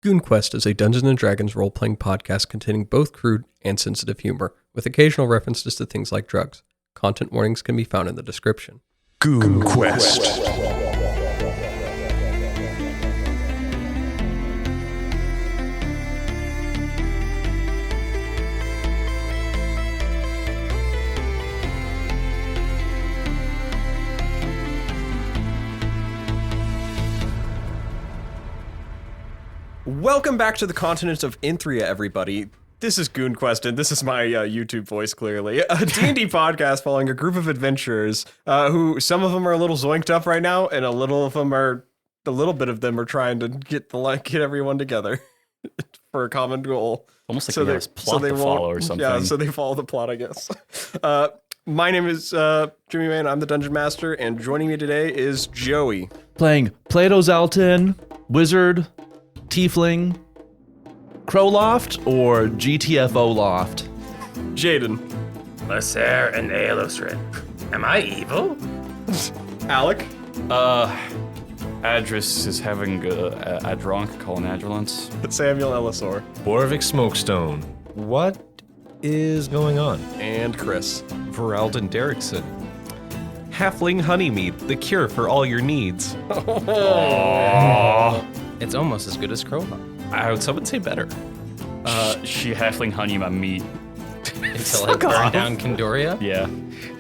GoonQuest is a Dungeons & Dragons role-playing podcast containing both crude and sensitive humor, with occasional references to things like drugs. Content warnings can be found in the description. GoonQuest. Welcome back to the continent of Inthria, everybody. This is GoonQuest, and this is my YouTube voice, clearly. A D&D podcast following a group of adventurers who, some of them are a little zoinked up right now, and a little bit of them are trying to get everyone together for a common goal. Almost like they have a plot to follow or something. Yeah, so they follow the plot, I guess. My name is Jimmy May, and I'm the Dungeon Master, and joining me today is Joey. Playing Plato, Zaltan, Wizard, Tiefling, Crowloft, or GTFO Loft? Jayden. Lehsair and Alosrin. Am I evil? Alek. Adras is having a drunk call an Adrelance. Samuel Elisor. Boravik, Smokestone. What is going on? And Chris. Voralden, Derrickson. Halfling Honeymead, the cure for all your needs. It's almost as good as Crowloft. Some would say better. She halfling honey my meat. Until I burn down Kindoria? Yeah.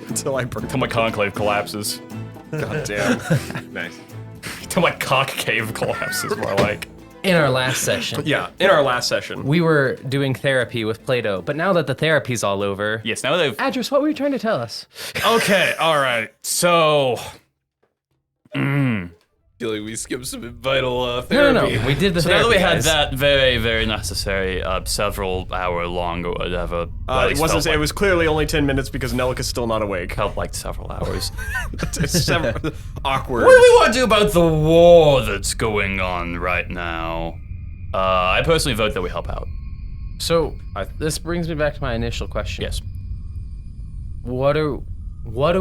Until my conclave collapses. God damn. Nice. Till my cock cave collapses, more like. In our last session. Yeah, in our last session. We were doing therapy with Plato, but now that the therapy's all over... Yes, now they've... Adras, what were you trying to tell us? Okay, alright. So... I feel like we skipped some vital therapy. No. We did the So therapy, now that we had guys. that very, very necessary several hour long or whatever. It was clearly only 10 minutes because Nelik is still not awake. Felt like several hours. It's awkward. What do we want to do about the war that's going on right now? I personally vote that we help out. So, this brings me back to my initial question. Yes. What do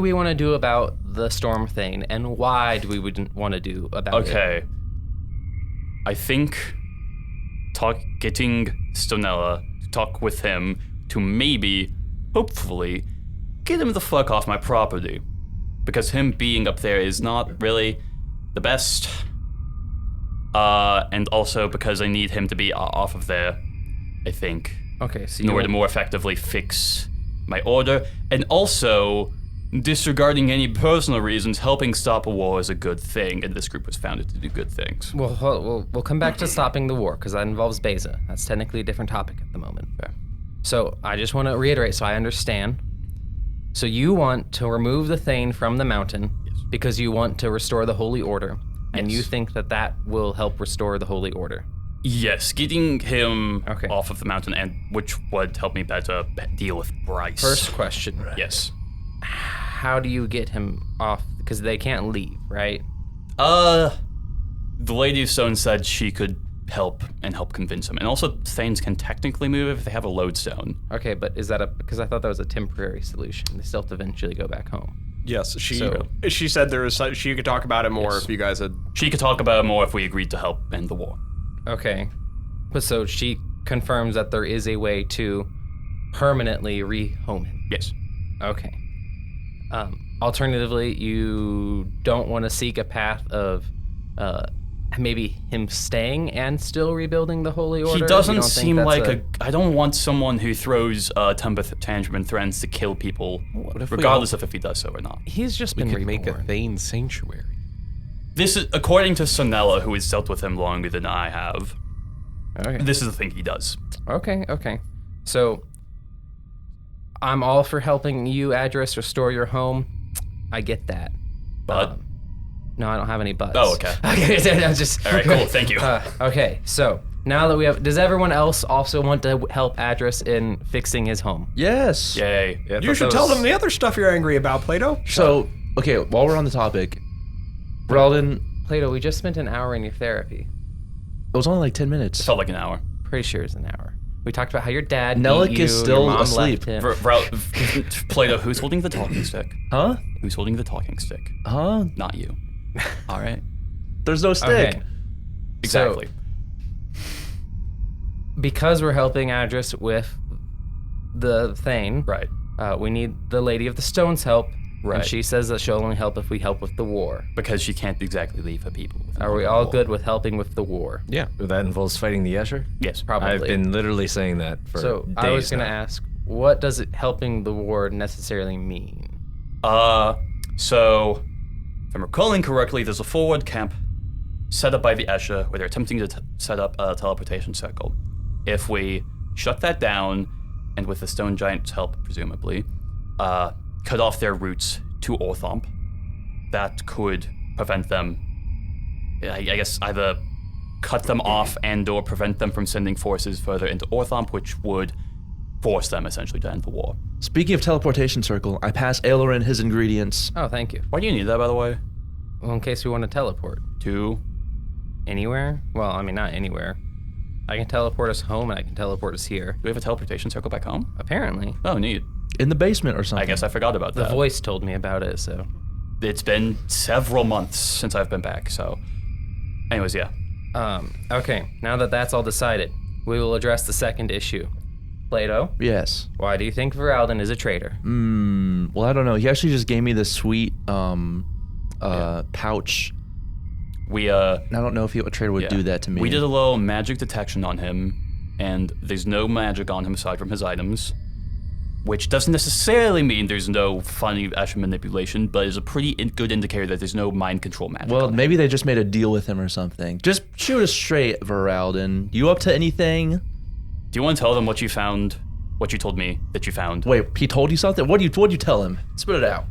we want to do about the Storm Thane, and why do we want to do about it? Okay. I think getting Stonella to talk with him to maybe, hopefully, get him the fuck off my property. Because him being up there is not really the best. And also because I need him to be off of there, I think. Okay, so in order to more effectively fix my order. And also, disregarding any personal reasons, helping stop a war is a good thing, and this group was founded to do good things. We'll come back to stopping the war, because that involves Beza. That's technically a different topic at the moment. Fair. So I just want to reiterate so I understand. So you want to remove the Thane from the mountain because you want to restore the Holy Order, and you think that will help restore the Holy Order. Yes, getting him Okay. off of the mountain, and which would help me better deal with Bryce. First question. Yes. How do you get him off? Because they can't leave, right? The Lady of Stone said she could help convince him. And also, Thanes can technically move if they have a lodestone. Okay, but is that because I thought that was a temporary solution. They still have to eventually go back home. Yes, she said she could talk about it more if you guys had... She could talk about it more if we agreed to help end the war. Okay. But so she confirms that there is a way to permanently rehome him. Yes. Okay. Alternatively, you don't want to seek a path of maybe him staying and still rebuilding the Holy Order? He doesn't seem like I don't want someone who throws temper tantrum and threatens to kill people, regardless of if he does so or not. He's just We been could make a reborn. Thane sanctuary. This is, according to Sonella, who has dealt with him longer than I have, Okay. this is the thing he does. Okay. So, I'm all for helping you, Adras, restore your home. I get that. But? No, I don't have any buts. Oh, okay. Okay, I'm just... All right, cool, thank you. Okay, so, now that we have... Does everyone else also want to help Adras in fixing his home? Yes. Yay. Yeah, You should tell them the other stuff you're angry about, Plato. So, okay, while we're on the topic, Voralden, Plato, we just spent an hour in your therapy. it was only like 10 minutes. It felt like an hour. Pretty sure it's an hour. We talked about how your dad Nelik beat you, is still your mom asleep. left him. Plato, who's holding the talking stick? Huh? Who's holding the talking stick? Huh? Not you. All right. There's no stick. Okay. Exactly. because we're helping Adras with the Thane, Right. we need the Lady of the Stone's help. Right. And she says that she'll only help if we help with the war. Because she can't exactly leave her people. Are we all good with helping with the war? Yeah. That involves fighting the Escher? Yes. Probably. I've been literally saying that for So days I was going to now. ask, what does it helping the war necessarily mean? So, if I'm recalling correctly, there's a forward camp set up by the Escher where they're attempting to set up a teleportation circle. If we shut that down, and with the Stone Giants' help, presumably, cut off their routes to Orthomp, that could prevent them, I guess, either cut them off and/or prevent them from sending forces further into Orthomp, which would force them essentially to end the war. Speaking of teleportation circle, I pass Alosrin his ingredients. Oh, thank you. Why do you need that, by the way? Well, in case we want to teleport. To Anywhere? Well, I mean, not anywhere. I can teleport us home and I can teleport us here. do we have a teleportation circle back home? Apparently. Oh, neat. In the basement or something. I guess I forgot about The that. voice told me about it, so. It's been several months since I've been back, so. Anyways, yeah. Okay, now that that's all decided, we will address the second issue. Plato, Yes. why do you think Voralden is a traitor? Well, I don't know. He actually just gave me this sweet pouch. We, I don't know if a trader would yeah. do that to me. We did a little magic detection on him, and there's no magic on him aside from his items, which doesn't necessarily mean there's no funny Escher manipulation, but is a pretty good indicator that there's no mind control magic. Well, on him. maybe they just made a deal with him or something. Just shoot us straight, Voralden. You up to anything? Do you want to tell them what you found? What you told me that you found? Wait, he told you something? What'd you tell him? Spit it out.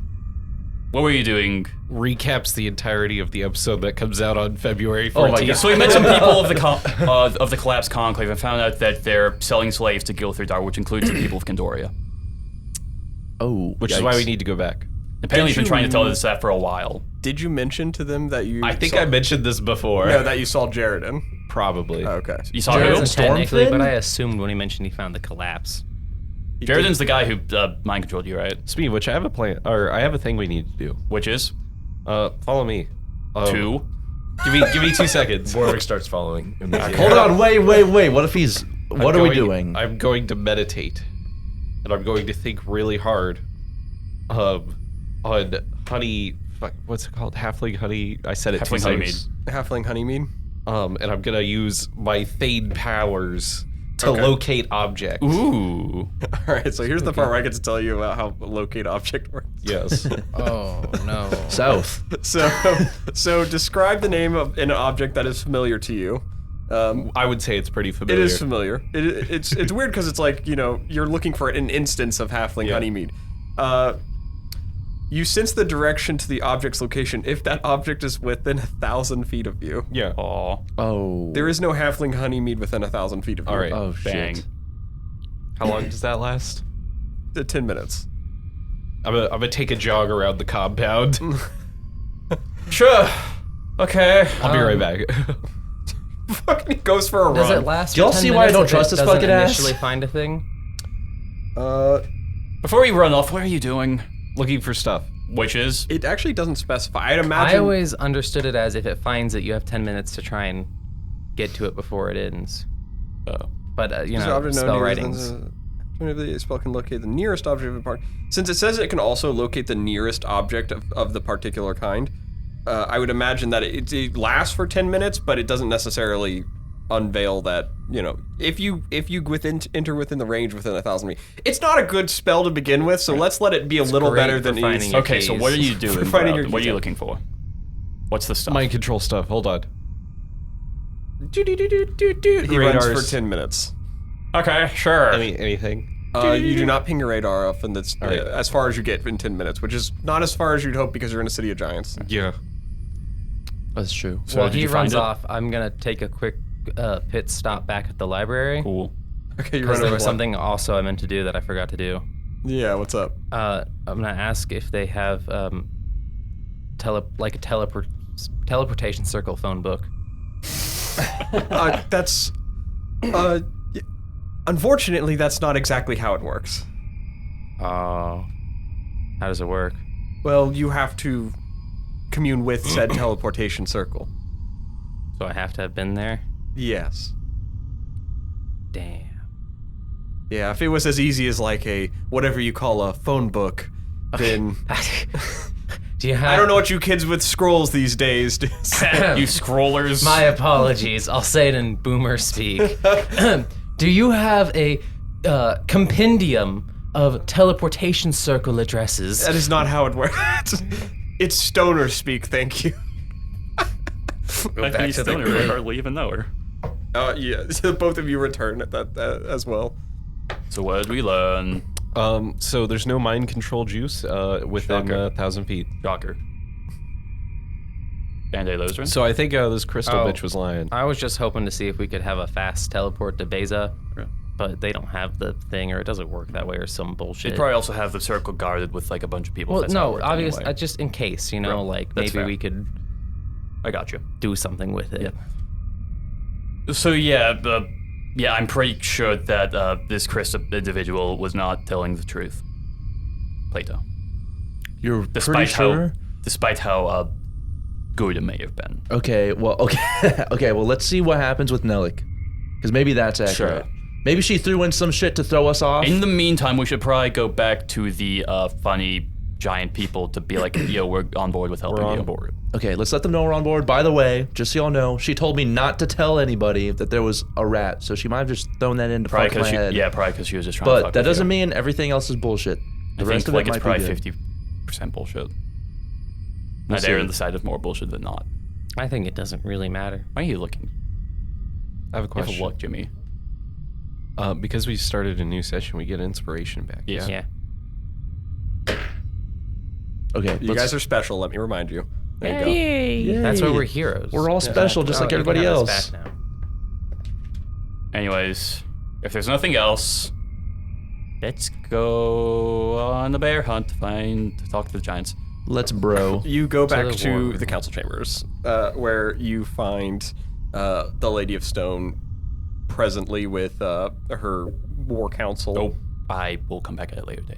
What were you doing? Recaps the entirety of the episode that comes out on February 14th. Oh my God. So we met some people of the of the collapsed conclave and found out that they're selling slaves to Giltherdar, which includes the people of Kandoria. Oh, Which is why we need to go back. Apparently, he's been you- trying to tell us that for a while. Did you mention to them that you? I think saw, I mentioned this before. No, that you saw Jayden. Probably. Okay. You saw Jared's who? a Wasn't technically, Stormfin? but I assumed when he mentioned he found the collapse. Jared's the guy who mind controlled you, right? Speaking of which, I have a plan, or I have a thing we need to do. Which is Follow me. 2. Give me 2 seconds. Boravik starts following. immediately. Hold on, wait. What if he's... What are we doing? I'm going to meditate, and I'm going to think really hard on honey. Fuck, what's it called? Halfling honey. I said it Halfling two honeymead. times. Halfling honeymead. And I'm gonna use my Thane powers to Okay. locate objects. Ooh. All right, so here's the part where I get to tell you about how locate object works. Yes. Oh, no. South. So describe the name of an object that is familiar to you. I would say it's pretty It familiar. is familiar. It's weird because it's like, you know, you're looking for an instance of halfling Yeah. honeymead. You sense the direction to the object's location if that object is within 1,000 feet of you. Yeah. Aw. Oh. There is no halfling honeymead within 1,000 feet of you. All right. Oh, Bang. shit. How long does that last? 10 minutes. I'm gonna take a jog around the compound. Sure. Okay. I'll be right back. Fucking goes for a Does run. it last Do y'all for 10 see why I minutes don't if trust it this doesn't fucking ass? initially find a thing? Before we run off, what are you doing? Looking for stuff. Which is? It actually doesn't specify. I'd I imagine. always understood it as if it finds it, you have 10 minutes to try and get to it before it ends. But, you This know, object known spell to you writings. as the spell can locate the nearest object of the part. Since it says it can also locate the nearest object of the particular kind, I would imagine that it lasts for 10 minutes, but it doesn't necessarily unveil that, you know, if you enter within the range within 1,000 feet. It's not a good spell to begin with, so let's let it be a little great better for than finding easy. your Okay, so keys. what are you doing? Finding your What are keys, you yeah. looking for? What's the stuff? Mind control stuff. Hold on. He runs for Radars. 10 minutes. Okay, sure. Anything? You do not ping your radar up, and that's right. as far as you get in 10 minutes, which is not as far as you'd hope because you're in a city of giants. Yeah. That's true. So While did he you find runs it? off, I'm going to take a quick pit stop back at the library. Cool. Okay, you Because run there over was what? something also I meant to do that I forgot to do. Yeah, what's up? I'm going to ask if they have a teleportation circle phone book. That's unfortunately that's not exactly how it works. Oh. How does it work? Well, you have to commune with said teleportation circle. So I have to have been there? Yes. Damn. Yeah, if it was as easy as like a whatever you call a phone book, then Do you have? I don't know what you kids with scrolls these days do. You scrollers. My apologies. I'll say it in boomer speak. Do you have a compendium of teleportation circle addresses? That is not how it works. It's stoner speak, thank you. I think to the Stoner would hardly even know her. Yeah, so both of you return at that as well. So what did we learn? So there's no mind control juice within Shocker. 1,000 feet. Shocker. And a Lehsair? So I think this crystal Oh. bitch was lying. I was just hoping to see if we could have a fast teleport to Beza, but they don't have the thing, or it doesn't work that way, or some bullshit. They'd probably also have the circle guarded with like a bunch of people. well, That's how it no, worked obviously, anyway. just in case, you know, like That's maybe fair. we could I got you. do something with it. So yeah, I'm pretty sure that this Chris individual was not telling the truth. Plato. You're Despite pretty sure? despite how good it may have been. Okay, well, okay. Okay, well, let's see what happens with Nelik. Because maybe that's accurate. Sure. Maybe she threw in some shit to throw us off. In the meantime, we should probably go back to the funny giant people to be like, yo, we're on board with helping We're you. on board. Okay, let's let them know we're on board. By the way, just so y'all know, she told me not to tell anybody that there was a rat, so she might have just thrown that in to Probably fuck my head. because she was just trying to But fuck that with doesn't you. mean everything else is bullshit. The I rest think of like it it's might probably be good. 50% bullshit. We'll Now they're see. on the side of more bullshit than not. I think it doesn't really matter. Why are you looking? I have a You have a question. look, Jimmy. Because we started a new session, we get inspiration back. Yes. Yeah. Okay, You guys are special, let me remind you. There you go. Yay. That's why we're heroes. We're all special, just Oh, like you can everybody have us else. back now. Anyways, if there's nothing else, let's go on the bear hunt to talk to the giants. Let's bro. You go back the war to room. the council chambers, where you find the Lady of Stone presently with her war council. Oh, I will come back at a later date.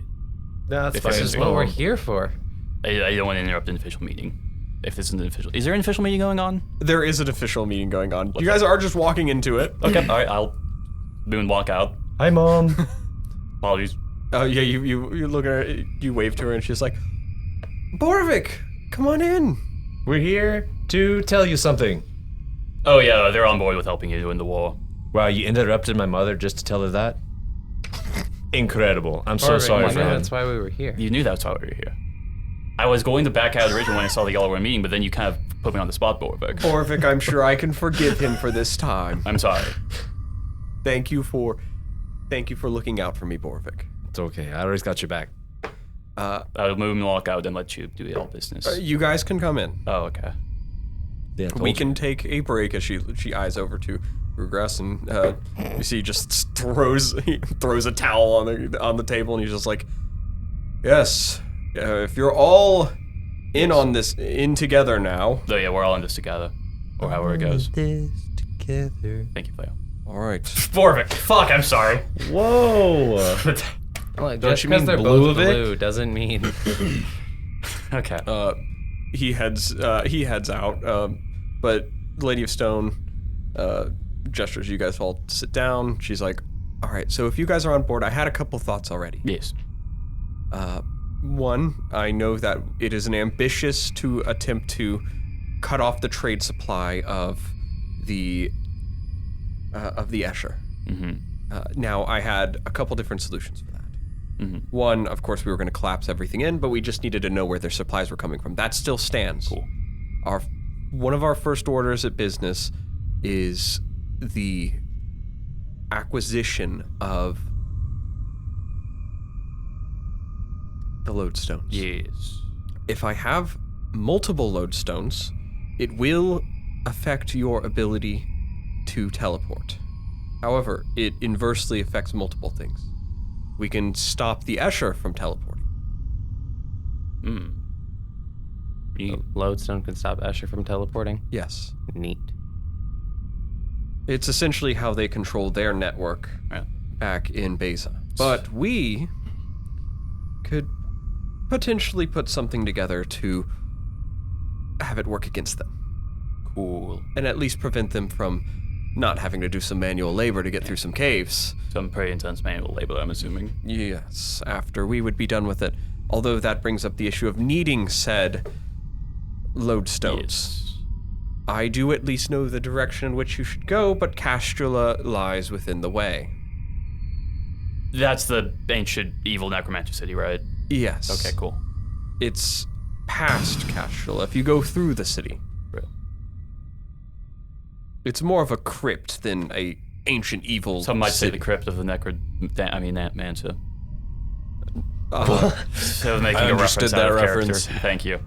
No, that's If fine. this This is is what we're here for. I don't want to interrupt an official meeting. If this isn't an official, is there an official meeting going on? There is an official meeting going on. You guys are just walking into it. Okay, all right, I'll walk out. Hi, Mom. Apologies. Oh yeah, you look at her, you wave to her, and she's like, "Boravik, come on in." We're here to tell you something. Oh yeah, they're on board with helping you in the war. Wow, you interrupted my mother just to tell her that? Incredible. I'm so Perfect. sorry, I knew friend. that's why we were here. You knew that's why we were here. I was going to back out originally when I saw the y'all were meeting, but then you kind of put me on the spot, Boravik. Boravik, I'm sure I can forgive him for this time. I'm sorry. Thank you for looking out for me, Boravik. It's okay. I always got your back. I'll move and walk out and let you do your business. You guys can come in. Oh, okay. Yeah, told We you. can take a break as she eyes over to Rugress, and you see he just throws a towel on the table, and he's just like, "Yes, if you're all in together now." So yeah, we're all in this together, or however it goes. This together. Thank you, Plato. All right. Boravik. Fuck, I'm sorry. Whoa. Well, Don't just you because mean they're blue both of it? blue doesn't mean. Okay. He heads out, but Lady of Stone gestures you guys all to sit down. She's like, "All right, so if you guys are on board, I had a couple thoughts already. Yes. One, I know that it is an ambitious to attempt to cut off the trade supply of the Escher. Now, I had a couple different solutions for that. One, of course, we were going to collapse everything in, but we just needed to know where their supplies were coming from. That still stands. Cool. One of our first orders of business is the acquisition of the lodestones. Yes. If I have multiple lodestones, it will affect your ability to teleport. However, it inversely affects multiple things. We can stop the Escher from teleporting. Lodestone can stop Escher from teleporting. Yes. Neat. It's essentially how they control their network Right. back in Beza. But we could potentially put something together to have it work against them. Cool. And at least prevent them from not having to do some manual labor to get through some caves. Some pretty intense manual labor, I'm assuming. Yes, after we would be done with it. Although that brings up the issue of needing said lodestones. Yes. I do at least know the direction in which you should go, but Castrula lies within the way. That's the ancient evil necromancer city, right? Yes. Okay, cool. It's past Castrula if you go through the city. Right. It's more of a crypt than a ancient evil Some might say city. the crypt of the Mancer. Uh, So making I a understood reference out of that character. reference. Thank you.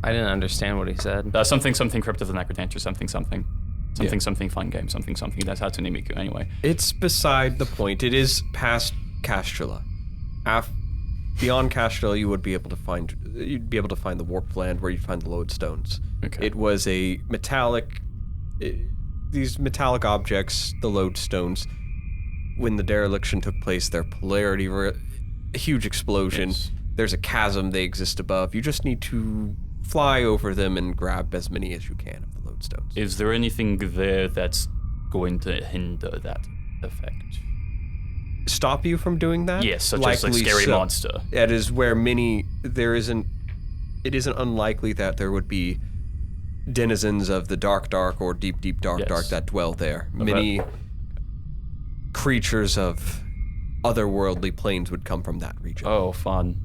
I didn't understand what he said. Something crypt of the necrodancer, something fun game, something. That's Hatsune anyway. It's beside the point. It is past Castrula. Beyond Castrula, you'd be able to find the warped land where you'd find the lodestones. Okay. It was a these metallic objects, the lodestones. When the dereliction took place, their polarity were a huge explosion. Yes. There's a chasm they exist above. You just need to fly over them and grab as many as you can of the lodestones. Is there anything there that's going to hinder that effect? Stop you from doing that? Yes, such as like Likely scary so. monster. That is where it isn't unlikely that there would be denizens of the dark or deep dark Yes. that dwell there. Many creatures of otherworldly planes would come from that region. Oh, fun.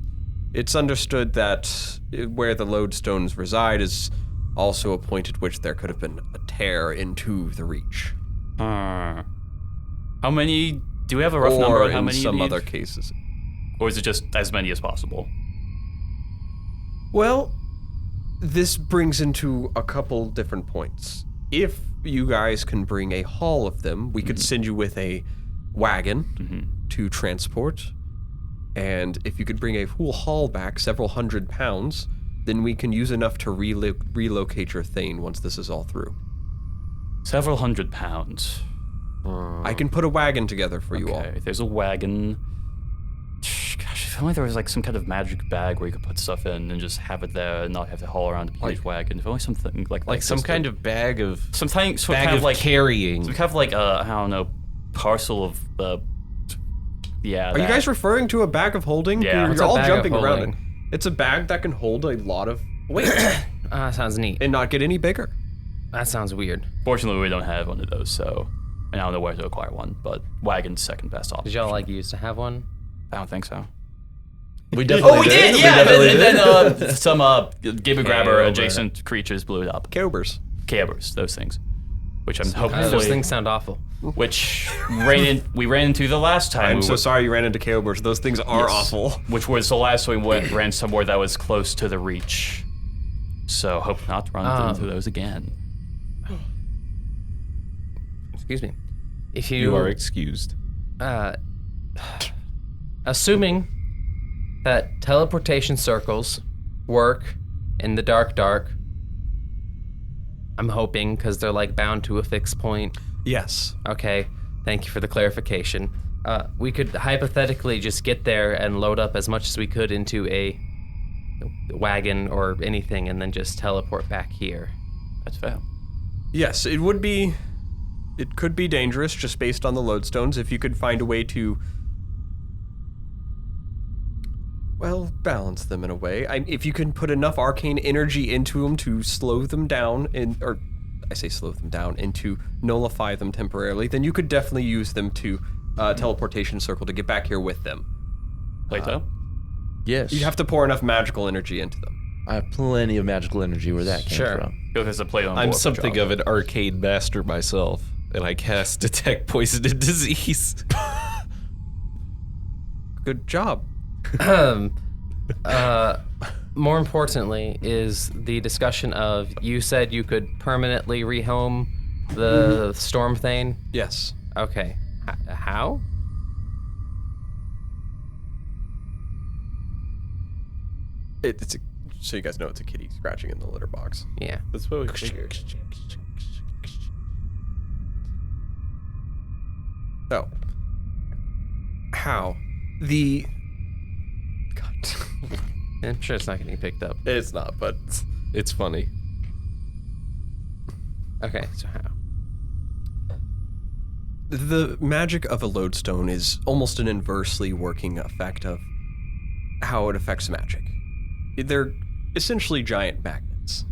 It's understood that where the lodestones reside is also a point at which there could have been a tear into the reach. How many? Do we have a rough number Or on how in many? some you need? other cases. Or is it just as many as possible? Well, this brings into a couple different points. If you guys can bring a haul of them, we could send you with a wagon to transport. And if you could bring a full haul back, several hundred pounds, then we can use enough to relocate your Thane once this is all through. Several hundred pounds. I can put a wagon together for you all. Okay, there's a wagon. Gosh, if only there was like some kind of magic bag where you could put stuff in and just have it there and not have to haul around a huge wagon. If only something like Some kind of bag of something bag kind of like carrying. some kind of like I don't know, parcel of yeah. Are you guys referring to a bag of holding? Yeah. You're What's a all bag of jumping around it. holding? It's a bag that can hold a lot of weight Sounds neat. and not get any bigger. That sounds weird. Fortunately, we don't have one of those, so I don't know where to acquire one. But wagon's second best option. Did y'all like used to have one? I don't think so. We definitely Oh, we did, We yeah. definitely And did. then some gibber grabber Cobra. adjacent creatures blew it up. Cobers. Cabbers, those things, which I'm Those hopefully, things sound awful. which we ran into the last time. I'm we so were- sorry you ran into Cobers. Those things are Yes. awful. Which was the last time we ran somewhere that was close to the reach. So hope not to run into those again. Excuse me. If You are excused. Assuming that teleportation circles work in the dark, I'm hoping because they're like bound to a fixed point. Yes. Okay, thank you for the clarification. We could hypothetically just get there and load up as much as we could into a wagon or anything and then just teleport back here. That's fair. Yes, it could be dangerous just based on the lodestones if you could find a way to, well, balance them in a way. If you can put enough arcane energy into them to slow them down, and to nullify them temporarily, then you could definitely use them to teleportation circle to get back here with them. Plato? Yes. You'd have to pour enough magical energy into them. I have plenty of magical energy where that came Sure. from. Go as a Plato on I'm board for something job. of an arcade master myself, and I cast detect poison and disease. Good job. More importantly is the discussion of you said you could permanently rehome the Storm Thane. Yes. Okay. How? So you guys know it's a kitty scratching in the litter box. Yeah. That's what we figured. Oh. How? God. I'm sure it's not getting picked up. It's not, but It's funny. Okay, so how? The magic of a lodestone is almost an inversely working effect of how it affects magic. They're essentially giant magnets,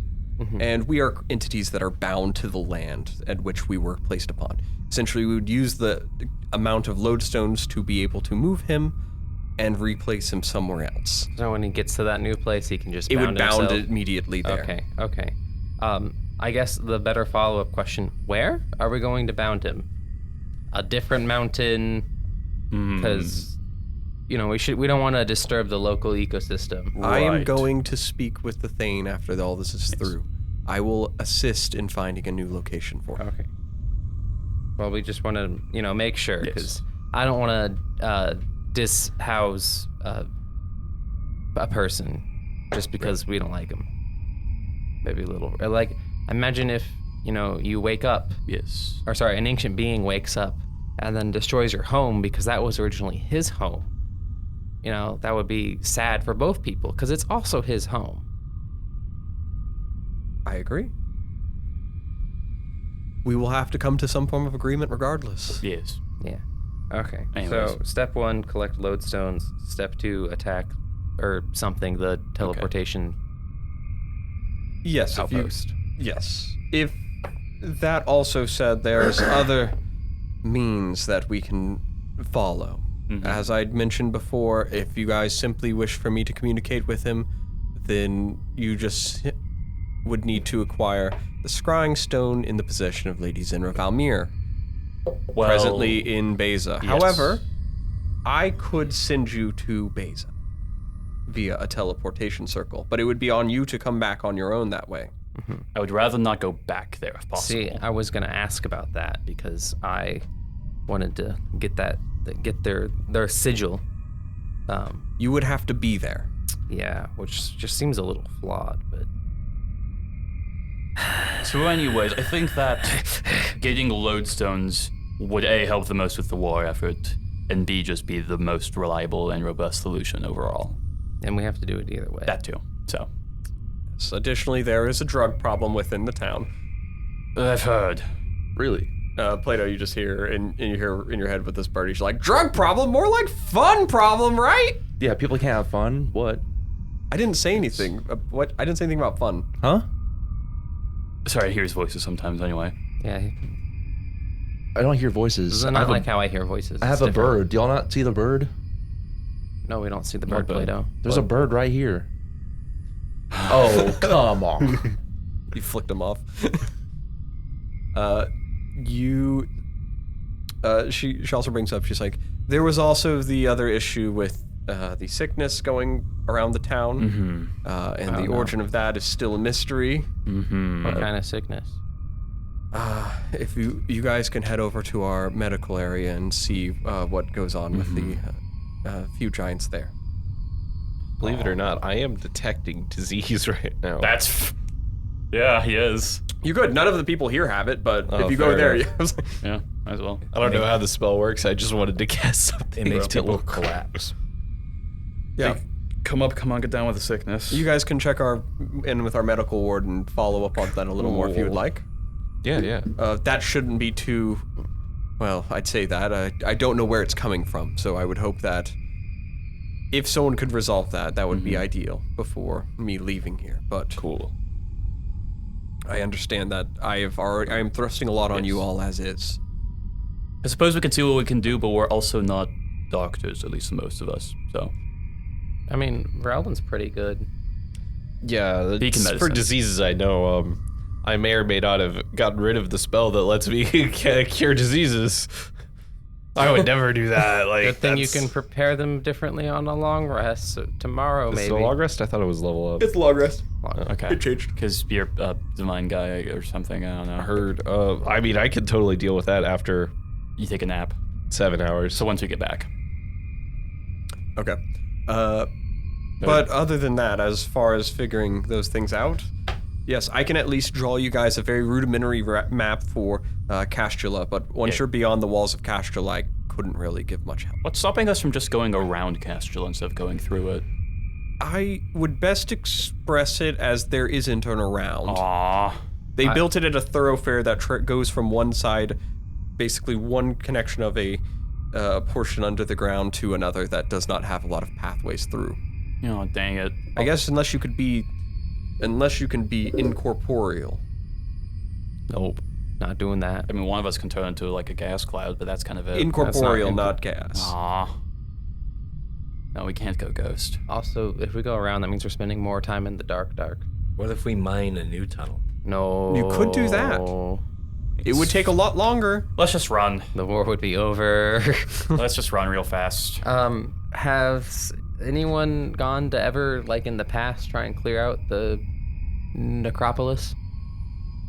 and we are entities that are bound to the land at which we were placed upon. Essentially, we would use the amount of lodestones to be able to move him and replace him somewhere else. So when he gets to that new place, he can just It bound would bound himself? immediately there. Okay. I guess the better follow-up question, where are we going to bound him? A different mountain? Because, we don't want to disturb the local ecosystem. I am Right. going to speak with the Thane after all this is through. I will assist in finding a new location for him. Okay. Well, we just want to, make sure, because I don't want to dishouse a person just because we don't like him. Maybe a little. Like, imagine if, you wake up. Yes. Or sorry, an ancient being wakes up and then destroys your home because that was originally his home. That would be sad for both people because it's also his home. I agree. We will have to come to some form of agreement regardless. Yes. Yeah. Okay. Anyways. So step 1, collect lodestones. Step 2, attack or something, the teleportation Yes, if you, outpost. yes. If that also said, there's other means that we can follow. As I'd mentioned before, if you guys simply wish for me to communicate with him, then you just would need to acquire the scrying stone in the possession of Lady Zinra Valmir, Well, presently in Beza. yes. However, I could send you to Beza via a teleportation circle, but it would be on you to come back on your own that way. I would rather not go back there if possible. See, I was going to ask about that because I wanted to get their sigil. You would have to be there. Yeah, which just seems a little flawed, but So anyways, I think that getting lodestones would A, help the most with the war effort, and B, just be the most reliable and robust solution overall. and we have to do it either way. That too. So, So additionally, there is a drug problem within the town. I've heard. Really? Plato, you just hear in your head with this bird, he's like, drug problem? More like fun problem, right? Yeah, people can't have fun. What? I didn't say anything. What? I didn't say anything about fun. Huh? Sorry, I hear his voices sometimes anyway. Yeah, I don't hear voices. this is I not have, like how I hear voices. I have It's a different. bird. Do y'all not see the bird? No, we don't see the bird, bird? Plato. There's a bird right here. Oh, come on. You flicked him off. She also brings up, she's like, there was also the other issue with the sickness going around the town, and the origin of that is still a mystery. What kind of sickness? If you guys can head over to our medical area and see what goes on with the few giants there. Believe it or not, I am detecting disease right now. Yeah, he is. You're good. None of the people here have it, but Oh, if you go fair there, enough. Yeah, might as well. I don't know how the spell works. I just wanted to guess something. It makes that people will collapse. yeah. Come on, get down with the sickness. You guys can check in with our medical ward and follow up on that a little more if you would like. Yeah. That shouldn't be too. Well, I'd say that. I don't know where it's coming from, so I would hope that if someone could resolve that, that would be ideal before me leaving here. But Cool. I understand that I am thrusting a lot on you all as is. I suppose we can see what we can do, but we're also not doctors, at least most of us. So, I mean, Voralden's pretty good. Yeah, Beacon for medicine. diseases I know, I may or may not have gotten rid of the spell that lets me cure diseases. I would never do that. Like, Good thing you can prepare them differently on a long rest. So tomorrow, Is it maybe. a long rest? I thought it was level up. It's long rest. okay. It changed. Because you're a divine guy or something. I don't know. I heard. I mean, I could totally deal with that after You take a nap. 7 hours. So once you get back. Okay. But other than that, as far as figuring those things out, yes, I can at least draw you guys a very rudimentary map for Castula, but once you're beyond the walls of Castula, I couldn't really give much help. What's stopping us from just going around Castula instead of going through it? I would best express it as there isn't an around. Aww. They built it at a thoroughfare that goes from one side basically one connection of a portion under the ground to another that does not have a lot of pathways through. Oh, dang it. I guess unless you can be incorporeal. Nope, not doing that. I mean, one of us can turn into like a gas cloud, but that's kind of it. Incorporeal, not gas. Aw. No, we can't go ghost. Also, if we go around, that means we're spending more time in the dark. What if we mine a new tunnel? No. You could do that. It would take a lot longer. Let's just run. The war would be over. Let's just run real fast. Has anyone gone to ever, like in the past, try and clear out the necropolis?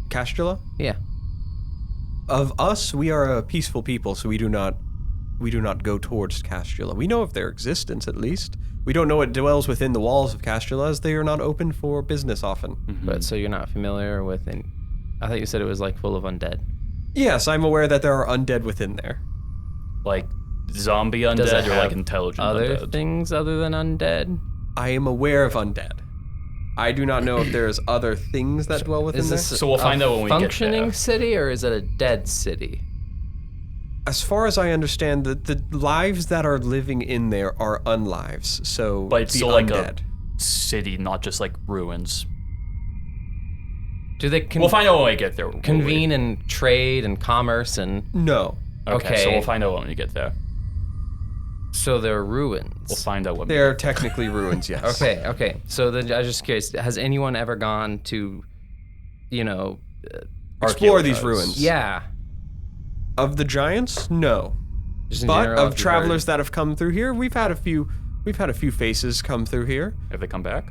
Castula? Yeah. Of us, we are a peaceful people, so we do not go towards Castula. We know of their existence, at least. We don't know what dwells within the walls of Castula, as they are not open for business often. But so you're not familiar with any... I thought you said it was like full of undead. Yes, I'm aware that there are undead within there. Like zombie undead Does it or like have intelligent other undead? things other than undead? I am aware of undead. I do not know if there's other things that dwell within Is there. this So we'll find a out when we get functioning there. city, or is it a dead city? As far as I understand, the lives that are living in there are unlives, so But it's the still like undead. a city, not just like ruins. Do they We'll find out when we get there. will we? convene and trade and commerce and... No. Okay, so Okay. we'll find out when we get there. So they're ruins. We'll find out when we They're technically ruins, yes. Okay. So then I was just curious, has anyone ever gone to, Explore these Archaeologize. ruins. yeah. Of the giants? No. Just in But general, of if you've travelers that have come through here, we've had a few faces come through here. Have they come back?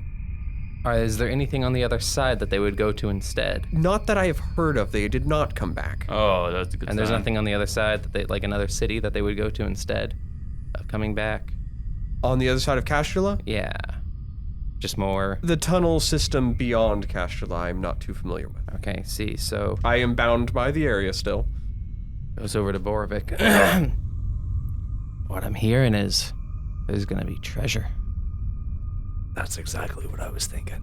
heard. Is there anything on the other side that they would go to instead? Not that I have heard of. They did not come back. Oh, that's a good And there's sign. nothing on the other side that they, like another city that they would go to instead of coming back? On the other side of Castula? Yeah. Just more. The tunnel system beyond Castula I'm not too familiar with. Okay, see, so I am bound by the area still. goes over to Boravik. What I'm hearing is there's gonna be treasure. That's exactly what I was thinking.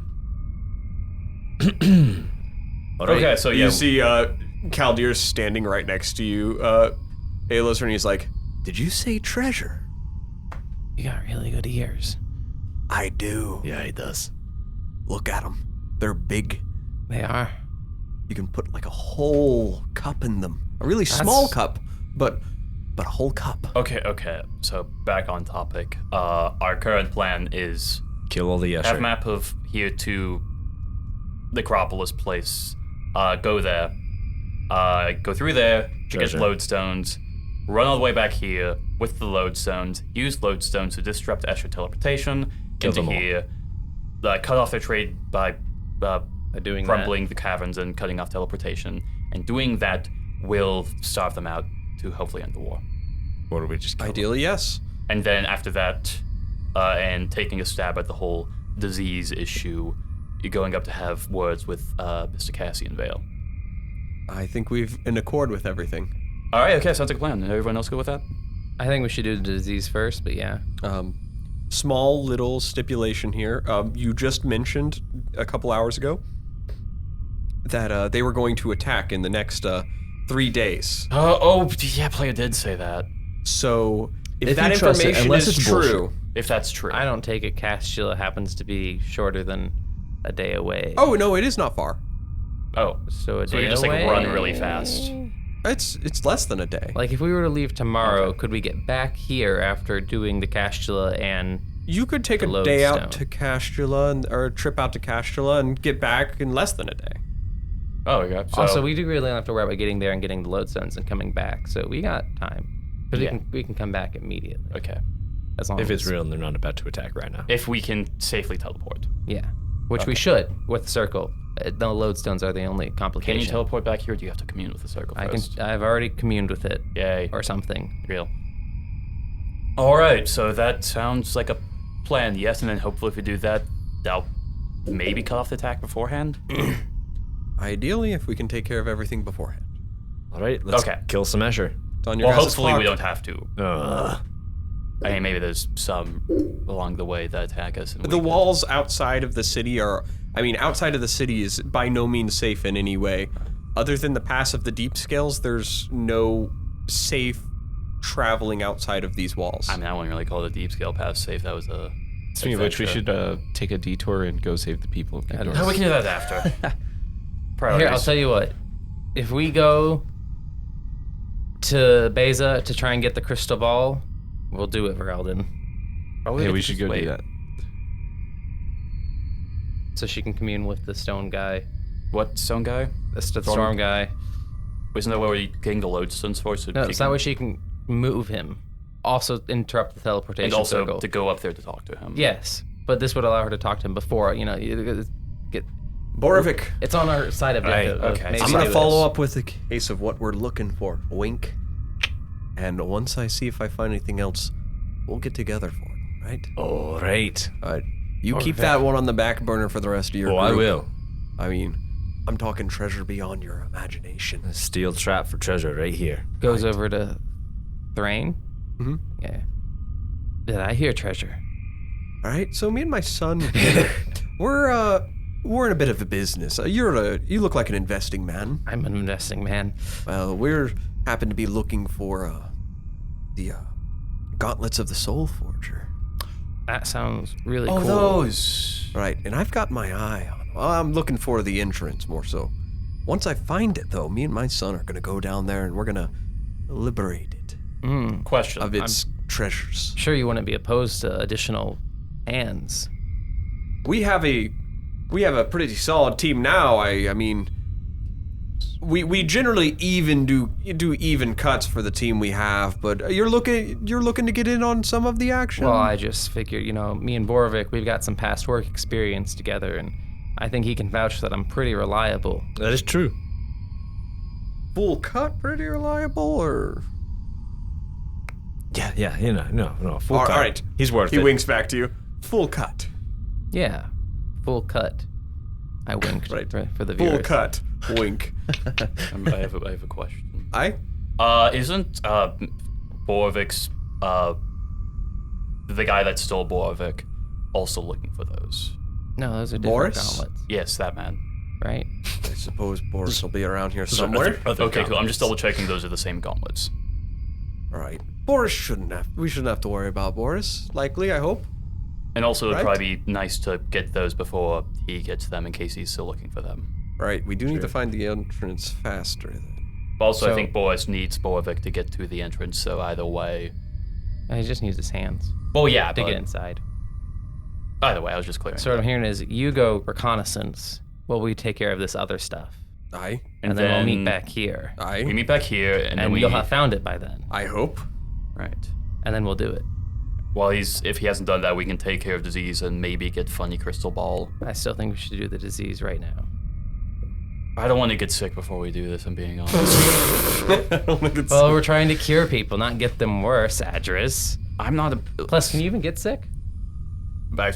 Okay, so yeah, You see Chaldeer standing right next to you, Alosrin, and he's like, "Did you say treasure?" You got really good ears. I do. Yeah, he does. Look at them. They're big. They are. You can put like a whole cup in them. A really small cup, but a whole cup. Okay. So back on topic. Our current plan is Kill all the have Escher. map of here to the Acropolis place. Go there. Go through there to get Treasure. lodestones. Run all the way back here with the lodestones. Use lodestones to disrupt Escher teleportation Kill into them all. here. Cut off their trade by Doing crumbling the caverns and cutting off teleportation. And doing that will starve them out to hopefully end the war. Or do we just kill them? Ideally, yes. And then after that, and taking a stab at the whole disease issue, you're going up to have words with Mr. Kasey and Vale. I think we've in accord with everything. All right, okay, sounds like a plan. Everyone else good with that? I think we should do the disease first, but yeah. Small little stipulation here. You just mentioned a couple hours ago that they were going to attack in the next 3 days. Yeah, Plato did say that. So if If that you trust it, information unless is it's true, bullshit. If that's true. I don't take it Castula happens to be shorter than a day away. oh no, it is not far. Oh, So a so day you just away? like run really fast. It's less than a day. Like if we were to leave tomorrow, could we get back here after doing the Castula and... You could take The a day out lodestone. to Castula or a trip out to Castula and get back in less than a day. Oh, yeah. So, Also, we do really don't have to worry about getting there and getting the lodestones and coming back, so we got time. But Yeah. we can come back immediately. okay. As long If as... it's real and they're not about to attack right now. If we can safely teleport. Yeah. Which we should, with the circle. The lodestones are the only Can complication. you teleport back here, or do you have to commune with the circle first? I've already communed with it. Yay. Or something. Real. All right, so that sounds like a plan, yes, and then hopefully if we do that, that'll maybe cut off the attack beforehand. Ideally, if we can take care of everything beforehand. All right, let's Okay. kill some Escher. It's on your Well, guys' hopefully we clock. don't have to. Ugh. I mean, maybe there's some along the way that attack us. And The walls outside of the city outside of the city is by no means safe in any way. Other than the pass of the deep scales, there's no safe traveling outside of these walls? I mean, I wouldn't really call the deep scale path safe. That was a. Speaking of which, we should take a detour and go save the people of Gindor. No, we can do that after. Here, I'll tell you what. If we go to Beza to try and get the crystal ball, we'll do it, Voralden. Yeah, we should go do that. So she can commune with the stone guy. What stone guy? The storm guy. Isn't that where we're getting the lodestone for? So No, it's that way she can move him. Also interrupt the teleportation and also circle. to go up there to talk to him. Yes, but this would allow her to talk to him before, get... Boravik. It's on our side objective. Right, okay. I'm going to follow up with a case of what we're looking for. Wink. And once I see if I find anything else, we'll get together for it, right? All right. All right. You keep that one on the back burner for the rest of your group. I will. I mean, I'm talking treasure beyond your imagination. A steel trap for treasure right here. Goes over to Thane. Mm-hmm. Yeah. Did I hear treasure? All right, so me and my son, we're in a bit of a business. You look like an investing man. I'm an investing man. Well, we're happen to be looking for the gauntlets of the Soul Forger. That sounds really Oh, cool. those. Right, and I've got my eye on them. I'm looking for the entrance more so. Once I find it, though, me and my son are gonna go down there and we're gonna liberate it Question. of its treasures. Sure you wouldn't be opposed to additional hands. We have a pretty solid team now. I mean, we generally even do even cuts for the team we have, but you're looking to get in on some of the action. Well, I just figured, me and Boravik, we've got some past work experience together, and I think he can vouch that I'm pretty reliable. That is true. Full cut, pretty reliable, or Yeah, no, full all cut. right. He's worth He it. winks back to you. Full cut. Yeah, full cut. I winked Right. for the viewers. Full cut. Wink. I have a question. Isn't Boravik's the guy that stole Boravik also looking for those? No, those are different Boris? gauntlets, Yes, that man. right? I suppose Boris will be around here somewhere. Okay, cool. I'm just double checking those are the same gauntlets. All right. Boris we shouldn't have to worry about Boris. Likely, I hope. And also, it'd Right. probably be nice to get those before he gets them in case he's still looking for them. Right. We do need to find the entrance faster. Then. But also, I So- think Boris needs Boravik to get to the entrance, so either way. He just needs his hands Well, yeah, to but get inside. either way, I was just clearing. So what I'm hearing is you go reconnaissance while we take care of this other stuff. Aye. And then we'll meet back here. We Aye. meet back here, and then And we you'll have found it by then. I hope. right. And then we'll do it. While if he hasn't done that, we can take care of disease and maybe get funny crystal ball. I still think we should do the disease right now. I don't want to get sick before we do this. I'm being honest. Well, we're trying to cure people, not get them worse, Adras. I'm not a. Plus, can you even get sick? I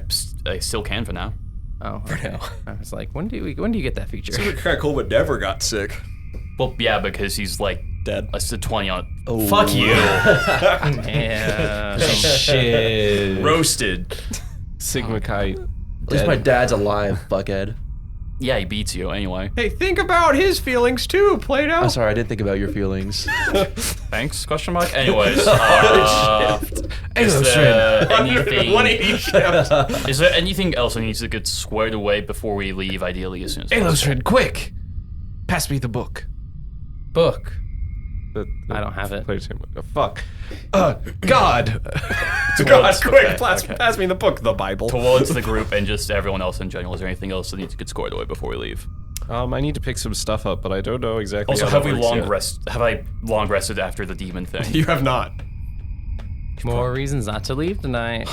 still can for now. Oh, okay. I was like, when do you get that feature? Kind of cool, but never got sick. Well, yeah, because he's like Dead. a 20 on. Oh. Fuck you. Yeah. Shit. Roasted. Sigma Kite. At least my dad's alive, fuckhead. Yeah, he beats you anyway. Hey, think about his feelings too, Plato. I'm sorry, I didn't think about your feelings. Thanks? Question mark. Anyways, is there anything? 180 shift. Is there anything else that needs to get squared away before we leave? Ideally, as soon as possible. Alosrin, quick! Pass me the book. Book. The I don't have it. player's handbook. Oh, fuck. God! God, quick, Okay, pass me the book, the Bible. Towards the group and just everyone else in general. Is there anything else that needs to get scored away before we leave? I need to pick some stuff up, but I don't know exactly Also, how have that we works yet. Have I long rested after the demon thing? You have not. More reasons not to leave tonight.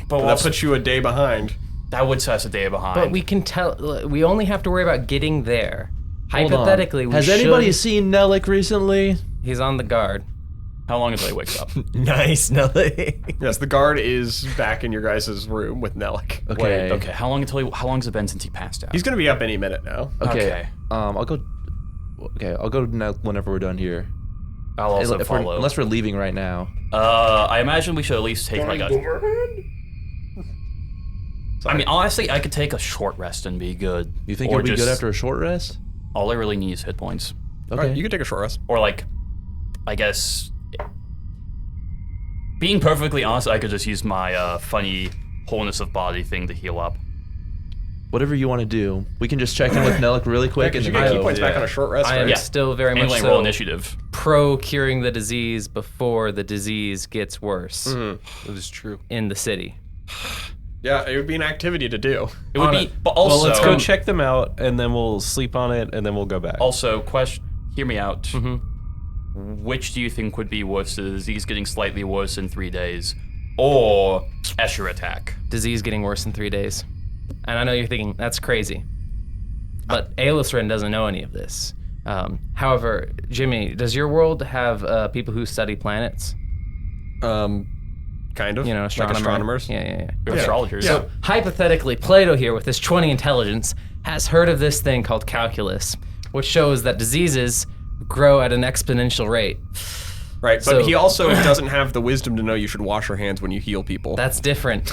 But That puts you a day behind. that would set us a day behind. But we can tell. We only have to worry about getting there. Hold on. Hypothetically, we Has should. anybody seen Nellick recently? He's on the guard. How long until he wakes up? Nice, Nelly. Yes, the guard is back in your guys' room with Nellick. Okay. Wait, okay. How long has it been since he passed out? He's gonna be up any minute now. Okay. I'll go. Okay, I'll go now whenever we're done here. I'll also If we're- follow. unless we're leaving right now. I imagine we should at least take like a. I mean, honestly, I could take a short rest and be good. You think Or you'll be good just- after a short rest? All I really need is hit points, Okay. Alright, you can take a short rest. or like I guess, being perfectly honest, I could just use my funny wholeness of body thing to heal up. Whatever you want to do. We can just check in with Nelik really quick. Because And you then get key go. points back on a short rest. I am right? still very much Anyway, roll so initiative. pro curing the disease before the disease gets worse That is true. in the city. Yeah, it would be an activity to do. It would On be, it. but Well, also, let's go check them out, and then we'll sleep on it, and then we'll go back. also, hear me out. Which do you think would be worse, the disease getting slightly worse in 3 days, or Escher attack? Disease getting worse in 3 days. And I know you're thinking, that's crazy. But Alosrin doesn't know any of this. However, Jimmy, does your world have people who study planets? Kind of. You know, like astronomers? astronomers. Yeah. Or astrologers? So, hypothetically, Plato here, with his 20 intelligence, has heard of this thing called calculus, which shows that diseases grow at an exponential rate. Right, but So- he also doesn't have the wisdom to know you should wash your hands when you heal people. That's different.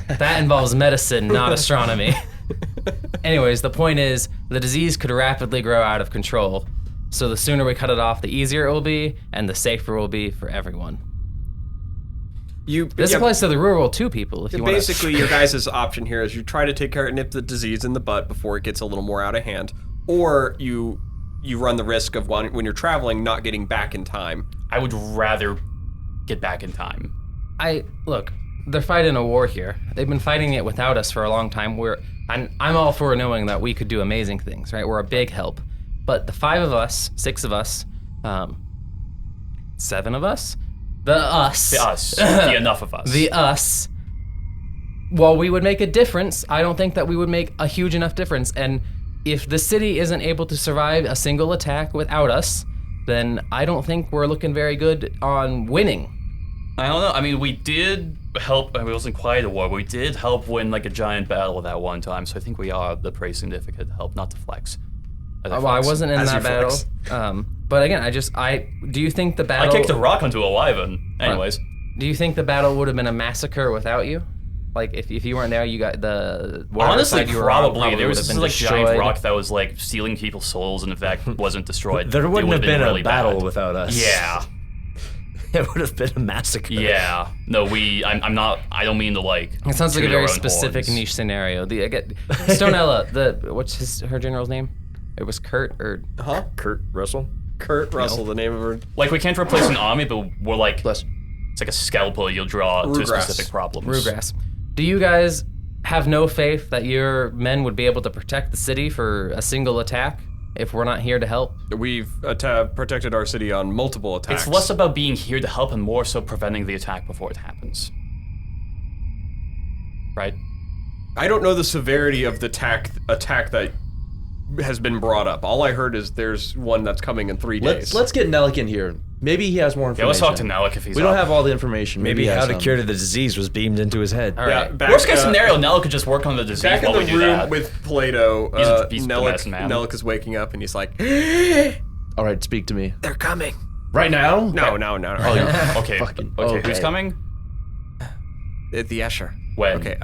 That involves medicine, not astronomy. Anyways, the point is, the disease could rapidly grow out of control. So the sooner we cut it off, the easier it will be, and the safer it will be for everyone. This applies to the rural world too, people. If you want Basically, your guys' option here is you try to take care of nip the disease in the butt before it gets a little more out of hand, or you run the risk of when you're traveling not getting back in time. I would rather get back in time. look, they're fighting a war here. They've been fighting it without us for a long time. I'm all for knowing that we could do amazing things, right? We're a big help. But the 5 of us, 6 of us, 7 of us, the enough of us. the us, while we would make a difference, I don't think that we would make a huge enough difference. And if the city isn't able to survive a single attack without us, then I don't think we're looking very good on winning. I don't know. I mean, we did help. I mean, it wasn't quite a war, but we did help win like a giant battle that one time. So I think we are the pretty significant help, not to flex. Well, I wasn't in As that you battle. flex. But again, do you think the I battle? kicked a rock onto a wyvern. Anyways, Do you think the battle would have been a massacre without you? Like if you weren't there, you got the whatever honestly, side you were on probably there would was have this been like giant destroyed. rock that was like stealing people's souls, and if that wasn't destroyed, There it wouldn't would have been really a battle bad. without us. Yeah, It would have been a massacre. yeah. No, I'm not. I don't mean to like. It sounds like a toot very our own specific horns. niche scenario. Stonella, what's her general's name? It was Kurt or Huh? Kurt Russell? Kurt Russell, the name of her. Like we can't replace an army, but we're like Bless. it's like a scalpel you'll draw to Rugras. specific problems. Rugrass. Do you guys have no faith that your men would be able to protect the city for a single attack if we're not here to help? We've protected our city on multiple attacks. It's less about being here to help and more so preventing the attack before it happens. Right? I don't know the severity of the attack that has been brought up. All I heard is there's one that's coming in 3 days. Let's get Nelik in here. Maybe he has more Yeah, information. let's talk to Nelik if he's We don't up. have all the information. Maybe he has how to some. cure the disease was beamed into his head. All right. Worst case scenario, Nelik could just work on the disease Back in while the we do room that. with Plato, He's the medicine man. Nelik is waking up and he's like, All right, speak to me. they're coming. Right now? No. Okay. Fucking- okay, who's okay. coming? The Escher. When? Okay,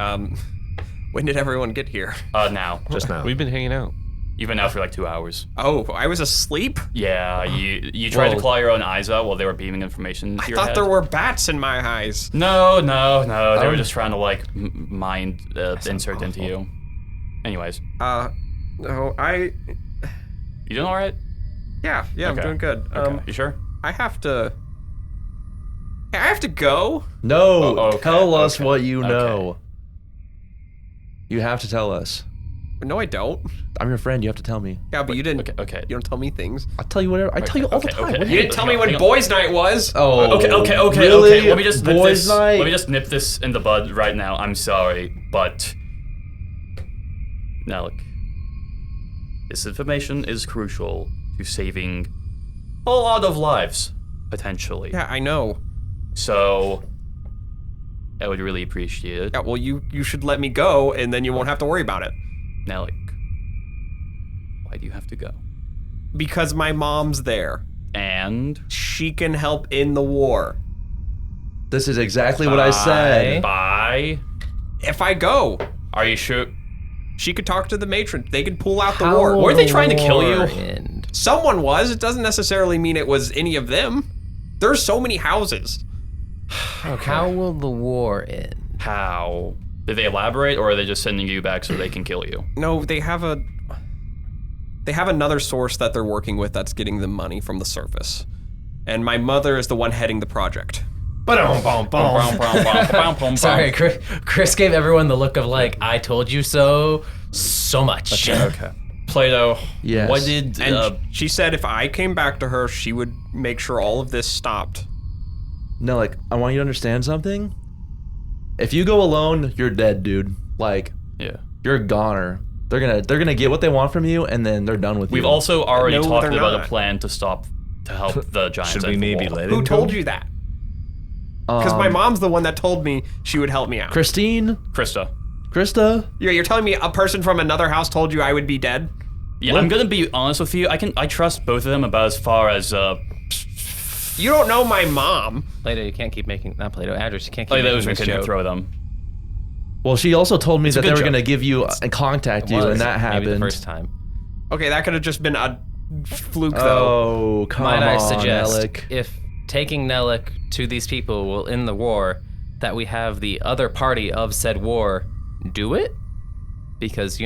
when did everyone get here? Now. Just now. We've been hanging out. You've been out for like 2 hours. Oh, I was asleep? Yeah, you tried to Whoa. claw your own eyes out while they were beaming information into I your thought head. there were bats in my eyes. No, they were just trying to like mind insert into you. Anyways, No, you doing all right? yeah, I'm Okay. doing good. Okay, you sure? I have to go? No, Oh, okay, tell us okay, what you okay. know. You have to tell us. No, I don't. I'm your friend. You have to tell me. Yeah, but you didn't. Okay. You don't tell me things. I'll tell you whatever. I tell you all the time. What do You didn't tell me when Hang on. boys' night was. Oh, Okay. Really? Let me just nip Boys' this. night? Let me just nip this in the bud right now. I'm sorry, but Nelik, this information is crucial to saving a lot of lives potentially. Yeah, I know. So I would really appreciate it. Yeah, well, you should let me go, and then you won't have to worry about it. Nelik, why do you have to go? Because my mom's there. And She can help in the war. This is exactly what I said. Bye. If I go, Are you sure? she could talk to the matron. They could pull out the war. Were they trying to kill you? End. Someone was. It doesn't necessarily mean it was any of them. There's so many houses. How will the war end? How? Did they elaborate, or are they just sending you back so they can kill you? No, they have another source that they're working with that's getting them money from the surface. And my mother is the one heading the project. Sorry, Chris gave everyone the look of like, I told you so much. Okay. Plato, Yes. what did... And she said if I came back to her, she would make sure all of this stopped. No, like, I want you to understand something. If you go alone, you're dead, dude. Like, yeah. you're a goner. They're gonna get what they want from you, and then they're done with you. We've also already No, talked they're about not. a plan to help the Giants. Should at we the maybe wall. let Who him told go? you that? Because my mom's the one that told me she would help me out. Christine, Krista. Krista. You're telling me a person from another house told you I would be dead? Yeah, I'm gonna be honest with you. I trust both of them about as far as You don't know my mom. Plato, you can't keep making, not Plato, Adras, you can't keep like making those we this couldn't joke. throw them. Well, she also told me that a they good were joke. gonna give you and contact you, and that Maybe happened. the first time. Okay, that could have just been a fluke, though. Oh, come Might on, I suggest, Alek. if taking Nelek to these people will end the war, that we have the other party of said war do it? Because,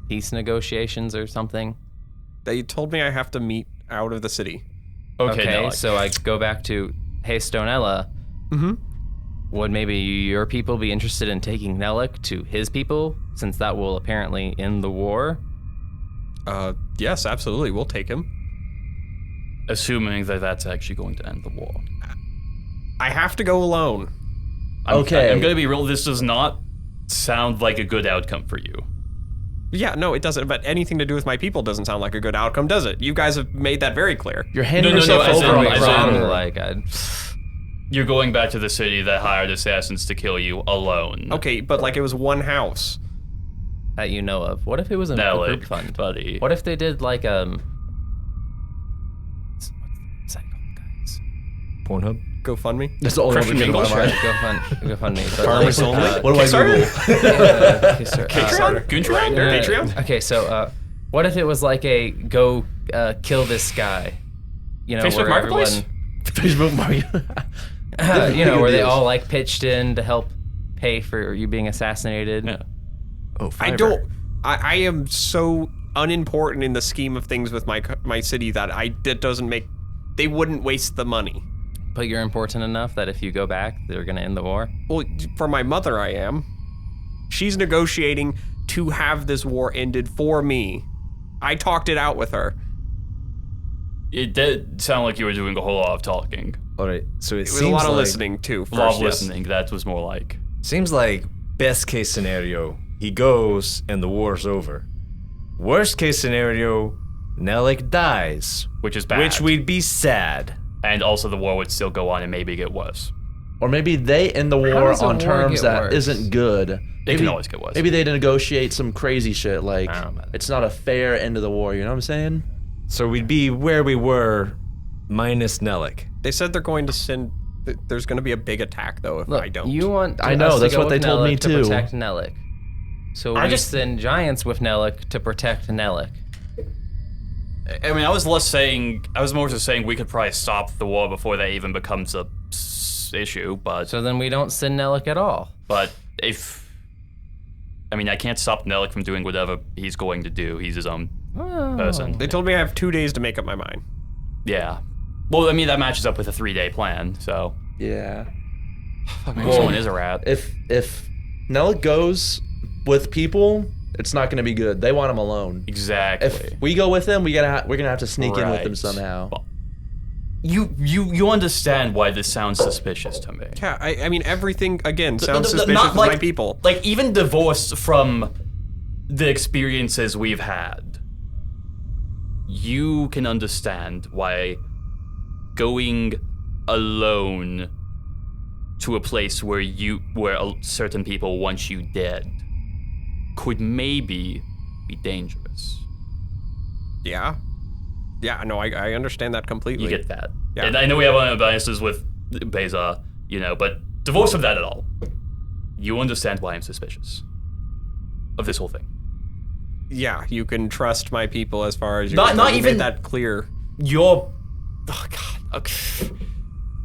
peace negotiations or something. They told me I have to meet out of the city. Okay, Alek. So I go back to, hey, Stonella. Mm-hmm. Would maybe your people be interested in taking Nelek to his people, since that will apparently end the war? Yes, absolutely. We'll take him. Assuming that that's actually going to end the war. I have to go alone. Okay. I'm gonna be real. This does not sound like a good outcome for you. Yeah, no, it doesn't. But anything to do with my people doesn't sound like a good outcome, does it? You guys have made that very clear. You're handing No, yourself as over in- on as the in- ground. Like, I'd... You're going back to the city that hired assassins to kill you alone. Okay, but like it was one house. that you know of. What if it was a Nelek, group fund? buddy. What if they did like what's that called, guys? Pornhub? GoFundMe. That's the only one that Christian came to my Mingle? mind. GoFundMe. But Farmers like, only? What do I Google? Patreon? Goontry? Patreon? Okay, so what if it was like a go kill this guy? Facebook where Marketplace? Facebook Market. everyone, where they deals. all like pitched in to help pay for you being assassinated. Yeah. Oh, I Fiverr. don't. I am so unimportant in the scheme of things with my city that that doesn't make. They wouldn't waste the money. But you're important enough that if you go back, they're gonna end the war. Well, for my mother, I am. She's negotiating to have this war ended for me. I talked it out with her. It did sound like you were doing a whole lot of talking. All right, so it It was seems a lot of like, listening too. A lot First, of yes. listening, that was more like. Seems like best case scenario, he goes and the war's over. Worst case scenario, Nelek dies, Which is bad. which we'd be sad. And also the war would still go on and maybe get worse. Or maybe they end the war does a on war terms get that worse? isn't good. It can always get worse. Maybe they negotiate some crazy shit like I don't know about that. it's not a fair end of the war. You know what I'm saying? So we'd be where we were, minus Nelek. They said they're going to send. There's going to be a big attack though if Look, I don't. you want I know, us to that's go what they with told me Nelek to too. protect Nelek. So I we just- send giants with Nelek to protect Nelek. I mean, I was more just saying we could probably stop the war before that even becomes a issue, but So then we don't send Nelek at all. I can't stop Nelek from doing whatever he's going to do. He's his own Oh. person. They told me I have 2 days to make up my mind. Yeah. Well, I mean, that matches up with a 3-day plan, so. Yeah. Maybe someone is a rat. If Nelek goes with people, it's not going to be good. They want him alone. Exactly. If we go with them, we're gonna have to sneak in with them Right. somehow. Well, you understand why this sounds suspicious to me. Yeah, I mean everything again sounds Not suspicious with like- my people. Like, even divorced from the experiences we've had, you can understand why going alone to a place where certain people want you dead could maybe be dangerous. Yeah. Yeah, no, I understand that completely. You get that. Yeah. And I know we have biases with Beza, but divorce from that at all. You understand why I'm suspicious of this whole thing. yeah, you can trust my people as far as you Not even- made that clear. You're... Oh, God. Okay.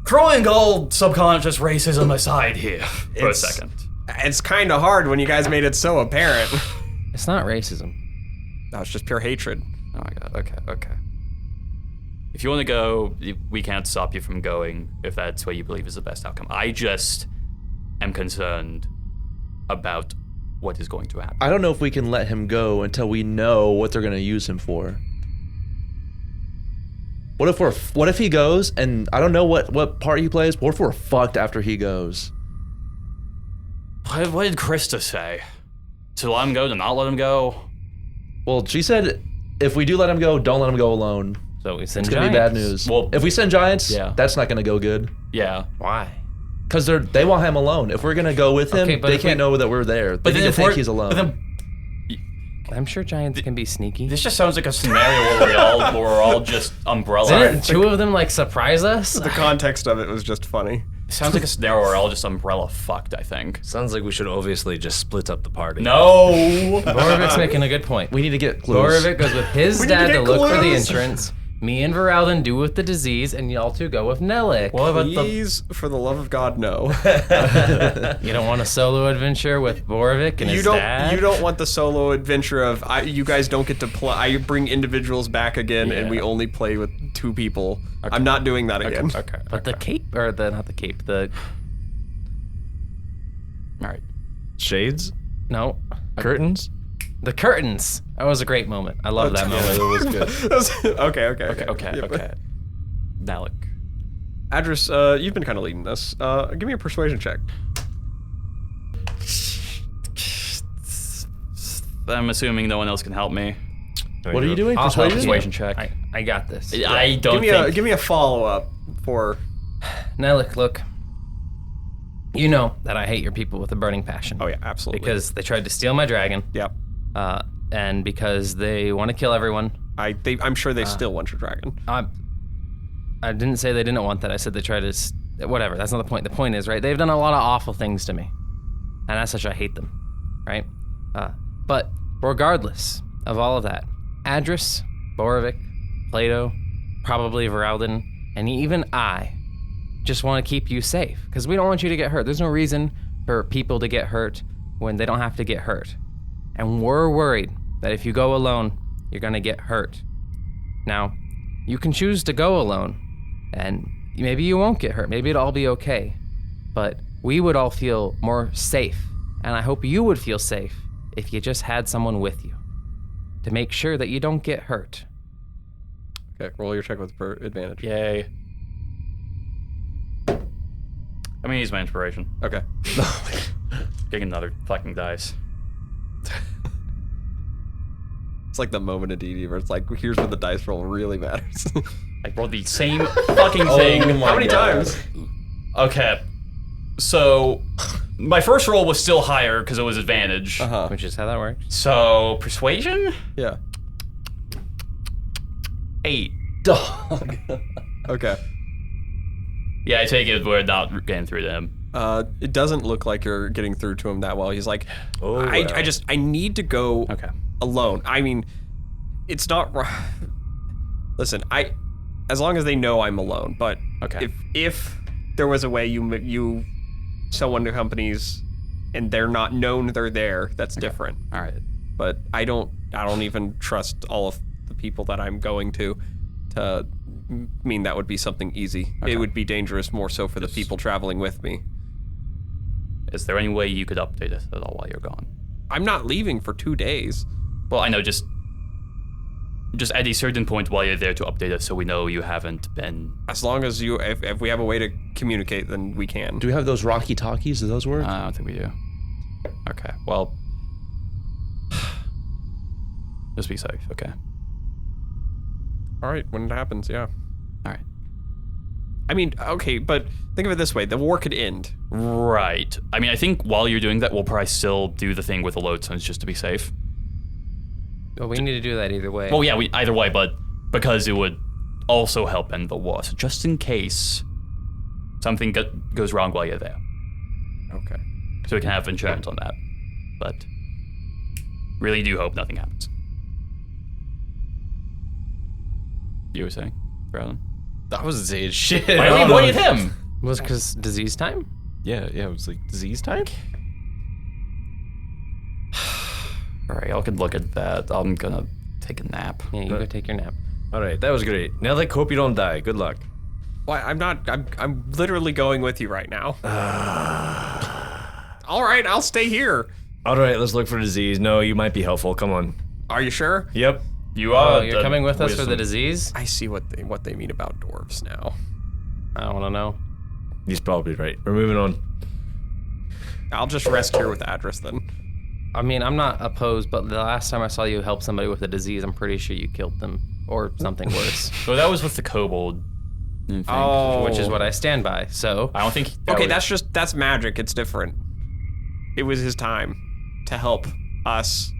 Throwing all subconscious racism aside here for a second. It's kind of hard when you guys made it so apparent. It's not racism. No, it's just pure hatred. Oh my God. Okay. If you want to go, we can't stop you from going if that's what you believe is the best outcome. I just am concerned about what is going to happen. I don't know if we can let him go until we know what they're gonna use him for. What if he goes and I don't know what part he plays, but what if we're fucked after he goes? What did Krista say? To let him go, to not let him go? Well, she said if we do let him go, don't let him go alone. So we send It's gonna be bad news. Well, if we send Giants, yeah. that's not gonna go good. Yeah. Why? Because they want him alone. If we're gonna go with him, Okay, but they if can't we- know that we're there. They then need to if think we're- he's alone. but then- I'm sure Giants can be sneaky. This just sounds like a scenario where we're all just umbrella. Didn't two of them like surprise us? The context of it was just funny. It sounds like a scenario where we're all just umbrella fucked, I think. Sounds like we should obviously just split up the party. No! Boravik's making a good point. we need to get clues. Boravik goes with his We need to dad to get look for the clues. insurance. Me and Voralden do with the disease, and y'all two go with Nelek. What about Please, for the love of God, no. You don't want a solo adventure with Boravik and You his don't. dad? You don't want the solo adventure of you guys don't get to play. I bring individuals back again, and we only play with 2 people. I'm not doing that again. Okay. But the cape, or not the cape, the Alright. Shades? no, Curtains? the curtains. That was a great moment. I love that moment. It was good. Okay. Alek. Adras, you've been kind of leading this. Give me a persuasion check. I'm assuming no one else can help me. What are you doing? I'll help Persuasion? you. Persuasion check. I got this. I don't think... Give me a follow up for. Nelek, look. You know that I hate your people with a burning passion. Oh yeah, absolutely. Because they tried to steal my dragon, Yep. and because they want to kill everyone. I'm sure they still want your dragon. I didn't say they didn't want that. I said they tried to. Whatever. That's not the point. The point is, right? They've done a lot of awful things to me, and as such, I hate them. Right? But regardless of all of that, Adras, Boravik, Plato, probably Voralden, and even I just want to keep you safe because we don't want you to get hurt. There's no reason for people to get hurt when they don't have to get hurt. And we're worried that if you go alone, you're going to get hurt. Now, you can choose to go alone, and maybe you won't get hurt. Maybe it'll all be okay. But we would all feel more safe, and I hope you would feel safe if you just had someone with you to make sure that you don't get hurt. Okay, roll your check with advantage. Yay. I'm gonna use my inspiration. Okay. Getting another fucking dice. It's like the moment of D&D where it's like, here's where the dice roll really matters. I rolled the same fucking thing. How many times? Okay. So, my first roll was still higher because it was advantage. Uh-huh. Which is how that works. So, persuasion? Yeah. 8. Okay. Yeah, I take it we're not getting through to him. It doesn't look like you're getting through to him that well. He's like, Oh, I need to go Okay. alone. I mean, it's not. Listen, as long as they know I'm alone. But Okay. if there was a way someone accompanies and they're not known they're there, that's different. All right. But I don't even trust all of the people that I'm going to mean that would be something easy. Okay. It would be dangerous more so for the people traveling with me. Is there any way you could update us at all while you're gone? I'm not leaving for 2 days. Well, I know, just at a certain point while you're there to update us so we know you haven't been... As long as if we have a way to communicate, then we can. Do we have those Rocky Talkies? Do those work? I don't think we do. Okay, well... Just be safe, okay? All right, when it happens, yeah. All right. I mean, okay, but think of it this way: the war could end. Right. I mean, I think while you're doing that, we'll probably still do the thing with the lodestones just to be safe. Well, we need to do that either way. Well, yeah, either way, but because it would also help end the war. So just in case something goes wrong while you're there. Okay. So we can have insurance on that. But really do hope nothing happens. You were saying, Voralden? I wasn't saying shit. Why are we pointing at him? Was because disease time? Yeah, it was like disease time. All right, I could look at that. I'm gonna take a nap. Yeah, you go take your nap. All right, that was great. Nelek, hope you don't die. Good luck. Why? I'm not. I'm literally going with you right now. All right, I'll stay here. All right, let's look for disease. No, you might be helpful. Come on. Are you sure? Yep. You Oh, are. you're coming with us for the disease? I see what they mean about dwarves now. I don't want to know. He's probably right. We're moving on. I'll just rest here with Adras then. I mean, I'm not opposed, but the last time I saw you help somebody with a disease, I'm pretty sure you killed them or something worse. So that was with the kobold. Thing, Which is what I stand by. So I don't think. Okay, that's magic. It's different. It was his time to help us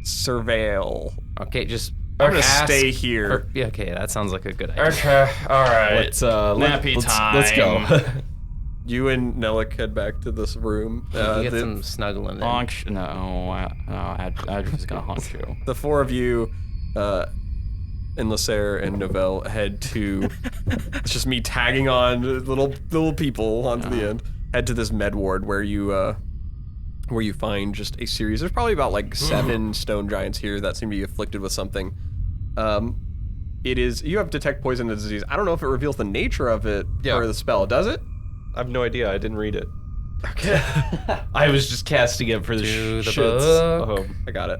surveil. okay, just I'm gonna ask- stay here. or- yeah, okay, that sounds like a good idea. Okay, all right. Let's Nappy let's go. You and Nelek head back to this room. You get some snuggling in. Honk. No, Adras is gonna honk you. The four of you, and Lehsair and Novelle head to. It's just me tagging on little people onto the end. Head to this med ward where you find just a series. There's probably about like 7 stone giants here that seem to be afflicted with something. It is you have detect poison and disease. I don't know if it reveals the nature of it or the spell. Does it? I have no idea. I didn't read it. Okay. I was just casting it for the To the shits. book. I got it.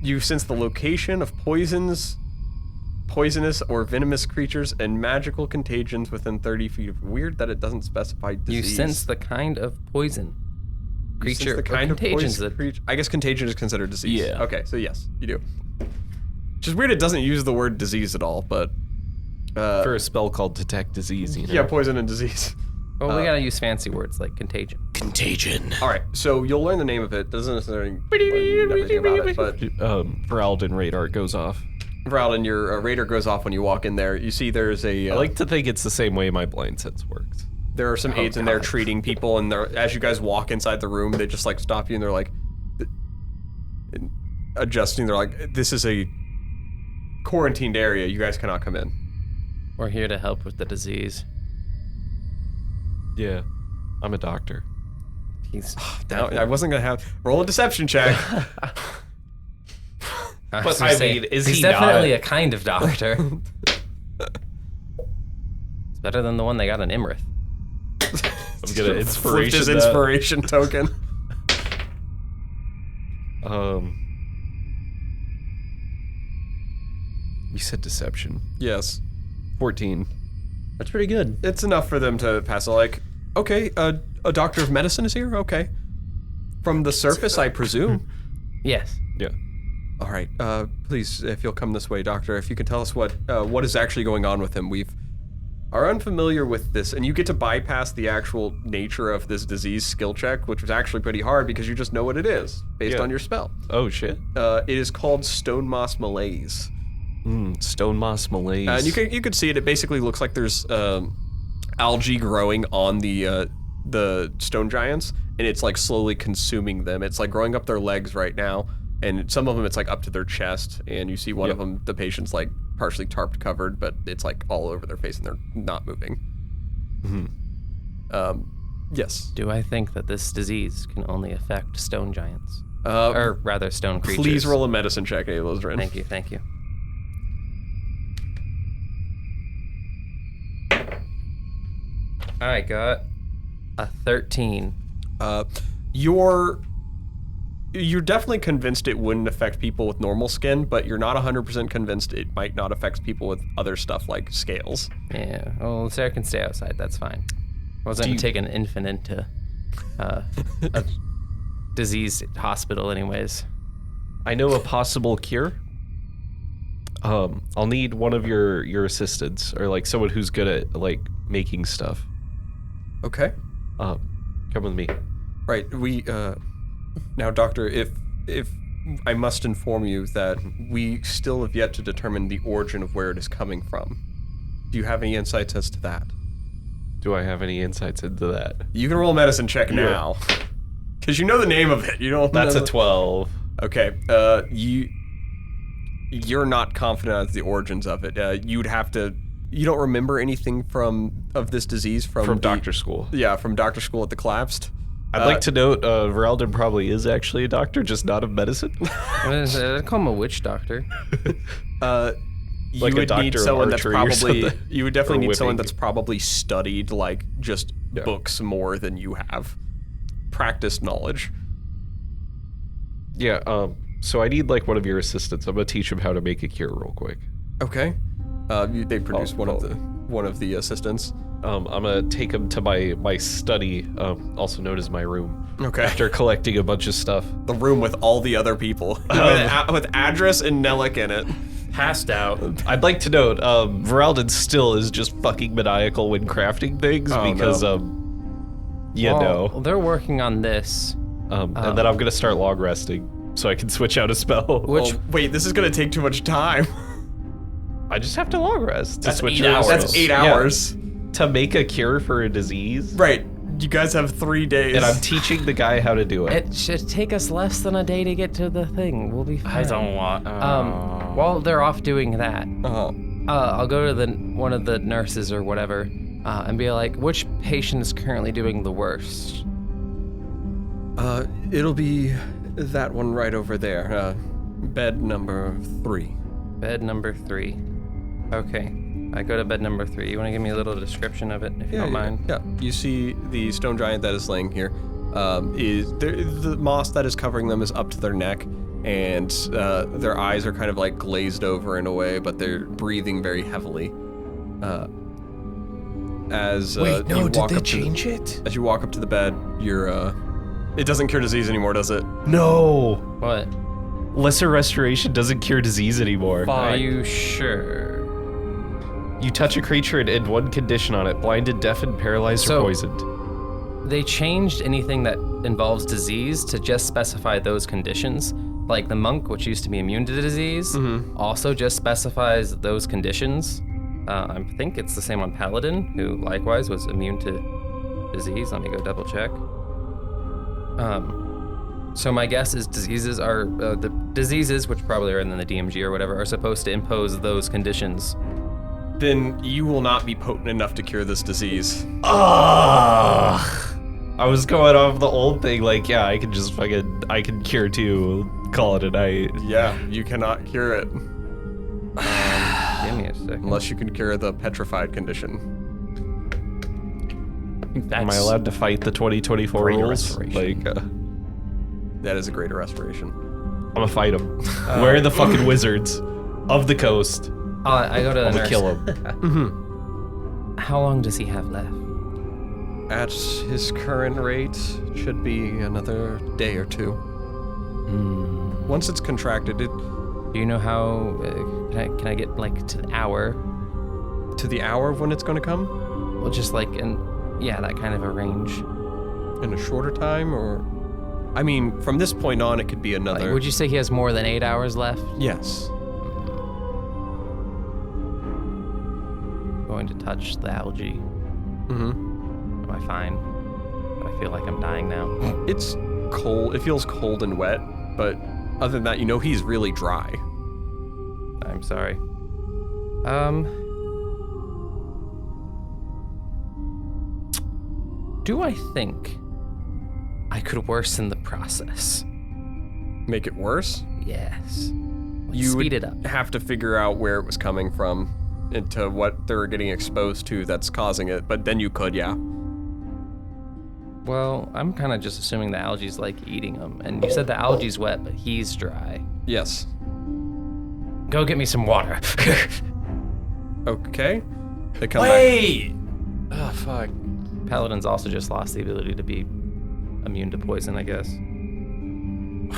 You sense the location of poisonous or venomous creatures and magical contagions within 30 feet of. Weird that it doesn't specify disease. You sense the kind of poison You sense creature the kind or of contagions poison that creature. I guess contagion is considered disease. Yeah. Okay, so yes, you do. Which is weird. It doesn't use the word disease at all, but For a spell called detect disease, you know. yeah, poison and disease. well, we gotta use fancy words like contagion. Contagion. All right, so you'll learn the name of it. Doesn't necessarily learn everything about it, but Voralden radar goes off. Voralden, your radar goes off when you walk in there. You see there's a. I like to think it's the same way my blind sense works. There are some aides in there treating people, and as you guys walk inside the room, they just like stop you and they're like adjusting. They're like, "This is a quarantined area. You guys cannot come in." We're here to help with the disease. Yeah, I'm a doctor. He's Now, I wasn't gonna have roll a deception check. I was But gonna I say, mean, is he's he definitely not? a kind of doctor. It's better than the one they got in Imrith. I'm gonna Flipped his inspiration. inspiration token. You said deception. Yes, 14. That's pretty good. it's enough for them to pass. Like, okay, a doctor of medicine is here. Okay, from the surface, I presume. Yes. Yeah. All right, please, if you'll come this way, doctor, if you can tell us what is actually going on with him. Are unfamiliar with this, and you get to bypass the actual nature of this disease skill check, which was actually pretty hard because you just know what it is based Yeah. on your spell. Oh shit. It is called stone moss malaise. Stone moss malaise. And you can see it. It basically looks like there's algae growing on the stone giants, and it's like slowly consuming them. It's like growing up their legs right now, and some of them it's like up to their chest. And you see one of them, the patient's like partially tarp covered, but it's like all over their face, and they're not moving. Yes. Do I think that this disease can only affect stone giants? Uh, Or rather, stone creatures? Please roll a medicine check, Alosrin. Thank you, thank you. I got a 13. You're definitely convinced it wouldn't affect people with normal skin, but you're not 100% convinced it might not affect people with other stuff like scales. Yeah, well, Sarah can stay outside, that's fine. I wasn't going to take an infant into a diseased hospital anyways. I know a possible cure. I'll need one of your assistants or like someone who's good at like making stuff. Okay. Come with me. Right. Now, doctor, if I must inform you that we still have yet to determine the origin of where it is coming from. Do you have any insights as to that? Do I have any insights into that? You can roll a medicine check now. Because you know the name of it. You don't That's know a 12. Okay. you're not confident as the origins of it. You'd have to. You don't remember anything of this disease from doctor school. Yeah, from doctor school at the collapsed. I'd like to note, Voralden probably is actually a doctor, just not of medicine. I'd call him a witch doctor. You Like a would doctor need of someone that's archery or probably. something. You would definitely Or need someone whipping. that's probably studied like just books more than you have, practiced knowledge. Yeah, so I need like one of your assistants. I'm gonna teach him how to make a cure real quick. Okay. They produce one of the assistants. I'm gonna take him to my study, also known as my room. Okay. After collecting a bunch of stuff. The room with all the other people, with Adras and Nelek in it. Passed out. I'd like to note, Voralden still is just fucking maniacal when crafting things because, Well, they're working on this. and then I'm gonna start long resting so I can switch out a spell. Which Wait, this is gonna take too much time. I just have to long rest to That's switch 8 out a hours. spell. That's 8 Yeah. hours. To make a cure for a disease. Right. You guys have 3 days. And I'm teaching the guy how to do it. it should take us less than a day to get to the thing. We'll be fine. I don't want. While they're off doing that, Uh-huh. I'll go to one of the nurses or whatever, and be like, which patient is currently doing the worst? It'll be that one right over there. Bed number 3. Bed number 3. Okay. I go to bed number 3. You want to give me a little description of it, if you don't mind? Yeah. You see the stone giant that is laying here. The moss that is covering them is up to their neck, and their eyes are kind of like glazed over in a way, but they're breathing very heavily. As you walk up it? As you walk up to the bed, it doesn't cure disease anymore, does it? No. What? Lesser restoration doesn't cure disease anymore. Are you sure? You touch a creature and end one condition on it: blinded, deafened, paralyzed, or So- poisoned. They changed anything that involves disease to just specify those conditions. Like the monk, which used to be immune to disease, also just specifies those conditions. I think it's the same on Paladin, who likewise was immune to disease. Let me go double check. So my guess is diseases are, the diseases, which probably are in the DMG or whatever, are supposed to impose those conditions. Then you will not be potent enough to cure this disease. I was going off the old thing, like, yeah, I can just I can cure too. Call it a night. Yeah, you cannot cure it. Give me a second. Unless you can cure the petrified condition. Am I allowed to fight the 2024 Greater rules? restoration. Like, That is a greater restoration. I'm gonna fight them. Where are the fucking wizards of the coast? I go to the I'm gonna nurse. kill them. How long does he have left? At his current rate, should be another day or 2. Once it's contracted, Do you know how? Can I get like to the hour? to the hour of when it's going to come? Well, just like that kind of a range. In a shorter time, or? I mean, from this point on, it could be another. Like, would you say he has more than 8 hours left? Yes. Going to touch the algae. Mm-hmm. Am I fine? I feel like I'm dying now. It's cold. It feels cold and wet, but other than that, he's really dry. I'm sorry. Do I think I could worsen the process? Make it worse? Yes. You Speed would it up. have to figure out where it was coming from and to what they were getting exposed to that's causing it, but then you could, yeah. Well, I'm kind of just assuming the algae's like eating him. And you said the algae's wet, but he's dry. Yes. Go get me some water. Okay. They come Wait! Oh, fuck. Paladins also just lost the ability to be immune to poison, I guess.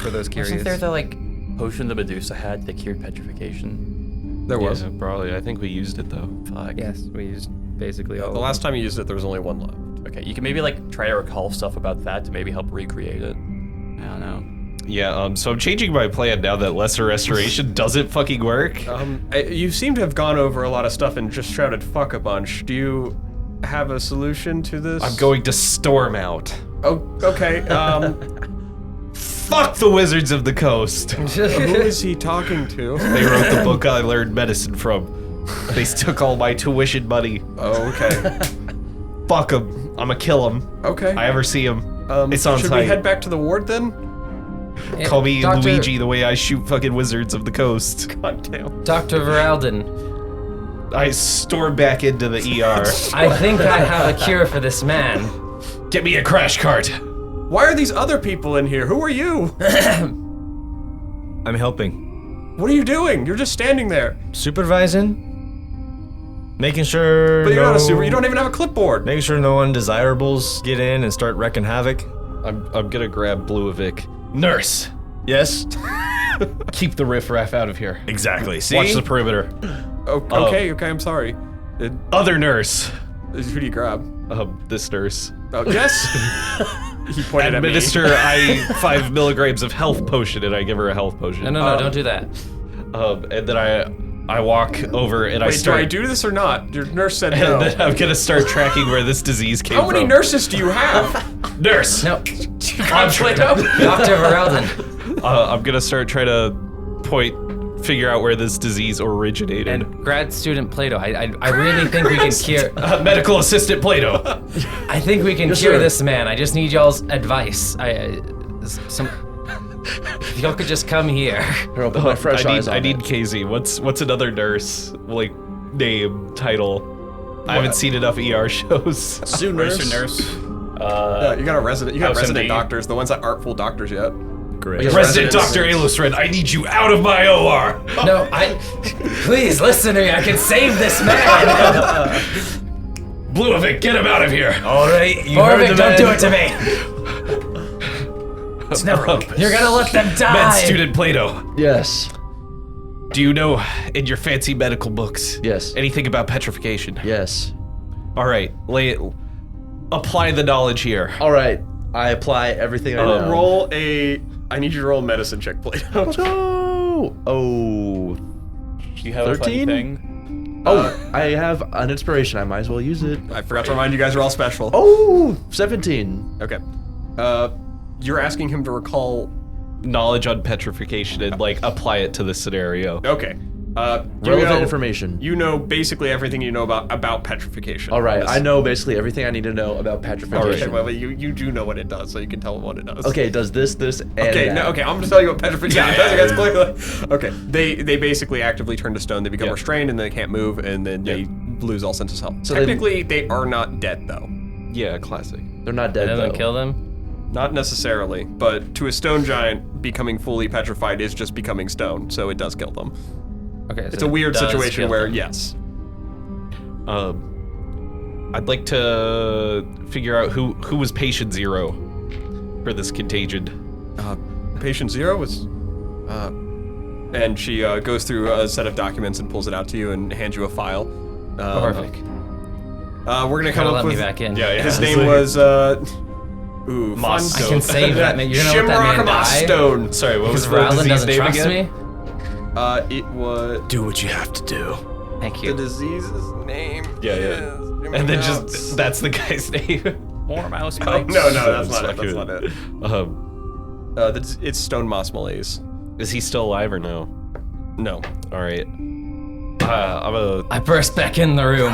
For those curious. Wasn't there the, like, potion the Medusa had that cured petrification? back. There was. Yeah, probably. I think we used it though. Fuck. Yes, we used basically all The last time you used it, there was only one left. Okay, you can maybe, like, try to recall stuff about that to maybe help recreate it. I don't know. Yeah. So I'm changing my plan now that lesser restoration doesn't fucking work. You seem to have gone over a lot of stuff and just shouted fuck a bunch. Do you have a solution to this? I'm going to storm out. Oh, okay. Fuck the Wizards of the Coast. Who is he talking to? They wrote the book I learned medicine from. They took all my tuition money. Oh, okay. Fuck them. I'm gonna kill them. Okay. I ever see them. It's on Should site. we head back to the ward then? Call me Dr. Luigi the way I shoot fucking Wizards of the Coast. God damn. Dr. Voralden, I storm back into the ER. I think I have a cure for this man. Get me a crash cart. Why are these other people in here? Who are you? I'm helping. What are you doing? You're just standing there. Supervising? Making sure But you're not a super. You don't even have a clipboard. Making sure no undesirables get in and start wrecking havoc. I'm gonna grab Bluevic. Nurse, Yes? keep the riffraff out of here. Exactly. See? Watch the perimeter. Okay, I'm sorry. Other nurse. Who do you grab? This nurse. Oh, yes. He pointed at me. Administer 5 milligrams of health potion, and I give her a health potion. No, don't do that. And then I walk over and I Wait, do start. I do this or not? Your nurse said And no. then I'm gonna start tracking where this disease came How from. many nurses do you have? Nurse. No, Plato? Dr. Voralden. I'm gonna start trying to figure out where this disease originated. And grad student Plato, I really think we can cure. Medical assistant Plato. I think we can cure sir. this man. I just need y'all's advice. If y'all could just come here. Here, I'll put my fresh eyes on I need it. Kasey. What's another nurse like name title? I haven't seen enough ER shows. Sue Registered nurse. nurse. Yeah, you got a resident. You got House resident MD. doctors, the ones that aren't full doctors yet. Great. Yeah. Resident Residents. Dr. Alosrin, I need you out of my OR. No, please listen to me. I can save this man. Bluevic, get him out of here. All right, you heard Boravik, the don't man. do it to me. It's never. You're gonna let them die. Med student Plato, Yes. do you know in your fancy medical books Yes. anything about petrification? Yes. All right, apply the knowledge here. All right. I apply everything I know. Roll a. I need you to roll a medicine check, Plato. Let's go. Oh. Do you have 13? a funny thing? Oh, I have an inspiration. I might as well use it. I forgot to remind you guys are all special. Oh, 17. Okay. You're asking him to recall. Knowledge on petrification and like apply it to this scenario. Okay. Relevant information. You know basically everything you know about petrification. All right. This- I know basically everything I need to know about Okay, petrification. well, you do know what it does, so you can tell him what it does. Okay, does this, and Okay, that. no, okay, I'm gonna tell you what petrification does against clearly. Okay, they basically actively turn to stone. They become Yeah. restrained and they can't move, and then they lose all sense of self. So they- Technically, they are not dead though. Yeah, classic. They're not dead, That doesn't though. kill them. Not necessarily, but to a stone giant, becoming fully petrified is just becoming stone, so it does kill them. Okay, It's a weird does situation kill where, them. yes. I'd like to figure out who was patient 0 for this contagion. Patient 0 was, and she goes through a set of documents and pulls it out to you and hands you a file. Perfect. We're gonna come Gotta up let with. me back in. His name was ooh, Moss I fun. can save that man. You're gonna let that man die. Stone. Sorry, what was Because the Voralden disease doesn't name trust again? me. It was Do what you have to do. Thank the you. disease's name. Yeah. is- And then just that's the guy's name. More mouse Oh, spikes. no, that's not it. That's That's not it. It's Stone Moss Malaise. Is he still alive or no? No. All right. I burst back in the room.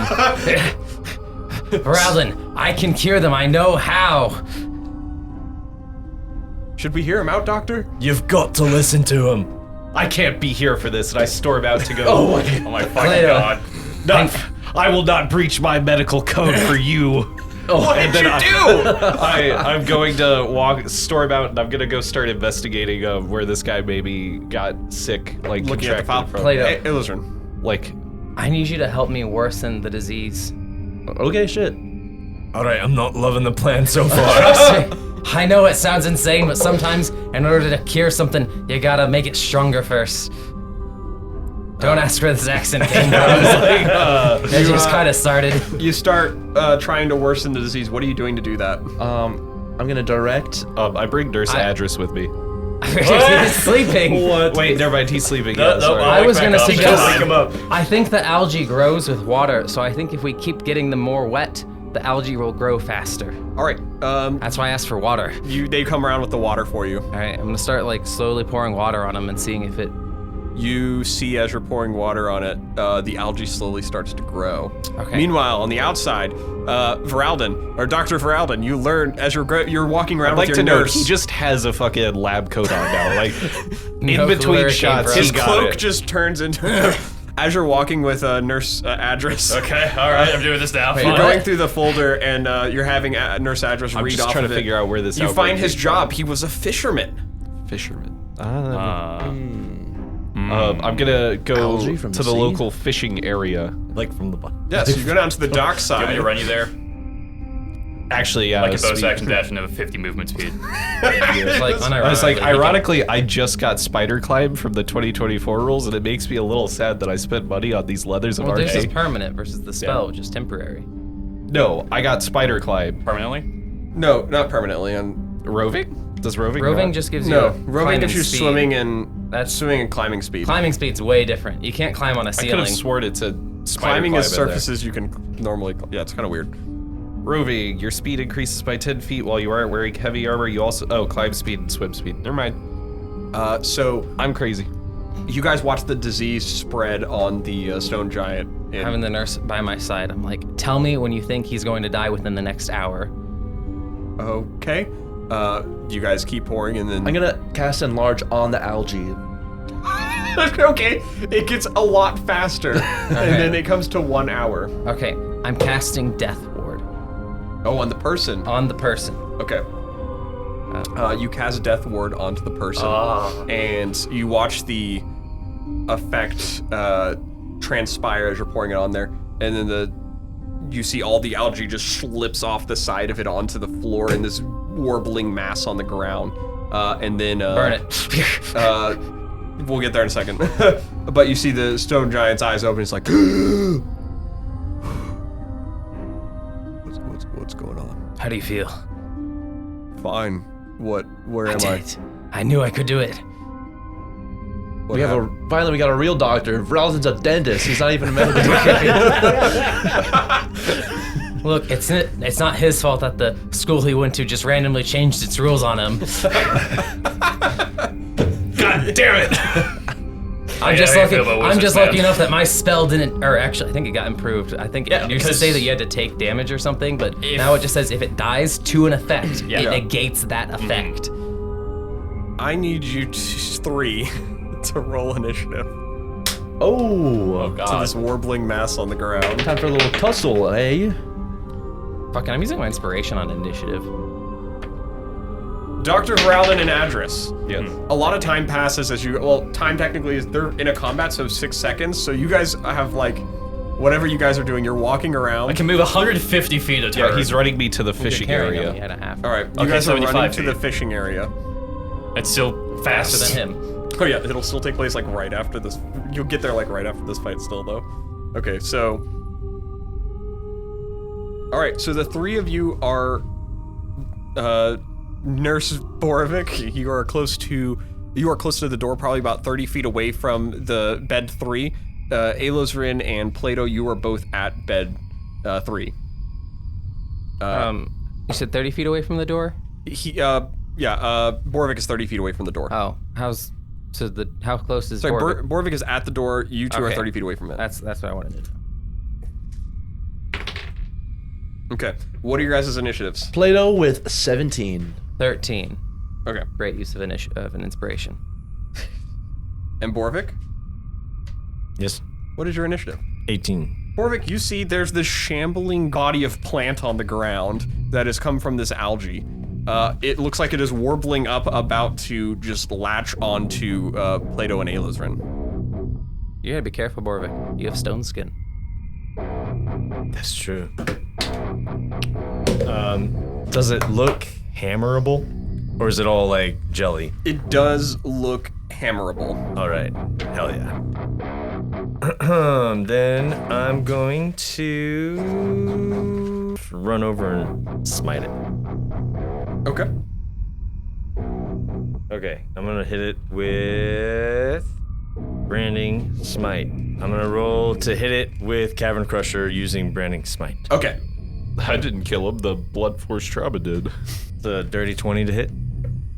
Voralden, I can cure them. I know how. Should we hear him out, Doctor? You've got to listen to him. I can't be here for this, and I storm out to go. Oh my fucking Plato. god. I will not breach my medical code for you. What And did then you do? I'm going to storm out, and I'm gonna go start investigating where this guy maybe got sick, like Looking at the contracted file. from. Plato. Hey, Alosrin. Like, I need you to help me worsen the disease. Okay, shit. All right, I'm not loving the plan so far. I know it sounds insane, but sometimes in order to cure something, you gotta make it stronger first. Don't ask where this accent came from. It just kind of started. You start trying to worsen the disease. What are you doing to do that? I'm gonna direct. I bring Nurse Adras with me. He's sleeping. Wait, never mind. He's sleeping. No, Yeah, sorry. I was gonna suggest. Wake him up. I think the algae grows with water, so I think if we keep getting them more wet, the algae will grow faster. All right. That's why I asked for water. They come around with the water for you. All right, I'm gonna start like slowly pouring water on them and seeing if it. You see as you're pouring water on it, the algae slowly starts to grow. Okay. Meanwhile, on the outside, Voralden, or Dr. Voralden, you learn as you're walking around I'd like with to your note, nurse. he just has a fucking lab coat on now. Like, No in clue between where it came shots, from. His he got cloak it. just turns into... As you're walking with Nurse Adras. Okay, all right, I'm doing this now. Wait, You're what? going through the folder, and you're having Nurse Adras I'm read just off trying of to it. figure out where this You outbreak find his came job. He was a fisherman. from. Fisherman. Hmm. I'm gonna go Algae from to the the sea? local fishing area. Like from the bottom. Yes, you go down to the dock Do you side. want me to run you there? Actually, yeah. Like a bonus action dash and have a 50 movement speed. It's like I was like, unironically, ironically, I just got spider climb from the 2024 rules, and it makes me a little sad that I spent money on these leathers of Well, this is RK. permanent versus the spell, which is temporary. No, I got spider climb. Permanently? No, not permanently. Roving? Does roving? Roving not? just gives you No, a roving climbing gives you speed. swimming and That's swimming and climbing speed. climbing speed's way different. You can't climb on a I could ceiling. have sworn it said spider Climbing climb is in there. surfaces you can normally. Yeah, it's kind of weird. Roving, your speed increases by 10 feet while you aren't wearing heavy armor. You also climb speed and swim speed. Never mind. So I'm crazy. you guys watch the disease spread on the stone giant. Having the nurse by my side, I'm like, tell me when you think he's going to die within the next hour. Okay. You guys keep pouring, and then I'm gonna cast enlarge on the algae. okay, it gets a lot faster, and then it comes to 1 hour. Okay, I'm casting Death Ward Oh, on the person. on the person. Okay. You cast Death Ward onto the person, and you watch the effect transpire as you're pouring it on there, and then you see all the algae just slips off the side of it onto the floor in this warbling mass on the ground, and then Burn it. We'll get there in a second. But you see the stone giant's eyes open. It's like, what's going on? How do you feel? Fine. Where am did I? it. I knew I could do it. What We have happened? finally we got a real doctor. Voralden's a dentist. He's not even a medical doctor. Look, it's not his fault that the school he went to just randomly changed its rules on him. God damn it! I'm yeah, just how you lucky. feel about I'm wizards, just man? lucky enough that my spell didn't, or actually, I think it got improved. I think it used to say that you had to take damage or something, but now it just says if it dies to an effect, it negates that effect. I need you three to roll initiative Oh, to this warbling mass on the ground. time for a little tussle, eh? Fucking, I'm using my inspiration on initiative. Dr. Voralden and Adras. Yes. A lot of time passes as you. Well, time technically is they're in a combat, so 6 seconds. So you guys have like, whatever you guys are doing, you're walking around. I can move 150 feet a turn. Yeah, he's running me to the fishing Carrying area. him, he had a half. All right, you Okay, guys are 75 running to feet. the fishing area. It's still Faster fast. than him. Oh yeah, it'll still take place like right after this. You'll get there like right after this fight still though. Okay, so. All right, so the three of you are, Nurse Boravik. You are close to the door, probably about 30 feet away from the bed 3. Alosrin and Plato, you are both at bed 3. You said 30 feet away from the door? Boravik is 30 feet away from the door. Oh, how close is Sorry, Boravik? Boravik is at the door. You two are Okay. 30 feet away from it. That's what I wanted to know. Okay. What are your guys' initiatives? Plato with 17. 13. Okay. Great use of an inspiration. And Boravik? Yes. What is your initiative? 18. Boravik, you see there's this shambling body of plant on the ground that has come from this algae. It looks like it is warbling up, about to just latch onto Plato and Alosrin. You gotta be careful, Boravik. You have stone skin. That's true. Does it look hammerable? Or is it all like jelly? It does look hammerable. Alright. Hell yeah. Then I'm going to run over and smite it. Okay. Okay, I'm gonna hit it with Branding Smite. I'm gonna roll to hit it with Cavern Crusher using Branding Smite. Okay. I didn't kill him. The blood force trauma did. The dirty 20 to hit.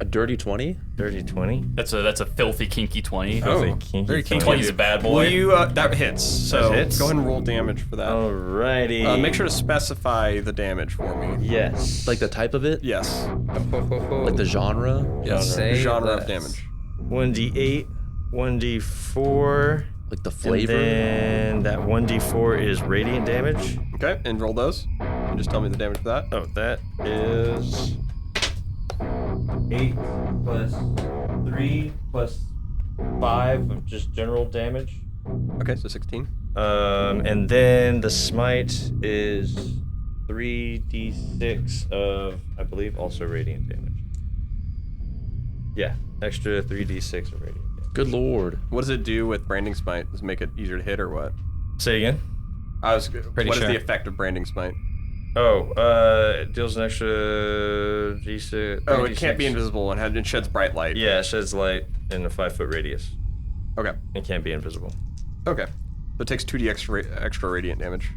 A dirty 20? Dirty 20. That's a filthy kinky 20. Oh, kinky very kinky. 20's a bad boy. Will you, that hits. So That hits? go ahead and roll damage for that. Alrighty. Make sure to specify the damage for me. Yes. Like the type of it? Yes. Like the genre? Yes. Say Genre of less. damage. 1d8, 1d4, Like the flavor? and then that 1d4 is radiant damage. Okay, and roll those. And just tell me the damage for that. Oh, that is 8 plus 3 plus 5 of just general damage. Okay, so 16. And then the smite is 3d6 of, I believe, also radiant damage. Yeah, extra 3d6 of radiant damage. Good lord. What does it do with Branding Smite? Does it make it easier to hit or what? Say again. What is sure. the effect of Branding Smite? Oh, it deals an extra d6. Oh, it can't be invisible and it sheds bright light. Yeah, it sheds light in a 5-foot radius. Okay. It can't be invisible. Okay. So it takes 2d extra radiant damage.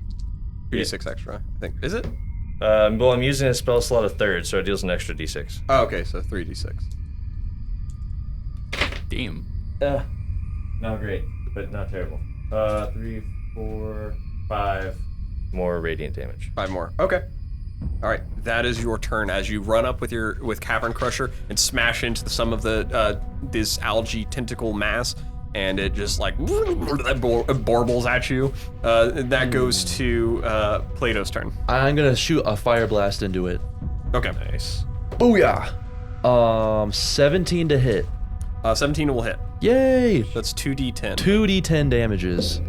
2d6 extra, I think. Is it? Well, I'm using a spell slot of third, so it deals an extra d6. Oh, okay, so 3d6. Damn. Not great, but not terrible. 3, 4, 5 more radiant damage. 5 more. Okay. All right, that is your turn as you run up with Cavern Crusher and smash into some of the this algae tentacle mass, and it just like borbles at you. That goes to Plato's turn. I'm gonna shoot a fire blast into it. Okay. Nice. Booyah! 17 to hit. 17 will hit. Yay! That's 2d10. 2d10 damages.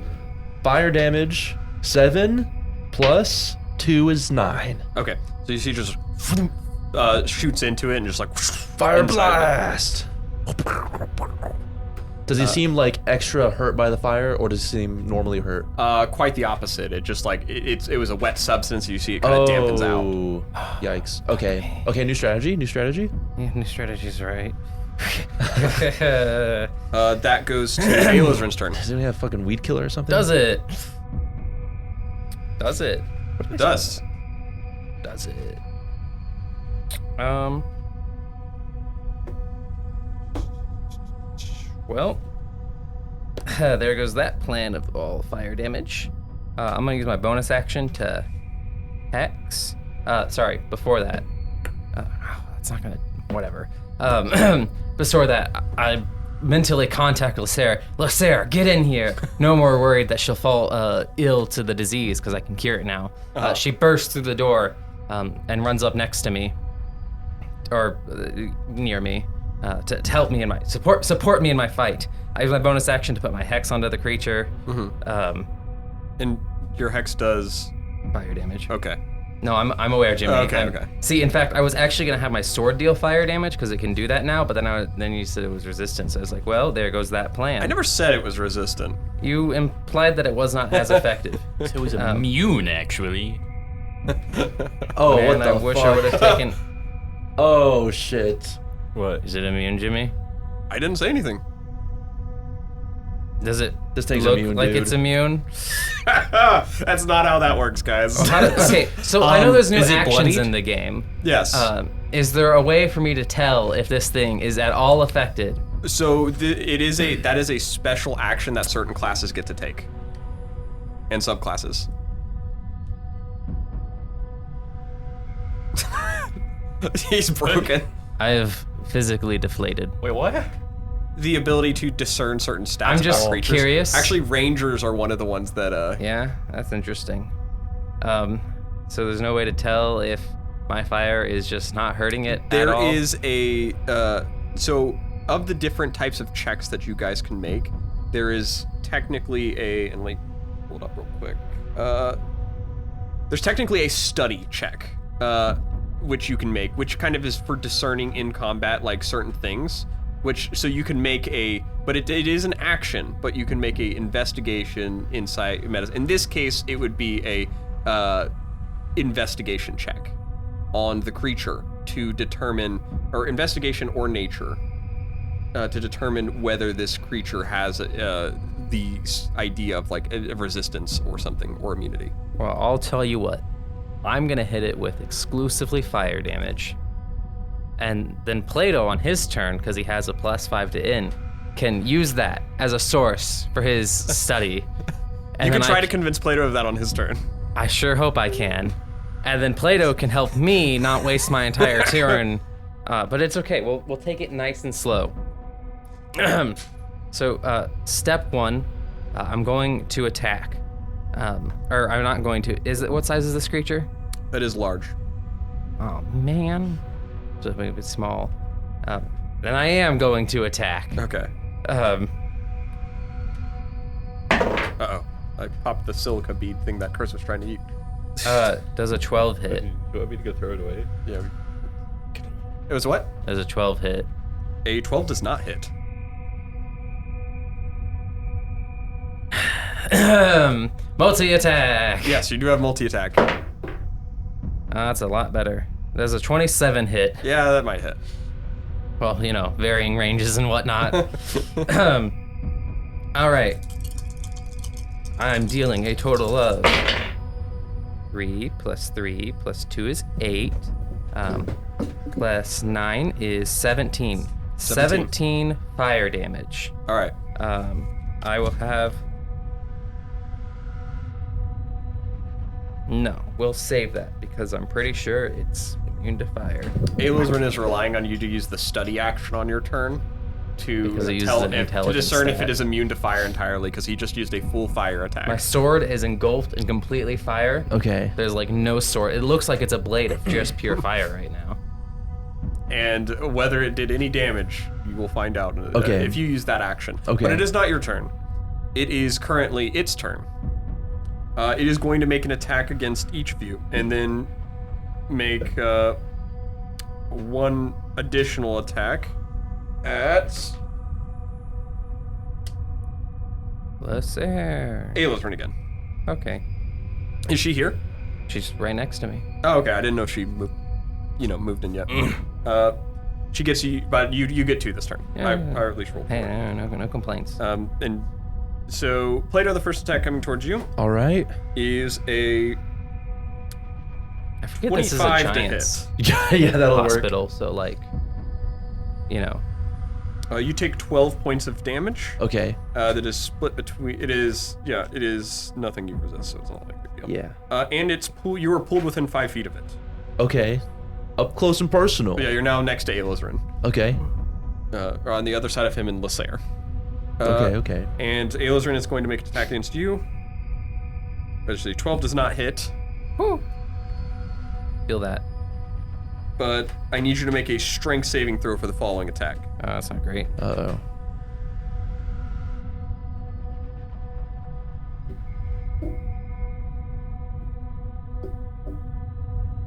Fire damage, 7 plus 2 is 9. Okay, so you see just shoots into it and just like Fire inside blast! Does he seem like extra hurt by the fire, or does he seem normally hurt? Quite the opposite. It just like it was a wet substance. You see it kind of dampens out. Oh, yikes. Okay. Okay, new strategy, new strategy. Yeah, new strategy's right. That goes to Alosrin's turn. Does anybody have fucking weed killer or something? Does it? Does it? It does. Does it? Well, there goes that plan of all fire damage. I'm gonna use my bonus action to hex. Sorry, before that. That's not gonna. Whatever. Before that, I mentally contact Lehsair. Lehsair, get in here. No more worried that she'll fall ill to the disease because I can cure it now. She bursts through the door and runs up next to me, or near me, to help me in my support me in my fight. I use my bonus action to put my hex onto the creature. And your hex does. Fire damage. Okay. No, I'm aware, Jimmy. Okay. See, in fact, I was actually gonna have my sword deal fire damage because it can do that now, but then you said it was resistant, so I was like, well, there goes that plan. I never said it was resistant. You implied that it was not as effective. So it was immune, actually. Oh, Man, what the I wish fuck? I would have taken. Oh, shit. What? Is it immune, Jimmy? I didn't say anything. Does it This thing's look immune, like dude. it's immune? That's not how that works, guys. Okay, so I know there's new is it actions bloodied? in the game. Yes. Is there a way for me to tell if this thing is at all affected? So that is a special action that certain classes get to take, and subclasses. He's broken. I have physically deflated. Wait, what? The ability to discern certain stats. I'm just about creatures. curious. Actually, rangers are one of the ones that. Yeah, that's interesting. So there's no way to tell if my fire is just not hurting it at all? There is a so of the different types of checks that you guys can make, there is technically and like pull it up real quick. There's technically a study check, which you can make, which kind of is for discerning in combat like certain things. So you can make but it is an action, but you can make a investigation, insight, medicine. In this case, it would be a investigation check on the creature to determine, or investigation or nature, to determine whether this creature has the idea of like a resistance or something, or immunity. Well, I'll tell you what. I'm gonna hit it with exclusively fire damage. And then Plato on his turn, because he has a +5 to in, can use that as a source for his study. And You can then try to convince Plato of that on his turn. I sure hope I can. And then Plato can help me not waste my entire turn. But it's okay. We'll take it nice and slow. So step 1, I'm going to attack. Or I'm not going to. What size is this creature? It is large. Oh man, just a bit small. Then I am going to attack. Okay. Uh-oh. I popped the silica bead thing that Chris was trying to eat. Does a 12 hit? You want me to go throw it away? Yeah. It was what? Does a 12 hit? A 12 does not hit. Multi-attack. Yes, you do have multi-attack. That's a lot better. There's a 27 hit. Yeah, that might hit. Well, varying ranges and whatnot. All right. I'm dealing a total of 3 + 3 + 2 is 8. Plus 9 is 17. 17 fire damage. All right. I will have... No, we'll save that because I'm pretty sure it's immune to fire. Alosrin is relying on you to use the study action on your turn Because he uses to an intelligence discern if stat. it is immune to fire entirely, because he just used a full fire attack. My sword is engulfed in completely fire. Okay. There's like no sword. It looks like it's a blade of just pure fire right now. And whether it did any damage, you will find out Okay. if you use that action. Okay. But it is not your turn. It is currently its turn. It is going to make an attack against each of you, and then make one additional attack at Lehsair. Alosrin again. Okay. Is she here? She's right next to me. Oh, okay. I didn't know if she moved in yet. She gets you, but you get 2 this turn. Yeah, yeah. Or at least roll 4. Hey, no complaints. And so Plato, the first attack coming towards you All right. is a I forget this is a 25 to giant's Yeah, that'll work. hospital, so you take 12 points of damage. Okay. That is split between. It is nothing you resist, so it's not like a big deal. Yeah. And you were pulled within 5 feet of it. Okay. Up close and personal. Yeah, you're now next to Alosrin. Okay. Or on the other side of him in Lehsair. Okay. And Alosrin is going to make an attack against you. Actually, 12 does not hit, feel that. but I need you to make a strength saving throw for the following attack. That's not great. Uh-oh.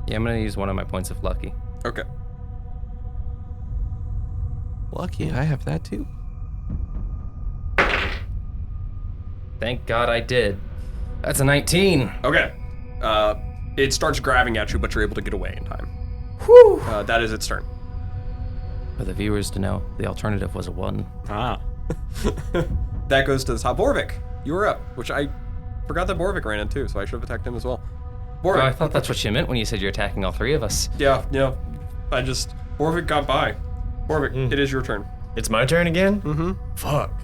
Yeah, I'm gonna use one of my points of lucky. Okay. Lucky, I have that too. Thank God I did. That's a 19. Okay. It starts grabbing at you, but you're able to get away in time. Whew. That is its turn. For the viewers to know, the alternative was a 1. Ah. That goes to the top. Boravik, you were up, which I forgot that Boravik ran in too, so I should have attacked him as well. Oh, I Boravik. thought that's what you meant when you said you're attacking all 3 of us. Yeah. Boravik got by. Boravik, it is your turn. It's my turn again? Mm-hmm. Fuck.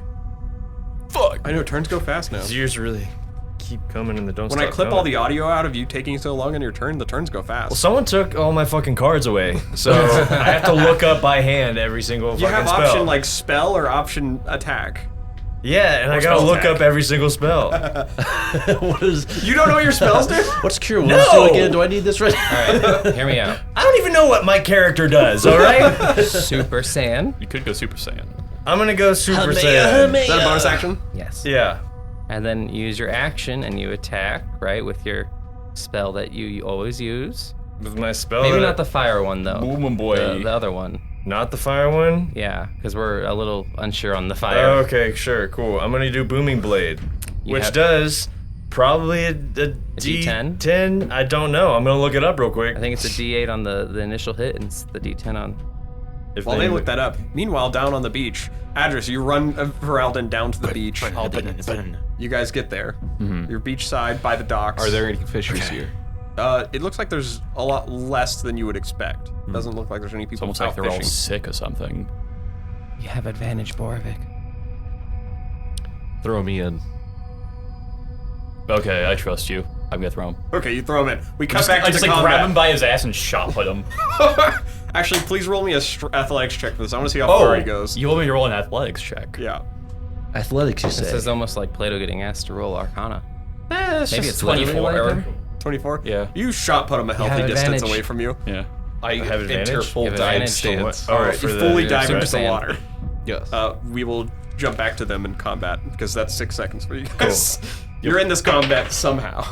I know, turns go fast now. These years really keep coming and they don't When stop I clip coming. all the audio out of you taking so long on your turn, the turns go fast. Well, someone took all my fucking cards away, so I have to look up by hand every single you fucking have spell. option like spell or option attack. Yeah, and I spell gotta look attack. up every single spell. What is... You don't know what your spells do? What's Cure Wounds do No! again? Do I need this right? All right, hear me out. I don't even know what my character does, alright? Super Saiyan. You could go Super Saiyan. I'm gonna go Super Saiyan. Is that a bonus action? Yes. Yeah. And then use your action and you attack, right, with your spell that you always use. With my spell. Maybe not the fire one, though. Boom boy. The other one. Not the fire one? Yeah, because we're a little unsure on the fire. Okay, sure, cool. I'm gonna do Booming Blade, You which have- does probably a D10? D10? I don't know. I'm gonna look it up real quick. I think it's a D8 on the initial hit and it's the D10 on... If While they look that up, meanwhile, down on the beach, Adras, you run Voralden down to the beach. Alden. You guys get there. You're beachside by the docks. Are there any fishers here? It looks like there's a lot less than you would expect. Doesn't look like there's any It's people almost out like they're all fishing. sick or something. You have advantage, Boravik. Throw me in. Okay, I trust you. I'm gonna throw him. Okay, you throw him in. We cut Just, back I to just the like combat. grab him by his ass and shot at him. Actually, please roll me a athletics check for this. I want to see how far he goes. You want me to roll an athletics check? Yeah. Athletics, you This say? is almost like Plato getting asked to roll Arcana. It's Maybe just it's 24. literally like 24? Yeah. You shot put him a healthy have distance advantage. away from you. Yeah. I have advantage? enter full You have dive advantage for stance. what? All right, for you the fully dive Super into the Saiyan. water. Yes. We will jump back to them in combat because that's 6 seconds for you guys. You're in this combat somehow.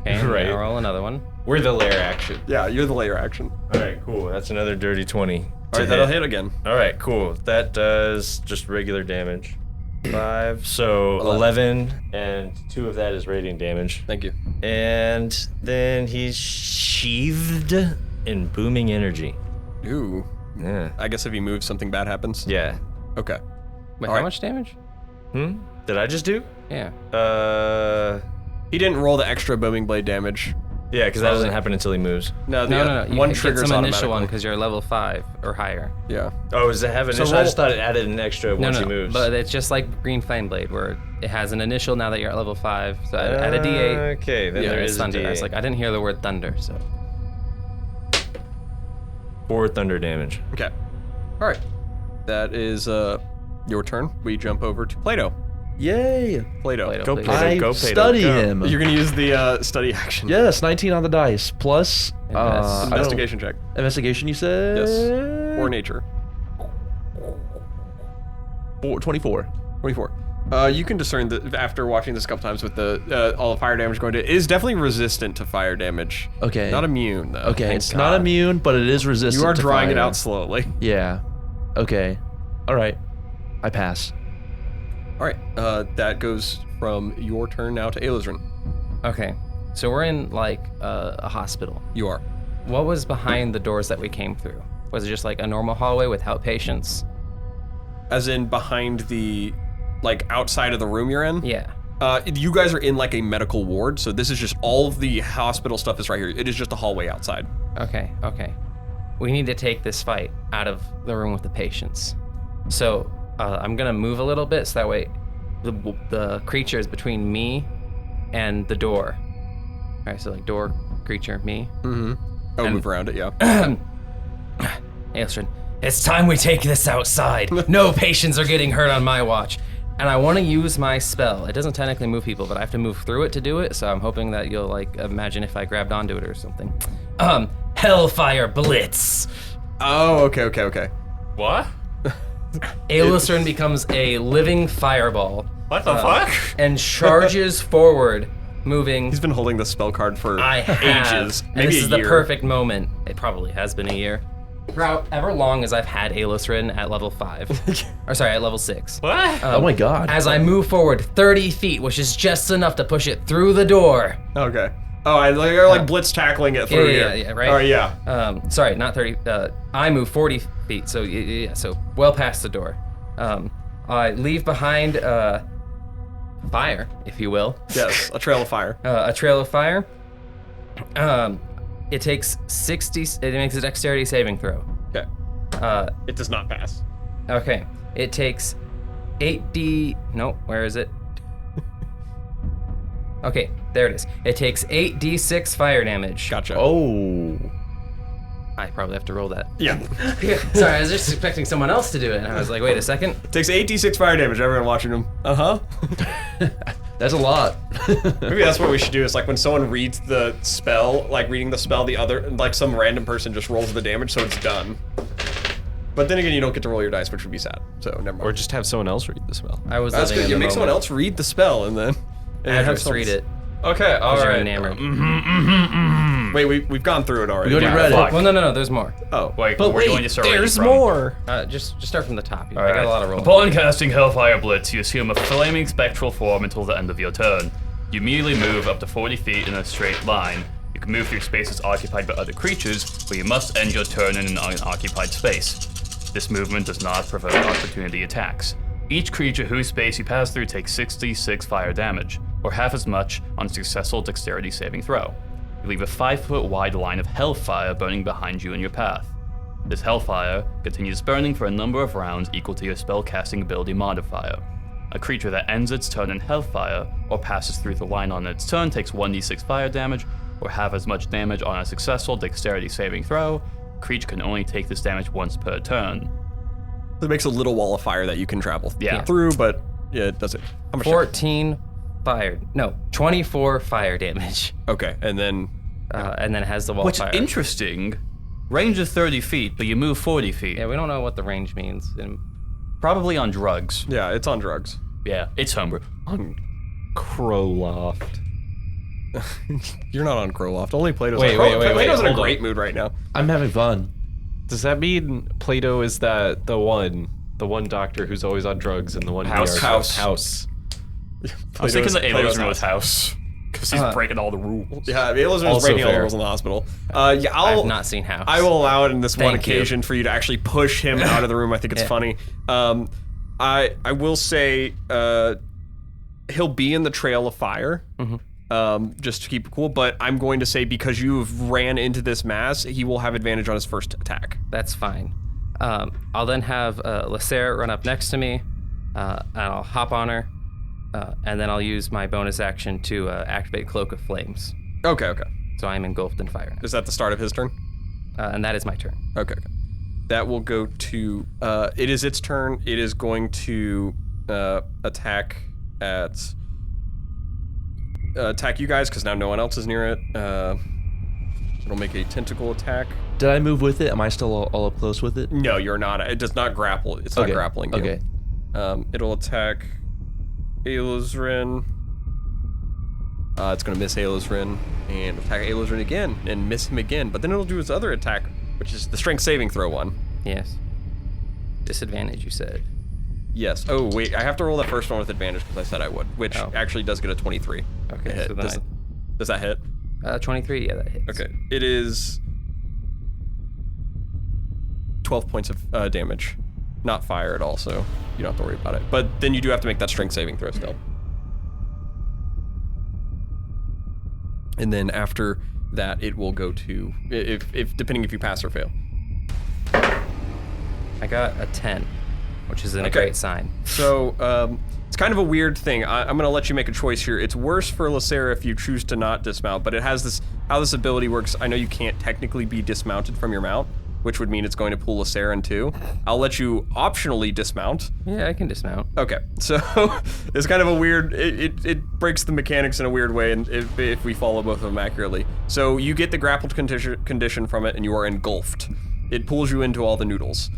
Okay, Right. now roll another one. We're the lair action. Yeah, you're the layer action. All right, cool. That's another dirty 20. All right, that'll hit again. All right, cool. That does just regular damage. 5, so 11, and 2 of that is radiant damage. Thank you. And then he's sheathed in booming energy. Ooh. Yeah. I guess if he moves, something bad happens. Yeah. Okay. Wait, All how right. much damage? Did I just do? Yeah. He didn't roll the extra booming blade damage. Yeah, because that doesn't happen until he moves. No, No. You one get triggers some initial automatically. one because you're level 5 or higher. Yeah. Oh, does it have an So initial? I roll- just thought it added an extra once he moves. but it's just like Green Flame Blade, where it has an initial now that you're at level 5. So add a D8. Okay, then Yeah, there it's is thunder. a I was D8. like, I didn't hear the word thunder, so 4 thunder damage. Okay. All right. That is your turn. We jump over to Plato. Yay! Plato. Plato, Go please. Plato. I go, Plato, study go. him. You're gonna use the study action. Yes, 19 on the dice. Plus, I don't- Investigation check. Investigation, you said? Yes. Or nature. 24. 24. You can discern that after watching this a couple times with the all the fire damage going to it is definitely resistant to fire damage. Okay. Not immune though. Okay, Thank it's God. not immune, but it is resistant You are to drawing it fire. out slowly. Yeah. Okay. All right. I pass. All right. That goes from your turn now to Alosrin. okay. So we're in like a hospital. You are. What was behind the doors that we came through? Was it just like a normal hallway without patients? As in behind the, like outside of the room you're in? Yeah. You guys are in like a medical ward, so this is just all of the hospital stuff is right here. It is just a hallway outside. Okay. We need to take this fight out of the room with the patients. So I'm gonna move a little bit so that way the creature is between me and the door. All right, so like door, creature, me. Oh, move around it, yeah. Alosrin, it's time we take this outside. No patients are getting hurt on my watch. And I want to use my spell. It doesn't technically move people, but I have to move through it to do it. So I'm hoping that you'll like imagine if I grabbed onto it or something. Hellfire Blitz. Oh, okay. What? Alosrin becomes a living fireball What the fuck? and charges forward, moving. He's been holding the spell card for I have. ages. And Maybe this a is year. the perfect moment. It probably has been a year. However long as I've had Alosrin at level 5. Or sorry, at level 6. What? Oh my god. As I move forward 30 feet, which is just enough to push it through the door. Okay. Oh, you're like blitz tackling it through here. Yeah, right? Oh, yeah. Sorry, not 30. I move 40 feet, so yeah, so well past the door. I leave behind fire, if you will. Yes, a trail of fire. A trail of fire. It takes 60. It makes a dexterity saving throw. Okay. It does not pass. Okay. It takes 8d. No, where is it? Okay, there it is. It takes 8d6 fire damage. Gotcha. Oh. I probably have to roll that. Yeah. Sorry, I was just expecting someone else to do it, and I was like, wait a second. Takes 8d6 fire damage. Everyone watching him. Uh-huh. That's a lot. Maybe that's what we should do is like when someone reads the spell, like reading the spell, the other, like some random person just rolls the damage so it's done. But then again, you don't get to roll your dice, which would be sad. So never mind. Or just have someone else read the spell. I was That's living good. in You the make someone moment. else read the spell and then Adras, read it. Okay, all You're right. enamored. Wait, we've gone through it already. We already read fuck. it. Well, no, there's more. Oh. Wait, we're going to start there's reading from. more. Just start from the top. I Alright. got a lot of rolling. Upon casting Hellfire Blitz, you assume a flaming spectral form until the end of your turn. You immediately move up to 40 feet in a straight line. You can move through spaces occupied by other creatures, but you must end your turn in an unoccupied space. This movement does not provoke opportunity attacks. Each creature whose space you pass through takes 66 fire damage, or half as much on a successful dexterity saving throw. You leave a 5-foot wide line of hellfire burning behind you in your path. This hellfire continues burning for a number of rounds equal to your spellcasting ability modifier. A creature that ends its turn in hellfire or passes through the line on its turn takes 1d6 fire damage or have as much damage on a successful dexterity saving throw. Creature can only take this damage once per turn. It makes a little wall of fire that you can travel Yeah. through, but yeah, it does it. How much? 14 fire. No, 24 fire damage. Okay, and then And then it has the wall What's of fire. interesting, range of 30 feet, but you move 40 feet. Yeah, we don't know what the range means. Probably on drugs. yeah, it's on drugs. Yeah, it's homebrew. Crowloft. You're not on Crowloft. Only Plato's. Wait, on wait, wait, Plato's in a hold on. great mood right now. I'm having fun. Does that mean Plato is the one doctor who's always on drugs and the one House. house? I was thinking the Plato's Alosrin was house. Because he's breaking all the rules. Yeah, Alosrin is Also breaking all the fair. rules in the hospital. Yeah, I've not seen House. I will allow it in this one Thank you. occasion for you to actually push him out of the room. I think it's funny. I will say he'll be in the trail of fire, just to keep it cool. But I'm going to say because you've ran into this mass, he will have advantage on his first attack. That's fine. I'll then have Lehsair run up next to me, and I'll hop on her, and then I'll use my bonus action to activate Cloak of Flames. Okay, okay. So I'm engulfed in fire now. Is that the start of his turn? And that is my turn. Okay, okay. That will go to. It is its turn. It is going to attack you guys because now no one else is near it. It'll make a tentacle attack. Did I move with it? Am I still all up close with it? No, you're not. It does not grapple. It's not grappling you. Okay. It'll attack Alosrin. It's going to miss Alosrin and attack Alosrin again and miss him again. But then it'll do its other attack, which is the strength saving throw one. Yes. Disadvantage, you said. Yes. Oh, wait. I have to roll that first one with advantage because I said I would, which actually does get a 23. Okay, Hit. so then Does that hit? 23, yeah, that hits. Okay. It is 12 points of damage. Not fire at all, so you don't have to worry about it. But then you do have to make that strength saving throw still. And then after that, it will go to, if depending if you pass or fail. I got a 10, which isn't a Okay. great sign. So it's kind of a weird thing. I'm going to let you make a choice here. It's worse for Lehsair if you choose to not dismount, but it has this, how this ability works. I know you can't technically be dismounted from your mount, which would mean it's going to pull Lehsair in too. I'll let you optionally dismount. Yeah, I can dismount. Okay, so it's kind of a weird, it breaks the mechanics in a weird way and if we follow both of them accurately. So you get the grappled condition from it and you are engulfed. It pulls you into all the noodles.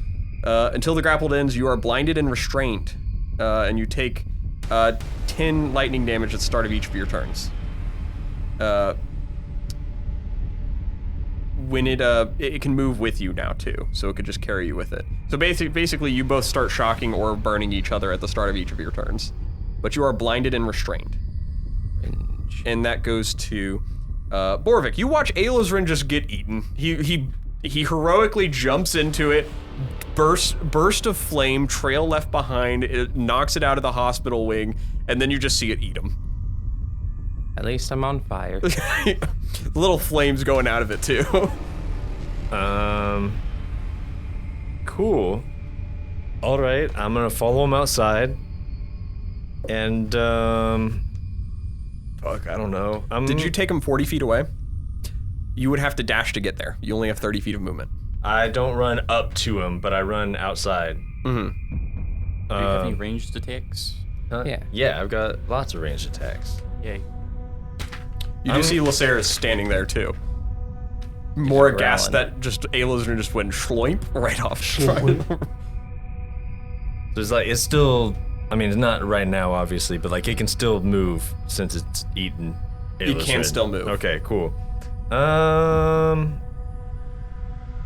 Until the grappled ends, you are blinded and restrained, and you take 10 lightning damage at the start of each of your turns. When it can move with you now too, so it could just carry you with it. So basically, you both start shocking or burning each other at the start of each of your turns, but you are blinded and restrained. And that goes to Boravik. You watch Alosrin just get eaten. He heroically jumps into it. Burst of flame, trail left behind, it knocks it out of the hospital wing, and then you just see it eat him. At least I'm on fire. Little flames going out of it too. Cool. All right, I'm gonna follow him outside. And fuck, I don't know. Did you take him 40 feet away? You would have to dash to get there. You only have 30 feet of movement. I don't run up to him, but I run outside. Do you have any ranged attacks? Yeah. Yeah, I've got lots of ranged attacks. Yay. You do see Lehsair is standing there too. More aghast growling. that just Alosrin just went schloimp right off. There's like, it's still, I mean, it's not right now, obviously, but like it can still move since it's eaten. You can still move. Okay, cool.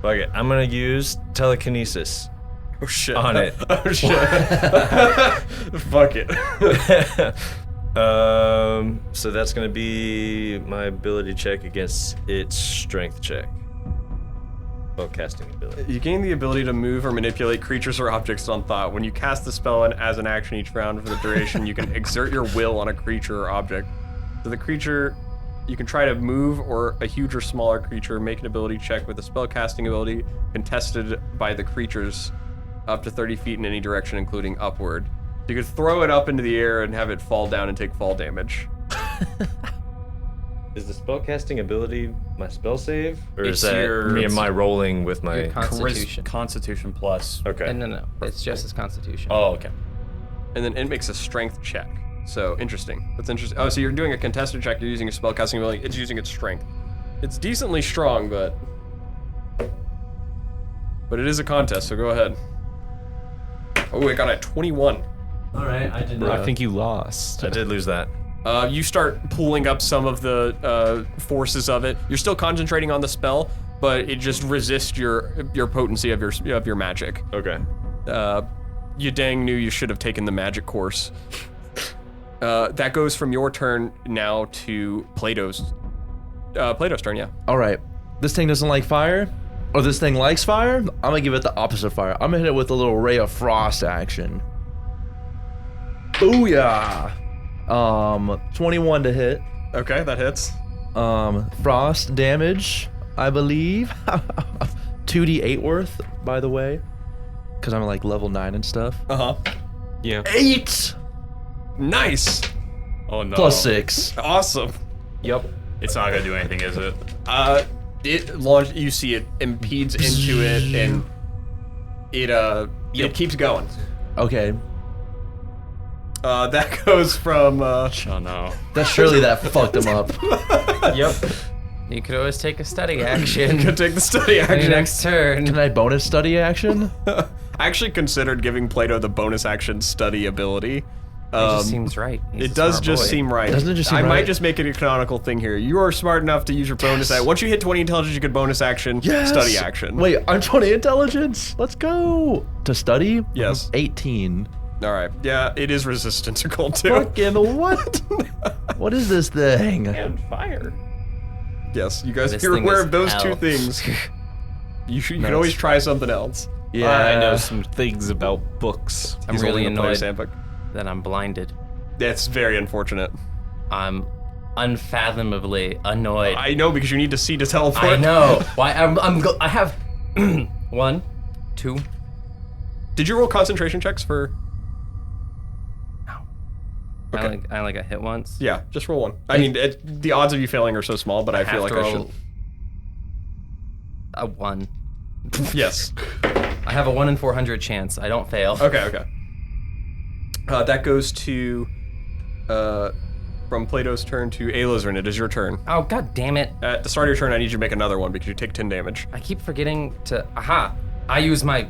Fuck it, I'm gonna use telekinesis Oh shit. on it. Oh shit. Fuck it. So that's gonna be my ability check against its strength check. Spellcasting ability. You gain the ability to move or manipulate creatures or objects on thought. When you cast the spell and as an action each round for the duration, you can exert your will on a creature or object. So the creature You can try to move or a huge or smaller creature. Make an ability check with a spellcasting ability contested by the creatures up to 30 feet in any direction, including upward. You could throw it up into the air and have it fall down and take fall damage. Is the spellcasting ability my spell save? Or It's is that your- me and my rolling with my... Your Constitution. Constitution plus. Okay. No. It's just his Constitution. Oh, okay. And then it makes a strength check. So, interesting. That's interesting. Oh, so you're doing a contested check, you're using a spellcasting ability, it's using its strength. It's decently strong, but it is a contest, so go ahead. Oh, it got a 21. All right, I did I think you lost. I did lose that. You start pulling up some of the forces of it. You're still concentrating on the spell, but it just resists your potency of your magic. Okay. You dang knew you should have taken the magic course. That goes from your turn now to Plato's turn, yeah. All right. This thing doesn't like fire, or this thing likes fire. I'm gonna give it the opposite fire. I'm gonna hit it with a little ray of frost action. Booyah! 21 to hit. Okay, that hits. Frost damage, I believe. 2d8 worth, by the way, because I'm like level 9 and stuff. Uh-huh. Yeah. 8 Nice! Oh no. plus 6. Awesome. Yep. It's not gonna do anything, is it? You see it impedes into it, and it keeps going. Okay, That goes from, Oh no. that's surely that fucked him up. Yep. You could always take a study action. Could take the study on your action. next turn. Can I bonus study action? I actually considered giving Plato the bonus action study ability. It just seems right. He's It a does smart just boy. seem right. Doesn't it just seem I might right? just make it a canonical thing here. You are smart enough to use your bonus action. Once you hit 20 intelligence, you get bonus action, Yes! study action. Wait, I'm 20 intelligence. Let's go. To study? Yes. 18. All right. Yeah, it is resistant to cold too. Fucking what? What is this thing? And fire. Yes, you guys This are thing aware is of those hell. two things. You can always try something else. Yeah. I know some things about books. I'm He's really holding the player's annoyed handbook. that I'm blinded. That's very unfortunate. I'm unfathomably annoyed. I know because you need to see to teleport. I know. Why? I have 1, 2. Did you roll concentration checks for? Okay. I only got hit once. Yeah, just roll one. I mean, the odds of you failing are so small, but I feel like I should. A 1. Yes. I have a 1 in 400 chance. I don't fail. Okay. That goes to, from Plato's turn to Alosrin. It is your turn. Oh, god damn it. At the start of your turn, I need you to make another one because you take 10 damage. I keep forgetting to... Aha! I use my...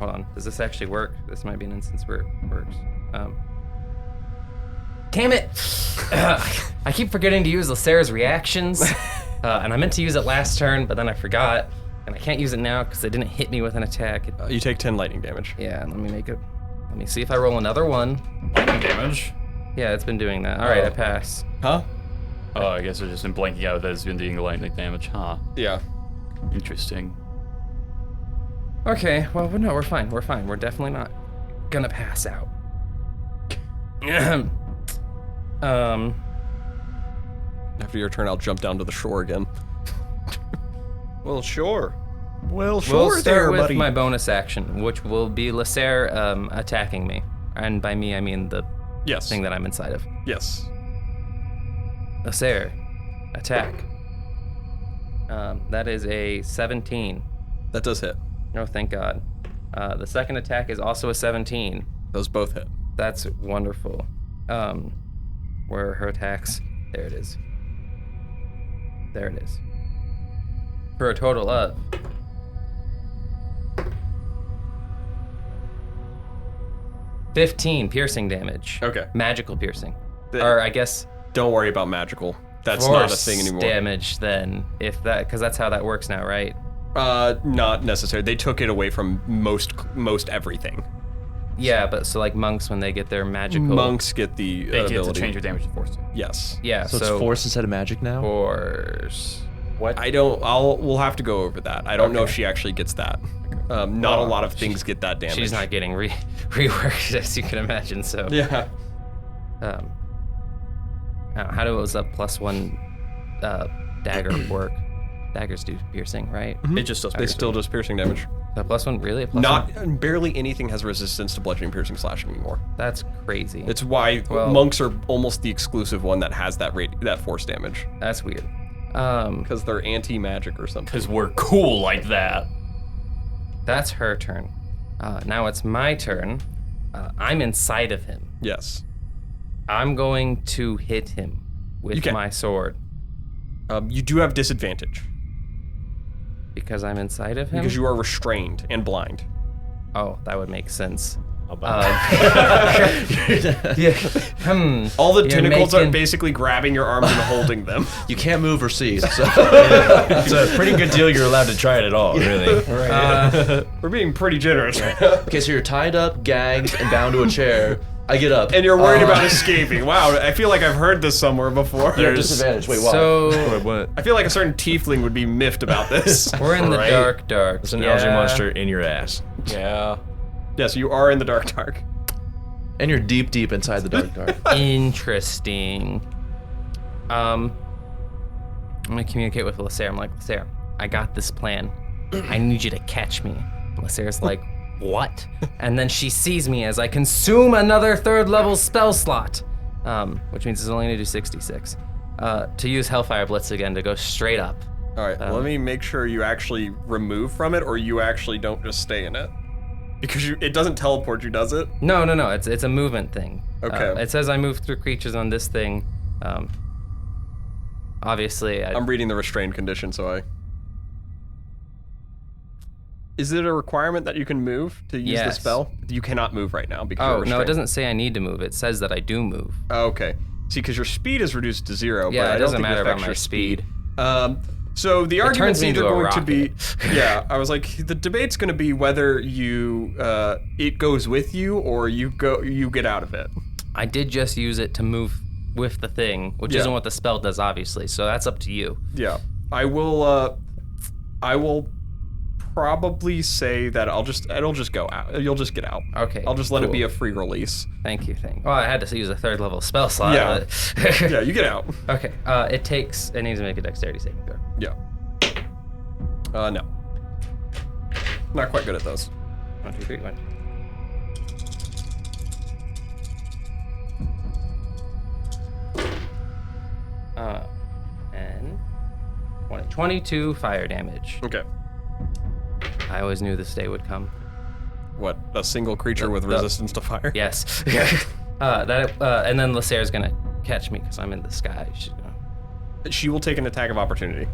Hold on. Does this actually work? This might be an instance where it works. Damn it! I keep forgetting to use Lehsair's reactions. And I meant to use it last turn, but then I forgot. And I can't use it now because it didn't hit me with an attack. You take 10 lightning damage. Yeah, let me make it... Let me see if I roll another one. Lightning damage. Yeah, it's been doing that. All right, I pass. Huh? Oh, I guess I've just been blanking out that it's been doing lightning damage, huh? Yeah. Interesting. Okay, well, no, we're fine. We're fine. We're definitely not gonna pass out. After your turn, I'll jump down to the shore again. Well, sure. Well, We'll start with my bonus action, which will be Lehsair attacking me. And by me, I mean the Yes. thing that I'm inside of. Yes. Lehsair, attack. That is a 17. That does hit. Oh, thank God. The second attack is also a 17. Those both hit. That's wonderful. Where are her attacks? There it is. There it is. For a total of 15 piercing damage. Okay. Magical piercing. The- Or I guess Don't worry about magical. That's not a force thing anymore. damage then, if that, because that's how that works now, right? Not necessary. They took it away from most everything. Yeah, but so like monks when they get their magical Monks get the They get to ability. change your damage to force. Yes. Yeah, So it's force instead of magic now? force. We'll have to go over that. I don't know if she actually gets that. Not a lot of things get that damage. She's not getting reworked, as you can imagine. So Yeah. how do it was a +1 dagger work? Daggers do piercing, right? It just does. They still does piercing damage. The +1, really? A +1? Not barely anything has resistance to bludgeoning, piercing, slashing anymore. That's crazy. It's why monks are almost the exclusive one that has that force damage. That's weird. Because they're anti-magic or something. Because we're cool like that. That's her turn. Now it's my turn. I'm inside of him. Yes. I'm going to hit him with my sword. You do have disadvantage. Because I'm inside of him? Because you are restrained and blind. Oh, that would make sense. All the tentacles are basically grabbing your arms and holding them. You can't move or see. So. It's a pretty good deal you're allowed to try it at all, really. We're being pretty generous. Okay, so you're tied up, gagged, and bound to a chair. I get up. And you're worried about escaping. Wow, I feel like I've heard this somewhere before. You're at disadvantage. Wait, why? So, What? I feel like a certain tiefling would be miffed about this. we're in the dark. There's an algae monster in your ass. Yeah. Yes, you are in the dark. And you're deep inside the dark. Interesting. I'm gonna communicate with Lehsair. I'm like, Lehsair, I got this plan. I need you to catch me. Lehsair's like, what? And then she sees me as I consume another 3rd level spell slot, which means it's only gonna do 66. To use Hellfire Blitz again to go straight up. All right, let me make sure you actually remove from it, or you actually don't just stay in it. Because it doesn't teleport you, does it? No. It's a movement thing. Okay. It says I move through creatures on this thing. Obviously, I'm reading the restrained condition, so Is it a requirement that you can move to use the spell? You cannot move right now because you're restrained. No, it doesn't say I need to move. It says that I do move. Oh, okay. See, because your speed is reduced to 0, Yeah, but it I don't doesn't think it matter affects about my your speed. So the argument's turns me either into a going to be, rocket. yeah, I was like, the debate's going to be whether you, it goes with you or you get out of it. I did just use it to move with the thing, which isn't what the spell does, obviously. So that's up to you. Yeah, I will probably say that it'll just go out. You'll just get out. Okay. I'll just let it be a free release. Thank you. Well, I had to use a 3rd level spell slot. Yeah. But Yeah, you get out. Okay. It needs to make a dexterity saving throw. Yeah. No. Not quite good at those. 1, 2, 3, 1. And 22 fire damage. Okay. I always knew this day would come. What? A single creature with resistance to fire? Yes. And then Lehsair's gonna catch me because I'm in the sky. She will take an attack of opportunity.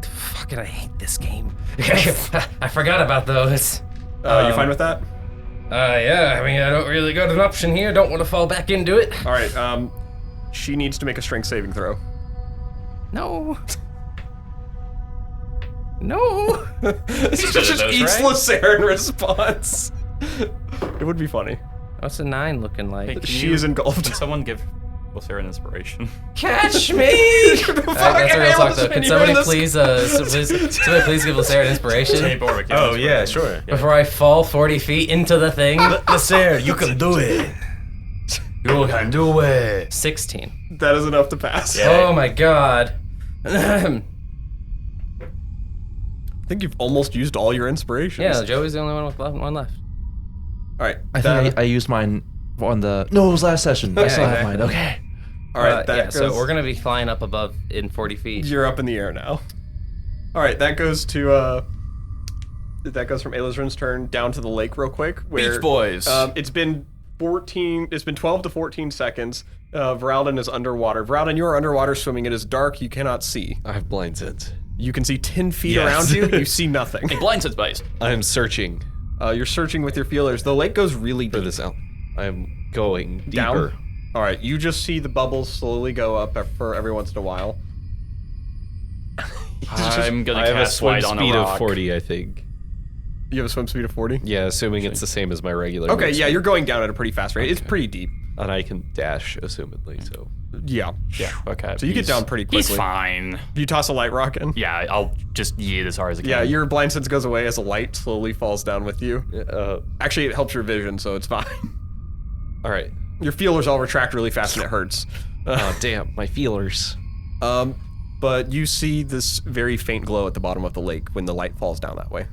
Fucking, I hate this game. I forgot about those. You fine with that? Yeah. I mean, I don't really got an option here. Don't want to fall back into it. All right. She needs to make a strength saving throw. No. No. She just eats Lehsair in response. It would be funny. What's a 9 looking like? Hey, She is engulfed. Can someone give Lehsair an inspiration? Catch me! That's a real talk though. Can somebody please give Lehsair an inspiration? Hey, Boravik. Oh, yeah, sure. Before I fall 40 feet into the thing? Lehsair, you can do it. You can do it. 16. That is enough to pass. Yeah. Oh my god. I think you've almost used all your inspirations. Yeah, Joey's the only one with one left. All right. I think I used mine on the... No, it was last session. I still have exactly. mine. Okay. All right. That goes, so we're gonna be flying up above in 40 feet. You're up in the air now. All right. That goes to that goes from Alosrin's turn down to the lake real quick. Where, Beach Boys. It's been 12 to 14 seconds. Voralden is underwater. Voralden, you are underwater swimming. It is dark. You cannot see. I have blind sense. You can see 10 feet Yes. around you. You see nothing. Hey, blind sense base. I am searching You're searching with your feelers. The lake goes really for deep. this out. I am going deeper. Down? All right, you just see the bubbles slowly go up for every once in a while. I'm gonna I have a cast swim light on a speed rock. of 40, I think. You have a swim speed of 40? Yeah, assuming it's the same as my regular. Okay, wind yeah, speed. you're going down at a pretty fast rate. It's pretty deep. And I can dash, assumedly, so. Yeah. Yeah. Okay. So you get down pretty quickly. He's fine. You toss a light rock in? Yeah, I'll just yeet as hard as I can. Yeah, your blind sense goes away as a light slowly falls down with you. Actually, it helps your vision, so it's fine. All right. Your feelers all retract really fast and it hurts. Oh, damn, my feelers. But you see this very faint glow at the bottom of the lake when the light falls down that way.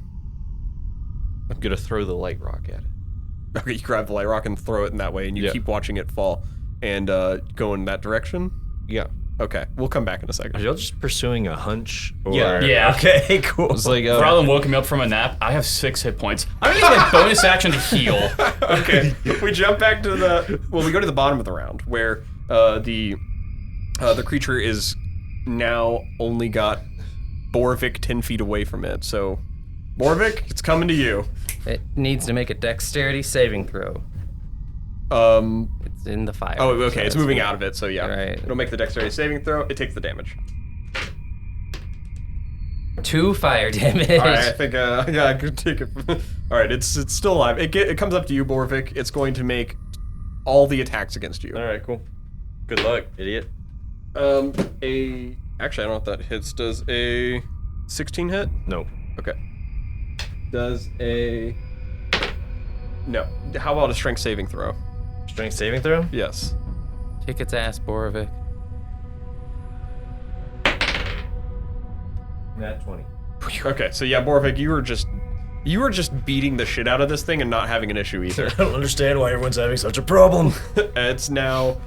I'm gonna throw the light rock at it. Okay, you grab the light rock and throw it in that way, and you keep watching it fall and go in that direction. Yeah. Okay, we'll come back in a second. Are y'all just pursuing a hunch? Or... Yeah. Okay, cool. It's like, Voralden woke me up from a nap. I have 6 hit points. I'm gonna use my bonus action to heal. Okay, we jump back to we go to the bottom of the round where the creature is now only got Boravik 10 feet away from it. So, Boravik, it's coming to you. It needs to make a dexterity saving throw. It's in the fire. Oh, okay, so it's moving out of it, so yeah. Right. It'll make the dexterity saving throw. It takes the damage. 2 fire damage. All right, I think I could take it. All right, it's still alive. It comes up to you, Boravik. It's going to make all the attacks against you. All right, cool. Good luck, idiot. Actually, I don't know if that hits. Does a 16 hit? No. Okay. Does a no? How about a strength saving throw? Strength saving throw? Yes. Kick its ass, Boravik. Nat 20. Okay, so yeah, Boravik, you were just beating the shit out of this thing and not having an issue either. I don't understand why everyone's having such a problem. It's now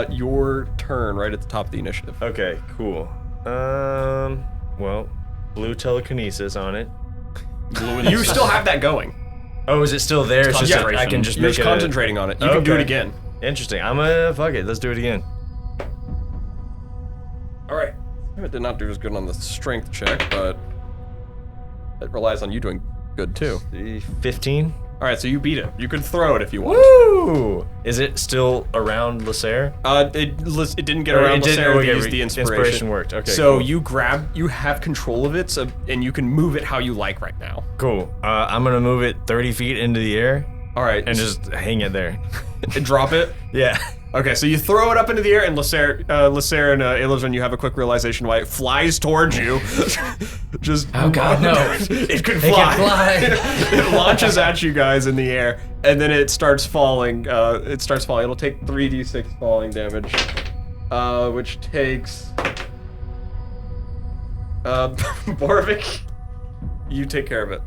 your turn right at the top of the initiative. Okay, cool. Well, blue telekinesis on it. You still have that going. Oh, is it still there? It's just concentration. I can just You're make just concentrating on it. You can do it Okay. again. Interesting. I'm gonna fuck it. Let's do it again. All right. It did not do as good on the strength check, but it relies on you doing good too. 15. All right, so you beat it. You can throw it if you want. Woo! Is it still around Lehsair? It didn't get Or around it didn't- Lehsair, okay, it used the inspiration. inspiration worked. Okay, So cool. you have control of it, so, and you can move it how you like right now. Cool. I'm gonna move it 30 feet into the air All right, and just hang it there. and drop it. Yeah. Okay, so you throw it up into the air, and Lehsair and Alosrin, you have a quick realization why it flies towards you. Just Oh god, no. it could It fly. can fly. It launches at you guys in the air, and then it starts falling. It'll take 3d6 falling damage, which takes. Boravik, you take care of it.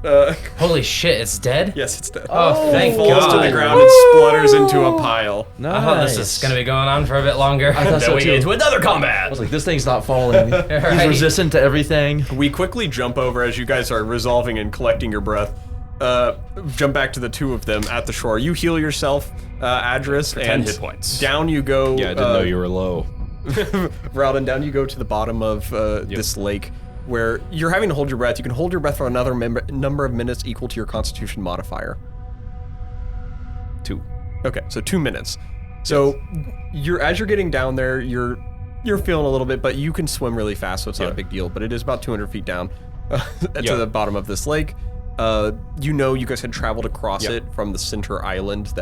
Holy shit, it's dead? Yes, it's dead. Oh, thank It falls god. to the ground and splutters into a pile. I thought this is gonna be going on for a bit longer. I thought Then so we too. get into another I combat. was like, this thing's not falling. He's Right. resistant to everything. We quickly jump over as you guys are resolving and collecting your breath. Jump back to the two of them at the shore. You heal yourself, Adras, 10 and hit points. down you go. Yeah, I didn't know you were low. Voralden, down you go to the bottom of this lake, where you're having to hold your breath. You can hold your breath for another number of minutes equal to your Constitution modifier. 2. Okay, so 2 minutes. So as you're getting down there, you're feeling a little bit, but you can swim really fast, so it's not a big deal. But it is about 200 feet down to the bottom of this lake. You guys had traveled across it from the center island.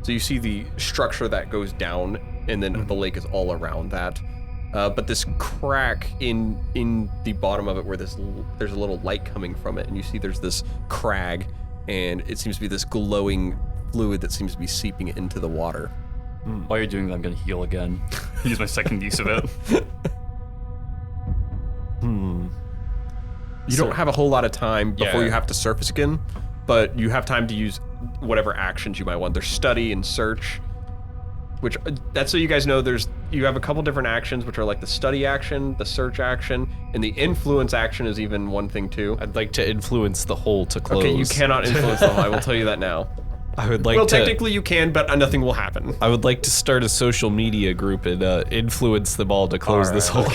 So you see the structure that goes down, and then the lake is all around that. But this crack in the bottom of it, where there's a little light coming from it, and you see there's this crag, and it seems to be this glowing fluid that seems to be seeping into the water. While you're doing that, I'm gonna heal again. Use my second use of it. You don't have a whole lot of time before Yeah. you have to surface again, but you have time to use whatever actions you might want. There's study and search, which that's so you guys know you have a couple different actions, which are like the study action, the search action, and the influence action is even one thing too. I'd like to influence the hole to close. Okay, you cannot influence the hole. I will tell you that now. I would like Well, to. technically you can, but nothing will happen. I would like to start a social media group and influence them all to close this hole.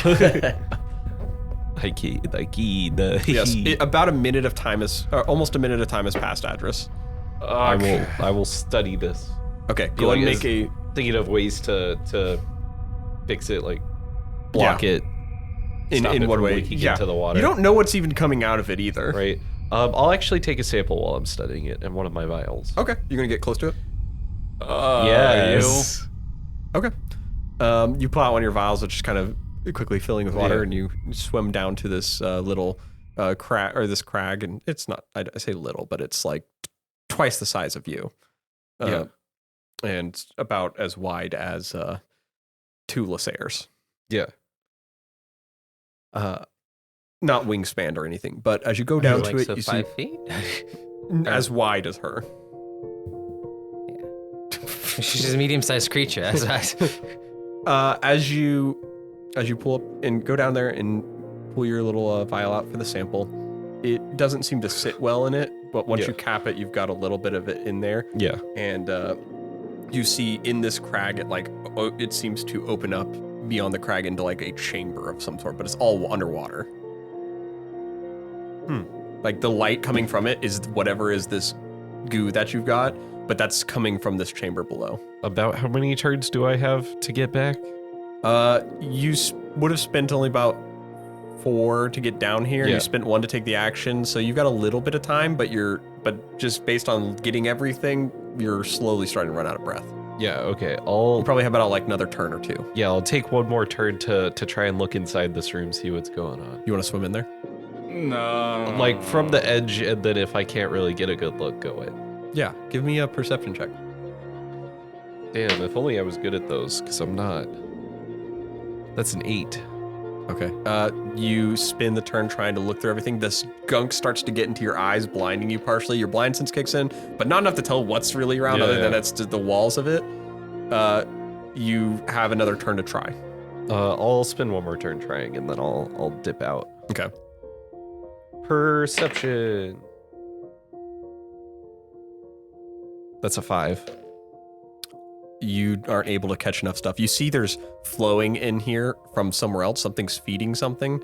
Yes, about a minute of time almost a minute of time has passed, Adras. I will study this. Okay, go ahead and Like, make a. Thinking of ways to fix it, like block it. Stop In it what from way? leaking into the water. You don't know what's even coming out of it either. Right. I'll actually take a sample while I'm studying it in one of my vials. Okay, you're gonna get close to it. Yes. Okay. You pull out one of your vials, which is kind of quickly filling with water, Yeah. and you swim down to this little crag, and it's not. I say little, but it's like twice the size of you. Yeah. And about as wide as 2 Lehsairs. Yeah. Not wingspan or anything, but as you go down to it, so you 5 see feet? as wide as her. She's a medium-sized creature. As you pull up and go down there and pull your little vial out for the sample, it doesn't seem to sit well in it, but once you cap it, you've got a little bit of it in there. Yeah. And you see in this crag, it seems to open up beyond the crag into like a chamber of some sort, but it's all underwater. Like the light coming from it is whatever is this goo that you've got, but that's coming from this chamber below. About how many turns do I have to get back? You would have spent only about 4 to get down here. Yeah. You spent 1 to take the action, so you've got a little bit of time, but just based on getting everything, you're slowly starting to run out of breath. Yeah, okay. You probably have about like another turn or 2. I'll take one more turn to try and look inside this room, see what's going on. You want to swim in there? No. Like from the edge, and then if I can't really get a good look, go in. Yeah. Give me a perception check. Damn, if only I was good at those, because I'm not. That's an 8. Okay. You spin the turn trying to look through everything. This gunk starts to get into your eyes, blinding you partially. Your blind sense kicks in, but not enough to tell what's really around other than it's the walls of it. You have another turn to try. I'll spin one more turn trying, and then I'll dip out. Okay. Perception. That's a 5. You aren't able to catch enough stuff. You see there's flowing in here from somewhere else. Something's feeding something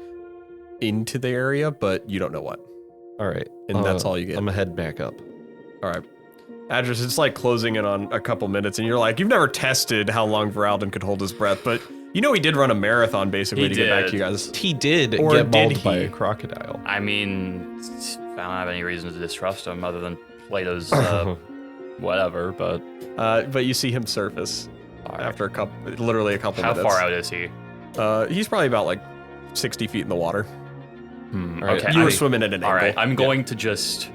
into the area, but you don't know what. All right. And that's all you get. I'm gonna head back up. All right. Adras, it's like closing in on a couple minutes, and you're like, you've never tested how long Voralden could hold his breath, but you know he did run a marathon basically to get back to you guys. He did Or get did mauled by he? a crocodile. I mean, I don't have any reason to distrust him other than Plato's whatever, but But you see him surface after literally a couple how minutes. far out is he? He's probably about like 60 feet in the water. All right. Okay. You were swimming at an All angle. right, I'm going to just...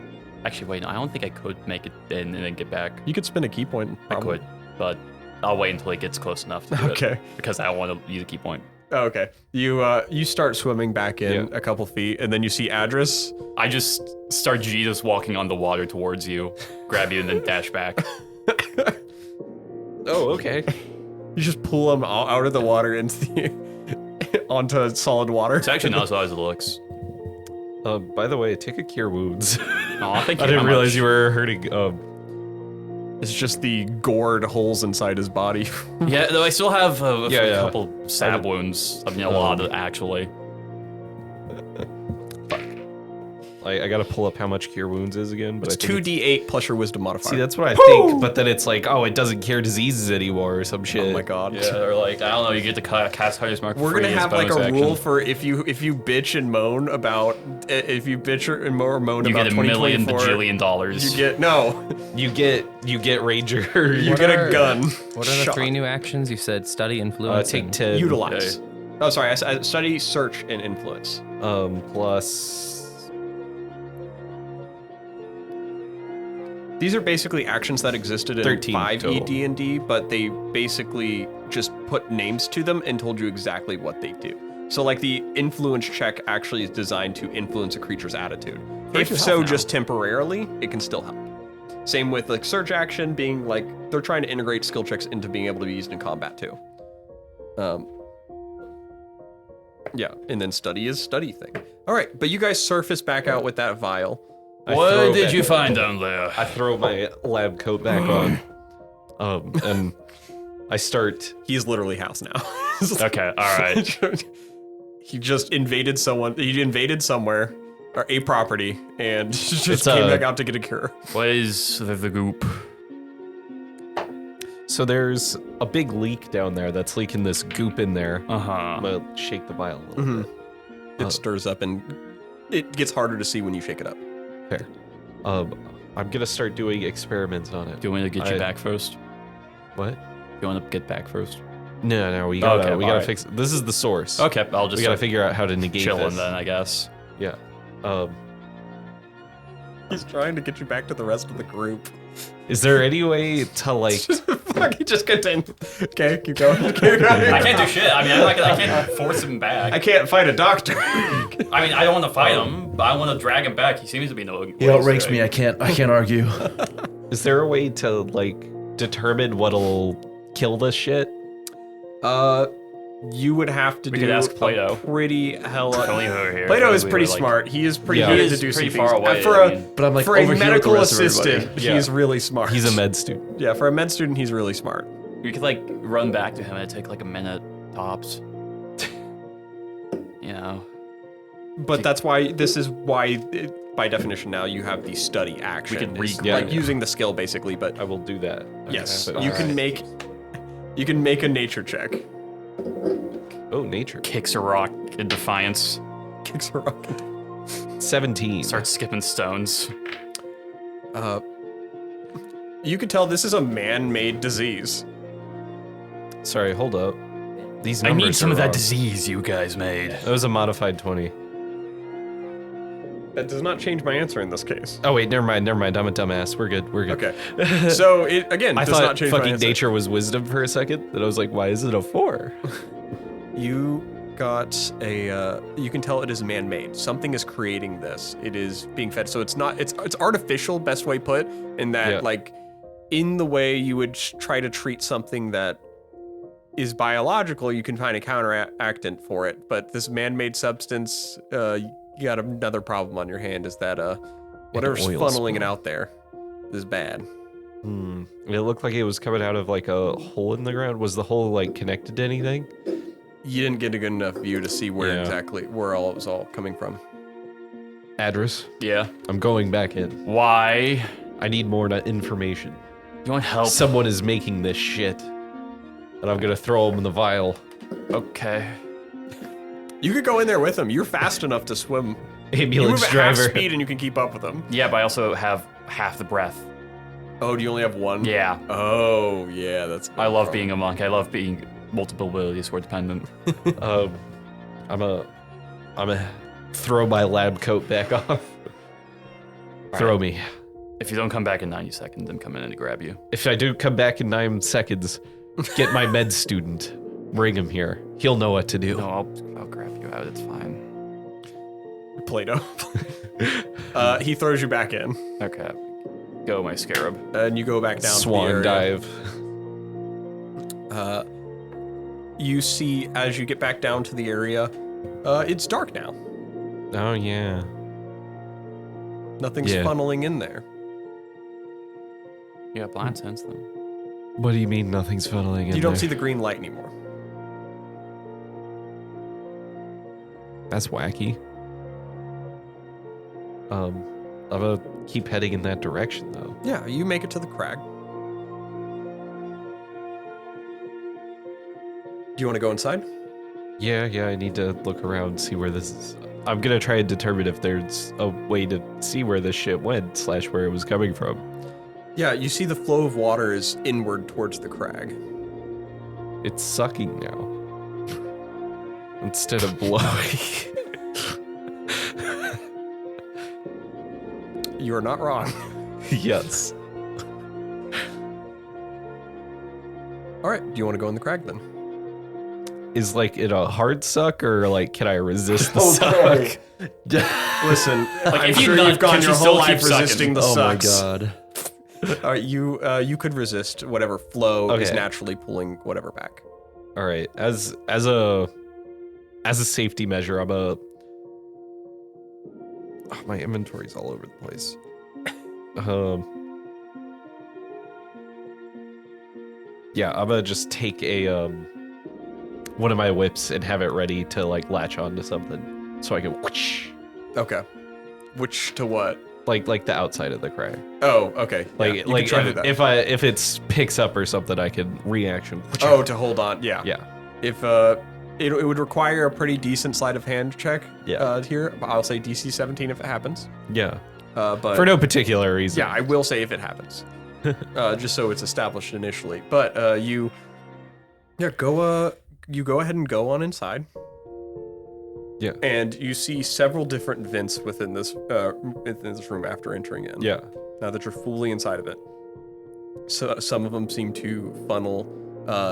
Actually, wait, no, I don't think I could make it in and then get back. You could spin a key point. I Probably. could, but I'll wait until it gets close enough to do Okay. it. Because I don't want to use a key point. Oh, okay. You start swimming back in a couple feet, and then you see Adras. I just start Jesus walking on the water towards you, grab you, and then dash back. Oh, okay. You just pull him out of the water into onto solid water. It's actually not as hard as it looks. By the way, take a cure wounds. Oh, thank you. I didn't how realize much? you were hurting. It's just the gored holes inside his body. Yeah, though I still have a Yeah. couple stab wounds. I mean, a lot actually. I gotta pull up how much cure wounds is again. But It's I think 2d8 plus your wisdom modifier. See, that's what I think. But then it's like, oh, it doesn't cure diseases anymore or some shit. Oh my god. Yeah, or like, I don't know, you get to cast Hunter's Mark for We're free gonna as have like a bonus rule action. for if you bitch and moan about moan You about get a million 2024, bajillion dollars. you get no. You get ranger. You What get are- a gun. What are the shot. 3 new actions? You said study, influence, take and- 10. Utilize. Oh, sorry. I study, search, and influence. Plus. These are basically actions that existed in 13 5e total. D&D, but they basically just put names to them and told you exactly what they do. So like the influence check actually is designed to influence a creature's attitude. If so, just temporarily, it can still help. Same with like search action being like, they're trying to integrate skill checks into being able to be used in combat too. Yeah, and then study is study thing. All right, but you guys surface back out with that vial. What did you find down there? I throw my lab coat back on. And I start. He's literally house now. Okay, all right. He just invaded someone. He invaded somewhere, or a property, and just It's came a- back out to get a cure. What is the goop? So there's a big leak down there that's leaking this goop in there. Uh-huh. I'm gonna shake the vial a little bit. It stirs up, and it gets harder to see when you shake it up. Fair. I'm gonna start doing experiments on it. Do you want me to get you I- back first? What? You want to get back first? No, we gotta Okay, we gotta alright. fix. This is the source. Okay, I'll just We gotta figure out how to negate chilling this. then, I guess. Yeah. He's trying to get you back to the rest of the group. Is there any way to like? Fuck, he just continue. Okay, keep going. Keep going. I can't do shit. I mean, I can't force him back. I can't fight a doctor. I mean, I don't want to fight him, but I want to drag him back. He seems to be no. He outranks me. I can't argue. Is there a way to like determine what'll kill this shit? You would have to We do could ask Plato. a pretty hella. Only over here. Plato is We pretty were, like- smart. He is pretty Yeah. good He at is deducing pretty far things. away, For I a mean. But I'm like for a over here with the medical rest of everybody. assistant, Yeah. he's really smart. He's a med student. Yeah, for a med student, he's really smart. We could like run back to him and take like a minute tops. You know. But that's why by definition now you have the study action. We can It's re- like yeah. using the skill basically, but I will do that. yes, Okay. you can make a nature check. Oh, nature. Kicks a rock in defiance. Kicks a rock. 17. Starts skipping stones. You can tell this is a man-made disease. Sorry, hold up. These I numbers need some are of that wrong. disease you guys made. That was a modified 20. That does not change my answer in this case. Oh wait, never mind. I'm a dumbass. We're good. Okay. So it again I does not thought change my fucking answer. nature was wisdom for a second. And I was like, why is it a 4? You got a. You can tell it is man-made. Something is creating this. It is being fed. So it's not. It's artificial. Best way put. In that, Yeah. like, in the way you would try to treat something that is biological, you can find a counteractant for it. But this man-made substance, you got another problem on your hand. Is that whatever's oil funneling it spill. out there is bad. It looked like it was coming out of like a hole in the ground. Was the hole like connected to anything? You didn't get a good enough view to see where Yeah. exactly where all it was all coming from. Adras, Yeah. I'm going back in. Why? I need more information. You want help? Someone is making this shit. And I'm gonna throw him in the vial. Okay. You could go in there with him. You're fast enough to swim. You Ambulance move at half driver. speed and you can keep up with them. Yeah, but I also have half the breath. Oh, do you only have one? Yeah. Oh, yeah, that's. I love being a monk. I love being multiple abilities sword dependent. I'm a throw my lab coat back off. Throw me. If you don't come back in 90 seconds, I'm coming in to grab you. If I do come back in 9 seconds, get my med student. Bring him here. He'll know what to do. No, I'll grab you out. It's fine. Plato. He throws you back in, Okay. Go, my scarab. and you go back down. Swan to the area. dive. You see, as you get back down to the area, it's dark now. Oh yeah. Nothing's Yeah. funneling in there. You got blind sense then. What do you mean nothing's funneling in You don't there? see the green light anymore. That's wacky. I'm gonna keep heading in that direction though. Yeah, you make it to the crag. Do you want to go inside? Yeah, I need to look around, see where this is. I'm gonna try and determine if there's a way to see where this shit went, / where it was coming from. Yeah, you see the flow of water is inward towards the crag. It's sucking now. Instead of blowing. You are not wrong. Yes. All right, do you want to go in the crag then? Is like it a hard suck or like can I resist the suck? Listen, I'm if you sure nut, you've gone can your she whole still life keep sucking? resisting the Oh my sucks. god. All right, you could resist whatever flow is Okay. naturally pulling whatever back. All right. As a safety measure, my inventory's all over the place. Yeah, I'm gonna just take a one of my whips and have it ready to like latch onto something, so I can whoosh, Okay. Which to what? like the outside of the crag. Oh, okay. Like yeah, you can try to do that. if it's picks up or something, I can reaction. Oh, to hold on. Yeah. Yeah. If it would require a pretty decent sleight of hand check. Yeah. Here, I'll say DC 17 if it happens. Yeah. But For no particular reason. yeah, I will say if it happens. Just so it's established initially. But you go ahead and go on inside. Yeah. And you see several different vents within this room after entering in. Yeah. Now that you're fully inside of it. So some of them seem to funnel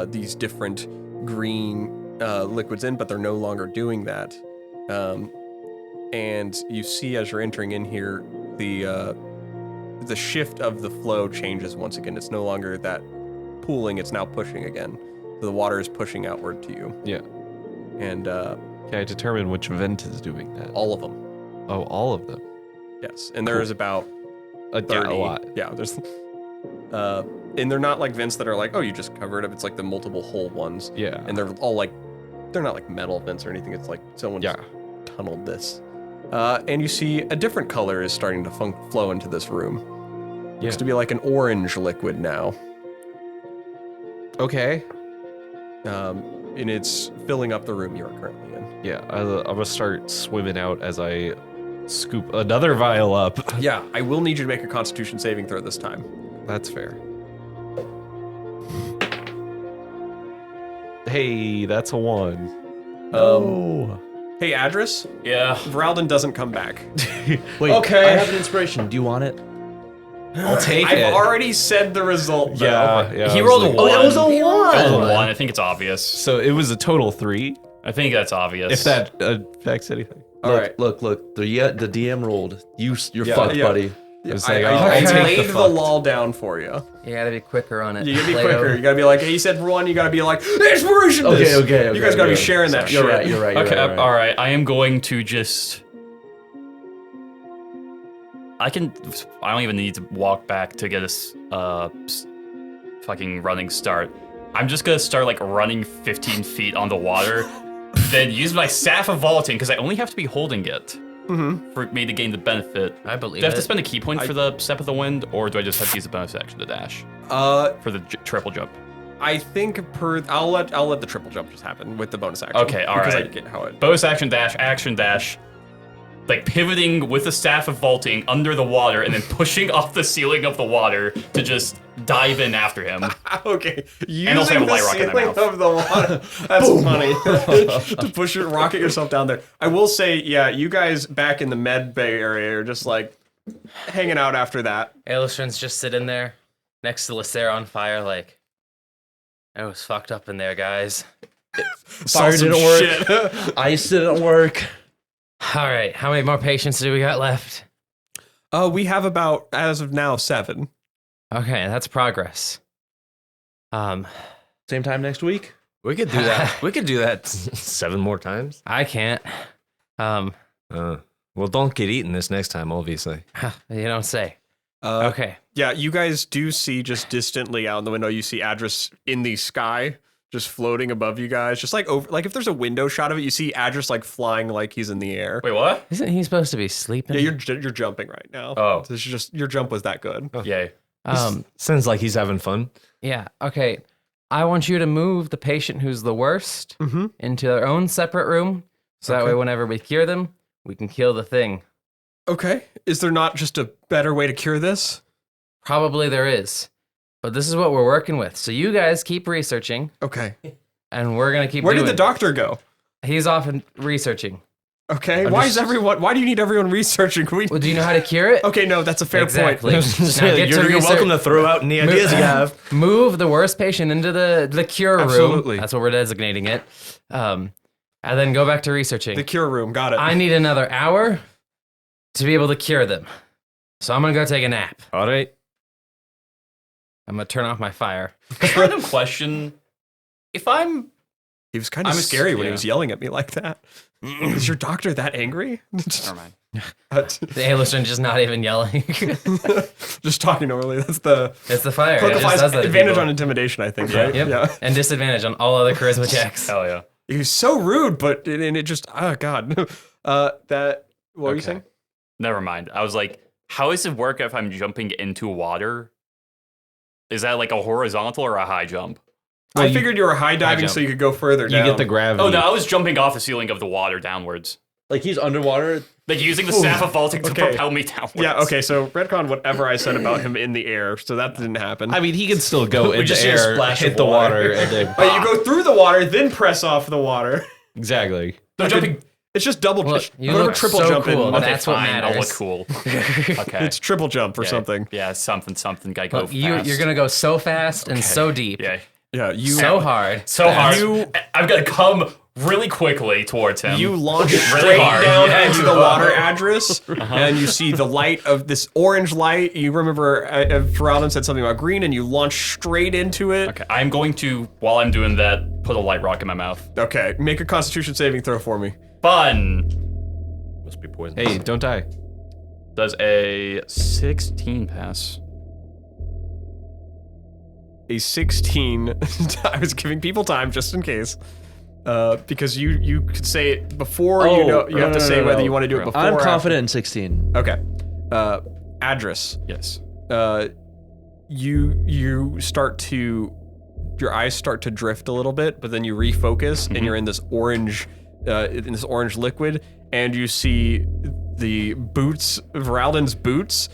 these different green liquids in, but they're no longer doing that. And you see as you're entering in here, the shift of the flow changes once again. It's no longer that pooling, it's now pushing again. So the water is pushing outward to you. Yeah. And Can I determine which vent is doing that? all of them. Oh, all of them. Yes. And there is about Yeah, 30. a lot. Yeah, there's and they're not like vents that are like, oh, you just covered up. It's like the multiple hole ones. Yeah. And they're all like, they're not like metal vents or anything. It's like someone just tunneled this. And you see a different color is starting to flow into this room. Looks to be like an orange liquid now. Okay. And it's filling up the room you're currently in. Yeah, I'm gonna start swimming out as I scoop another vial up. Yeah, I will need you to make a Constitution saving throw this time. That's fair. Hey, that's a 1. Hey, Adras, Yeah. Voralden doesn't come back. Wait, Okay. I have an inspiration. Do you want it? I'll take I've already said the result, though. Yeah. He I rolled a like- 1. that was a 1. That was a 1. I think it's obvious. So it was a total 3, I think that's obvious. if that affects anything. All right. Look. The DM rolled. You're Yeah, fucked, yeah. buddy. It's I like, I'll laid take the, the fucked. law down for you. You gotta be quicker on it. You gotta be Plato. quicker. You gotta be like, he said 1, you gotta be like, inspiration Okay, this. okay, You guys gotta be okay. sharing that You're shit. right. Okay, all right. I am going to just. I don't even need to walk back to get a fucking running start. I'm just gonna start like running 15 feet on the water, then use my staff of vaulting because I only have to be holding it for me to gain the benefit. I believe Do I have to it. spend a key point for the step of the wind, or do I just have to use a bonus action to dash for the triple jump? I think I'll let the triple jump just happen with the bonus action. Okay, all because right. I get how it. Bonus action dash, like pivoting with the staff of vaulting under the water and then pushing off the ceiling of the water to just dive in after him. Okay, And also have using a the light rocket in my ceiling mouth. of the water. That's funny. To push it, rocket yourself down there. I will say, yeah, you guys back in the med bay area are just like hanging out after that. Alosrin's just sitting there next to Lehsair on fire, like, I was fucked up in there, guys. Fire Saw some didn't work. shit. Ice didn't work. All right, how many more patients do we got left? We have about, as of now, 7. Okay, that's progress. Same time next week. We could do that. We could do that 7 more times. I can't. Well, don't get eaten this next time, obviously. You don't say. Okay. Yeah, you guys do see just distantly out in the window, you see Adras in the sky, just floating above you guys. Just like over, like if there's a window shot of it, you see Adras like flying like he's in the air. Wait, what? Isn't he supposed to be sleeping? Yeah, you're jumping right now. Oh. This is just your jump was that good. Yay. Sounds like he's having fun. Yeah, okay. I want you to move the patient who's the worst into their own separate room. So that way, whenever we cure them, we can kill the thing. Okay. Is there not just a better way to cure this? Probably there is. But this is what we're working with. So you guys keep researching, Okay. and we're going to keep Where doing did the doctor go? He's off and researching. Okay. Why do you need everyone researching? Well, do you know how to cure it? Okay, no, that's a fair Exactly. point. Now get to You're research- welcome to throw out any ideas you have. Move the worst patient into the cure room. Absolutely. That's what we're designating it. And then go back to researching. The cure room, got it. I need another hour to be able to cure them. So I'm going to go take a nap. All right. I'm going to turn off my fire. Random question. If I'm He was kind of I'm scary when he yeah. was yelling at me like that. Is your doctor that angry? never mind. The Alosrin just not even yelling. Just talking normally. That's the It's the fire. Cloak It of just Flies does that to advantage people. on intimidation, I think, right? Yep. Yeah. And disadvantage on all other charisma checks. Hell yeah. He was so rude, but it just God. What were you saying? Never mind. I was like, how does it work if I'm jumping into water? Is that like a horizontal or a high jump? I figured you were high diving jump. so you could go further You down. get the gravity. Oh no, I was jumping off the ceiling of the water downwards. Like he's underwater. Like using the staff of vaulting to Okay. propel me downwards. Yeah, okay, so retcon whatever I said about him in the air, so that didn't happen. I mean, he can still go in just the see a air, splash hit of the water. water, and then But you go through the water, then press off the water. exactly. No, jumping It's just double. Look, It's you whatever look triple so jump cool. in. Okay, that's what fine, I'll look matters. cool. Okay. It's triple jump or something. Yeah, something. Gotta go Look, fast. you're gonna go so fast and so deep. Yeah. Yeah, you So hard. So hard. I'm gonna come really quickly towards him. You launch Really straight hard. down Yeah, into the water, Adras, and you see the light of this orange light. You remember Voralden said something about green, and you launch straight into it. Okay, I'm going to, while I'm doing that, put a light rock in my mouth. Okay, make a Constitution saving throw for me. Fun. Must be poison. Hey, don't die. Does a 16 pass? A 16. I was giving people time just in case. Because you could say it before you know. You have to say whether you want to do it before. I'm or confident in 16. after. Okay. Adras. Yes. You start to, your eyes start to drift a little bit, but then you refocus and you're in this orange liquid, and you see the boots, Voralden's boots,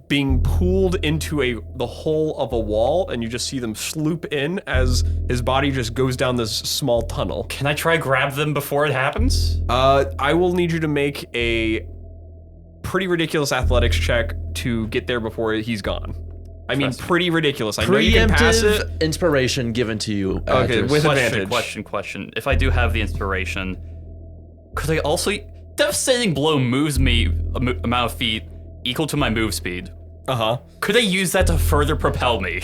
being pulled into the hole of a wall, and you just see them sloop in as his body just goes down this small tunnel. Can I try grab them before it happens? I will need you to make a pretty ridiculous athletics check to get there before he's gone. I mean, pretty ridiculous. I know you can pass it. Preemptive inspiration given to you. Okay, Adras. with advantage. Question. If I do have the inspiration, could I also... Devastating blow moves me amount of feet equal to my move speed. Uh-huh. Could I use that to further propel me?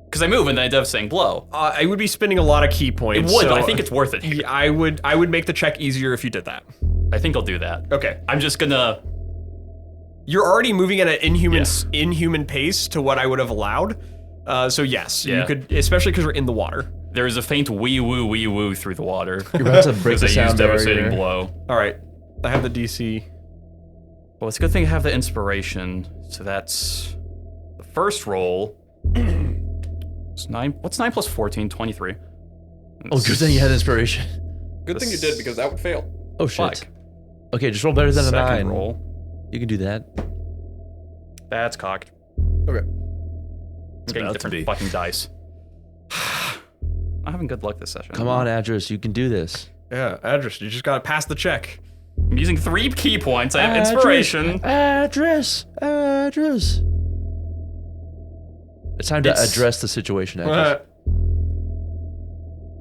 Because I move and then I devastating blow. I would be spending a lot of key It points. would, so but I think it's worth it here. I would make the check easier if you did that. I think I'll do that. Okay. I'm just gonna... You're already moving at an inhuman pace to what I would have allowed. So yes, you Yeah. could, especially because we're in the water. There is a faint wee woo through the water. You're about to break Because the I used sound devastating barrier. blow. All right, I have the DC. Well, it's a good thing I have the inspiration. So that's the first roll. It's 9. What's 9 plus 14? 23. Oh, good thing you had inspiration. Good thing you did because that would fail. Oh shit. Fuck. Okay, just roll better than a Second 9. roll. You can do that. That's cocked. Okay. It's getting about to different be. fucking dice. I'm having good luck this session. Come on, Adras, you can do this. Yeah, Adras, you just gotta pass the check. I'm using 3 key points. I have inspiration. Adras. It's time to It's- address the situation, Adras.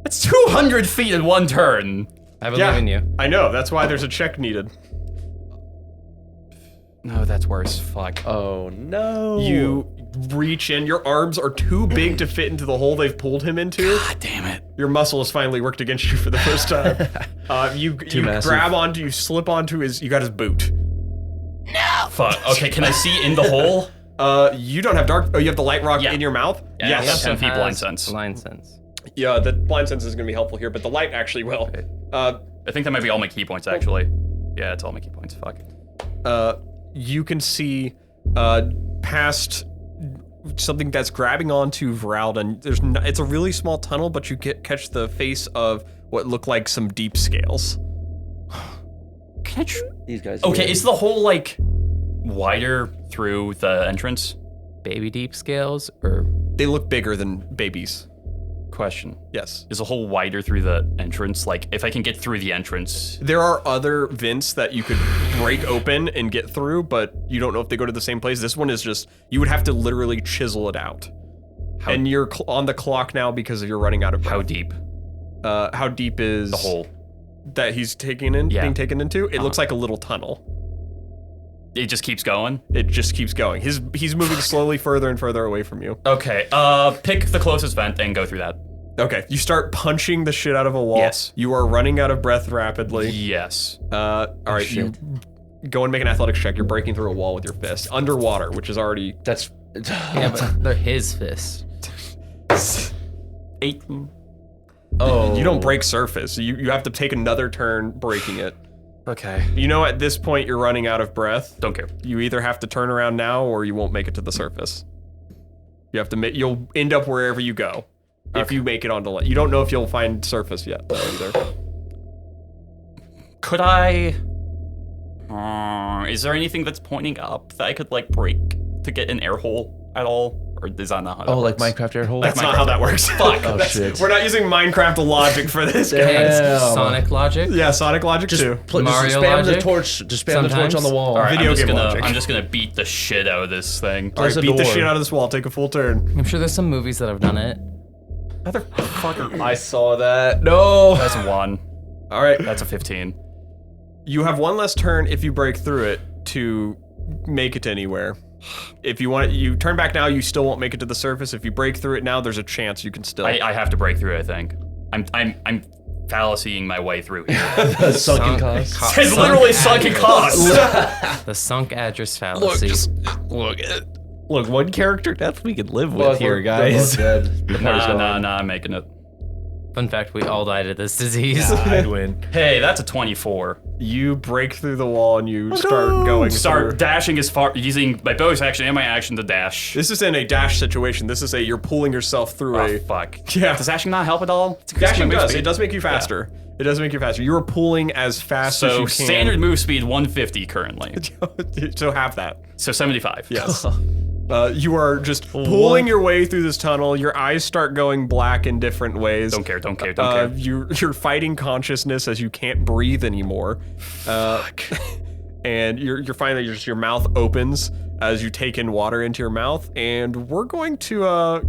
It's 200 feet in one turn. I believe in you. I know. That's why there's a check needed. No, that's worse. Fuck. Oh no. You reach in. Your arms are too big to fit into the hole they've pulled him into. God damn it. Your muscle has finally worked against you for the first time. You massive. grab onto, you slip onto you got his boot. Fuck. Okay, can I see in the hole? You don't have dark, you have the light rock Yeah. in your mouth? Yeah, Yes. yeah. 10 feet Has blind sense. Blind sense. Yeah, the blind sense is gonna be helpful here, but the light actually will. I think that might be all my key points, actually. Yeah, it's all my key points. Fuck. You can see past something that's grabbing onto Voralden. It's a really small tunnel, but you catch the face of what look like some deep scales. Can I These guys. Okay, is the hole, like, wider through the entrance? Baby deep scales or They look bigger than babies. Question. Yes. Is the hole wider through the entrance? Like, if I can get through the entrance... There are other vents that you could break open and get through, but you don't know if they go to the same place. This one is just, you would have to literally chisel it out. And you're on the clock now because you're running out of breath. How deep? How deep is The hole. that he's taking in, Yeah. being taken into? It looks like a little tunnel. It just keeps going? It just keeps going. He's moving slowly further and further away from you. Okay, pick the closest vent and go through that. Okay, you start punching the shit out of a wall. Yes. You are running out of breath rapidly. Yes. All right, you go and make an athletics check. You're breaking through a wall with your fist underwater, which is already That's. yeah, but they're his fists. 18. Oh. you don't break surface. You have to take another turn breaking it. Okay. You know, at this point you're running out of breath. Don't care. You either have to turn around now or you won't make it to the surface. You have to you'll end up wherever you go. If you make it onto land. You don't know if you'll find surface yet though, either. Could I... is there anything that's pointing up that I could, like, break to get an air hole at all? Or is that not how that Oh, like works? Minecraft air hole? That's not how that works. Fuck. Oh, shit. We're not using Minecraft logic for this, guys. Damn. Sonic logic. Yeah, Sonic logic too. Just Mario spam logic? the torch. Just spam the torch Sometimes. on the wall. All right, Video I'm game logic. I'm just gonna beat the shit out of this thing. All right, Close the beat the door. shit out of this wall. Take a full turn. I'm sure there's some movies that have done it. Motherfucker. I saw that. No. That's 1. All right. That's a 15. You have one less turn if you break through it to make it anywhere. If you want it, you turn back now, you still won't make it to the surface. If you break through it now, there's a chance you can still. I have to break through. I think. I'm fallacying my way through here. Sunken cost. It's literally sunken costs. The sunk address fallacy. Look, one character death we can live with here, guys. Nah, I'm making it. Fun fact, we all died of this disease. I'd win. Hey, that's a 24. You break through the wall and you start going. Start through. dashing as far, using my bonus action and my action to dash. This is in a dash situation. This is a you're pulling yourself through Oh, a. fuck. Yeah. Does dashing not help at all? It's increasing Dashing my move does. speed. It does make you faster. It does make you faster. You are pulling as fast as So you can. standard move speed 150 currently. So have that. So 75. Yes. You are just pulling your way through this tunnel. Your eyes start going black in different ways. Don't care. You're fighting consciousness as you can't breathe anymore. And you're finding that your mouth opens as you take in water into your mouth. And we're going to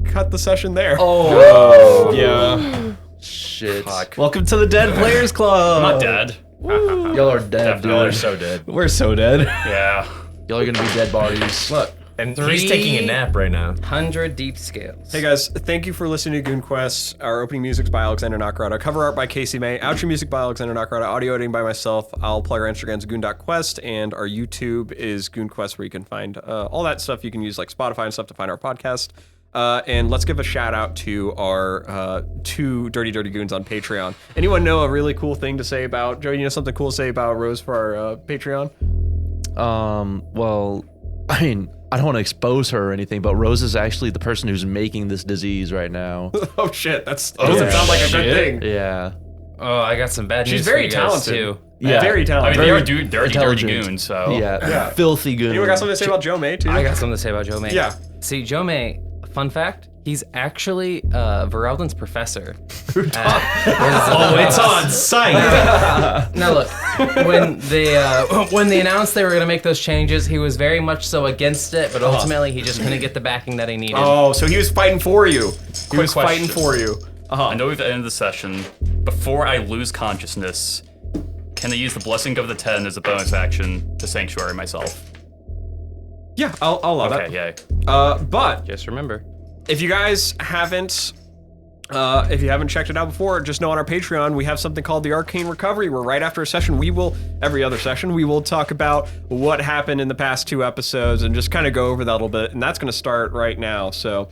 cut the session there. Oh. Yeah. Shit. Welcome to the Dead Players Club. I'm not dead. Y'all are dead, dude. Definitely. So dead. We're so dead. Yeah. Y'all are gonna be dead bodies. Look, And he's taking a nap right now. 100 deep scales. Hey guys, thank you for listening to Goon Quest. Our opening music's by Alexander Nakarada, cover art by Kasey May, outro music by Alexander Nakarada, audio editing by myself. I'll plug our Instagrams goon.quest, and our YouTube is Goon Quest, where you can find all that stuff you can use, like Spotify and stuff, to find our podcast. And let's give a shout out to our 2 Dirty Goons on Patreon. Anyone know a really cool thing to say about, Joey, you know something cool to say about Rose for our Patreon? Well, I mean, I don't want to expose her or anything, but Rose is actually the person who's making this disease right now. Oh shit, that doesn't sound like a good thing. Yeah. Oh, I got some bad news She's very for you guys, talented. too. Yeah. Very I talented. mean, they are dirty intelligent. goons, so. Yeah. Filthy goon. Anyone got something to say about Joe May, too? I got something to say about Joe May. Yeah. See, Joe May, fun fact, he's actually Voralden's professor. Oh, It's on site. Now look, when they announced they were going to make those changes, he was very much so against it, but ultimately he just couldn't get the backing that he needed. Oh, so he was fighting for you. He was fighting question. for you. I know we've ended the session. Before I lose consciousness, can I use the Blessing of the Ten as a bonus action to sanctuary myself? Yeah, I'll allow Okay, that. yay. But Just remember. if you guys haven't, if you haven't checked it out before, just know on our Patreon we have something called the Arcane Recovery, where right after a session every other session, we will talk about what happened in the past 2 episodes and just kind of go over that a little bit. And that's going to start right now. So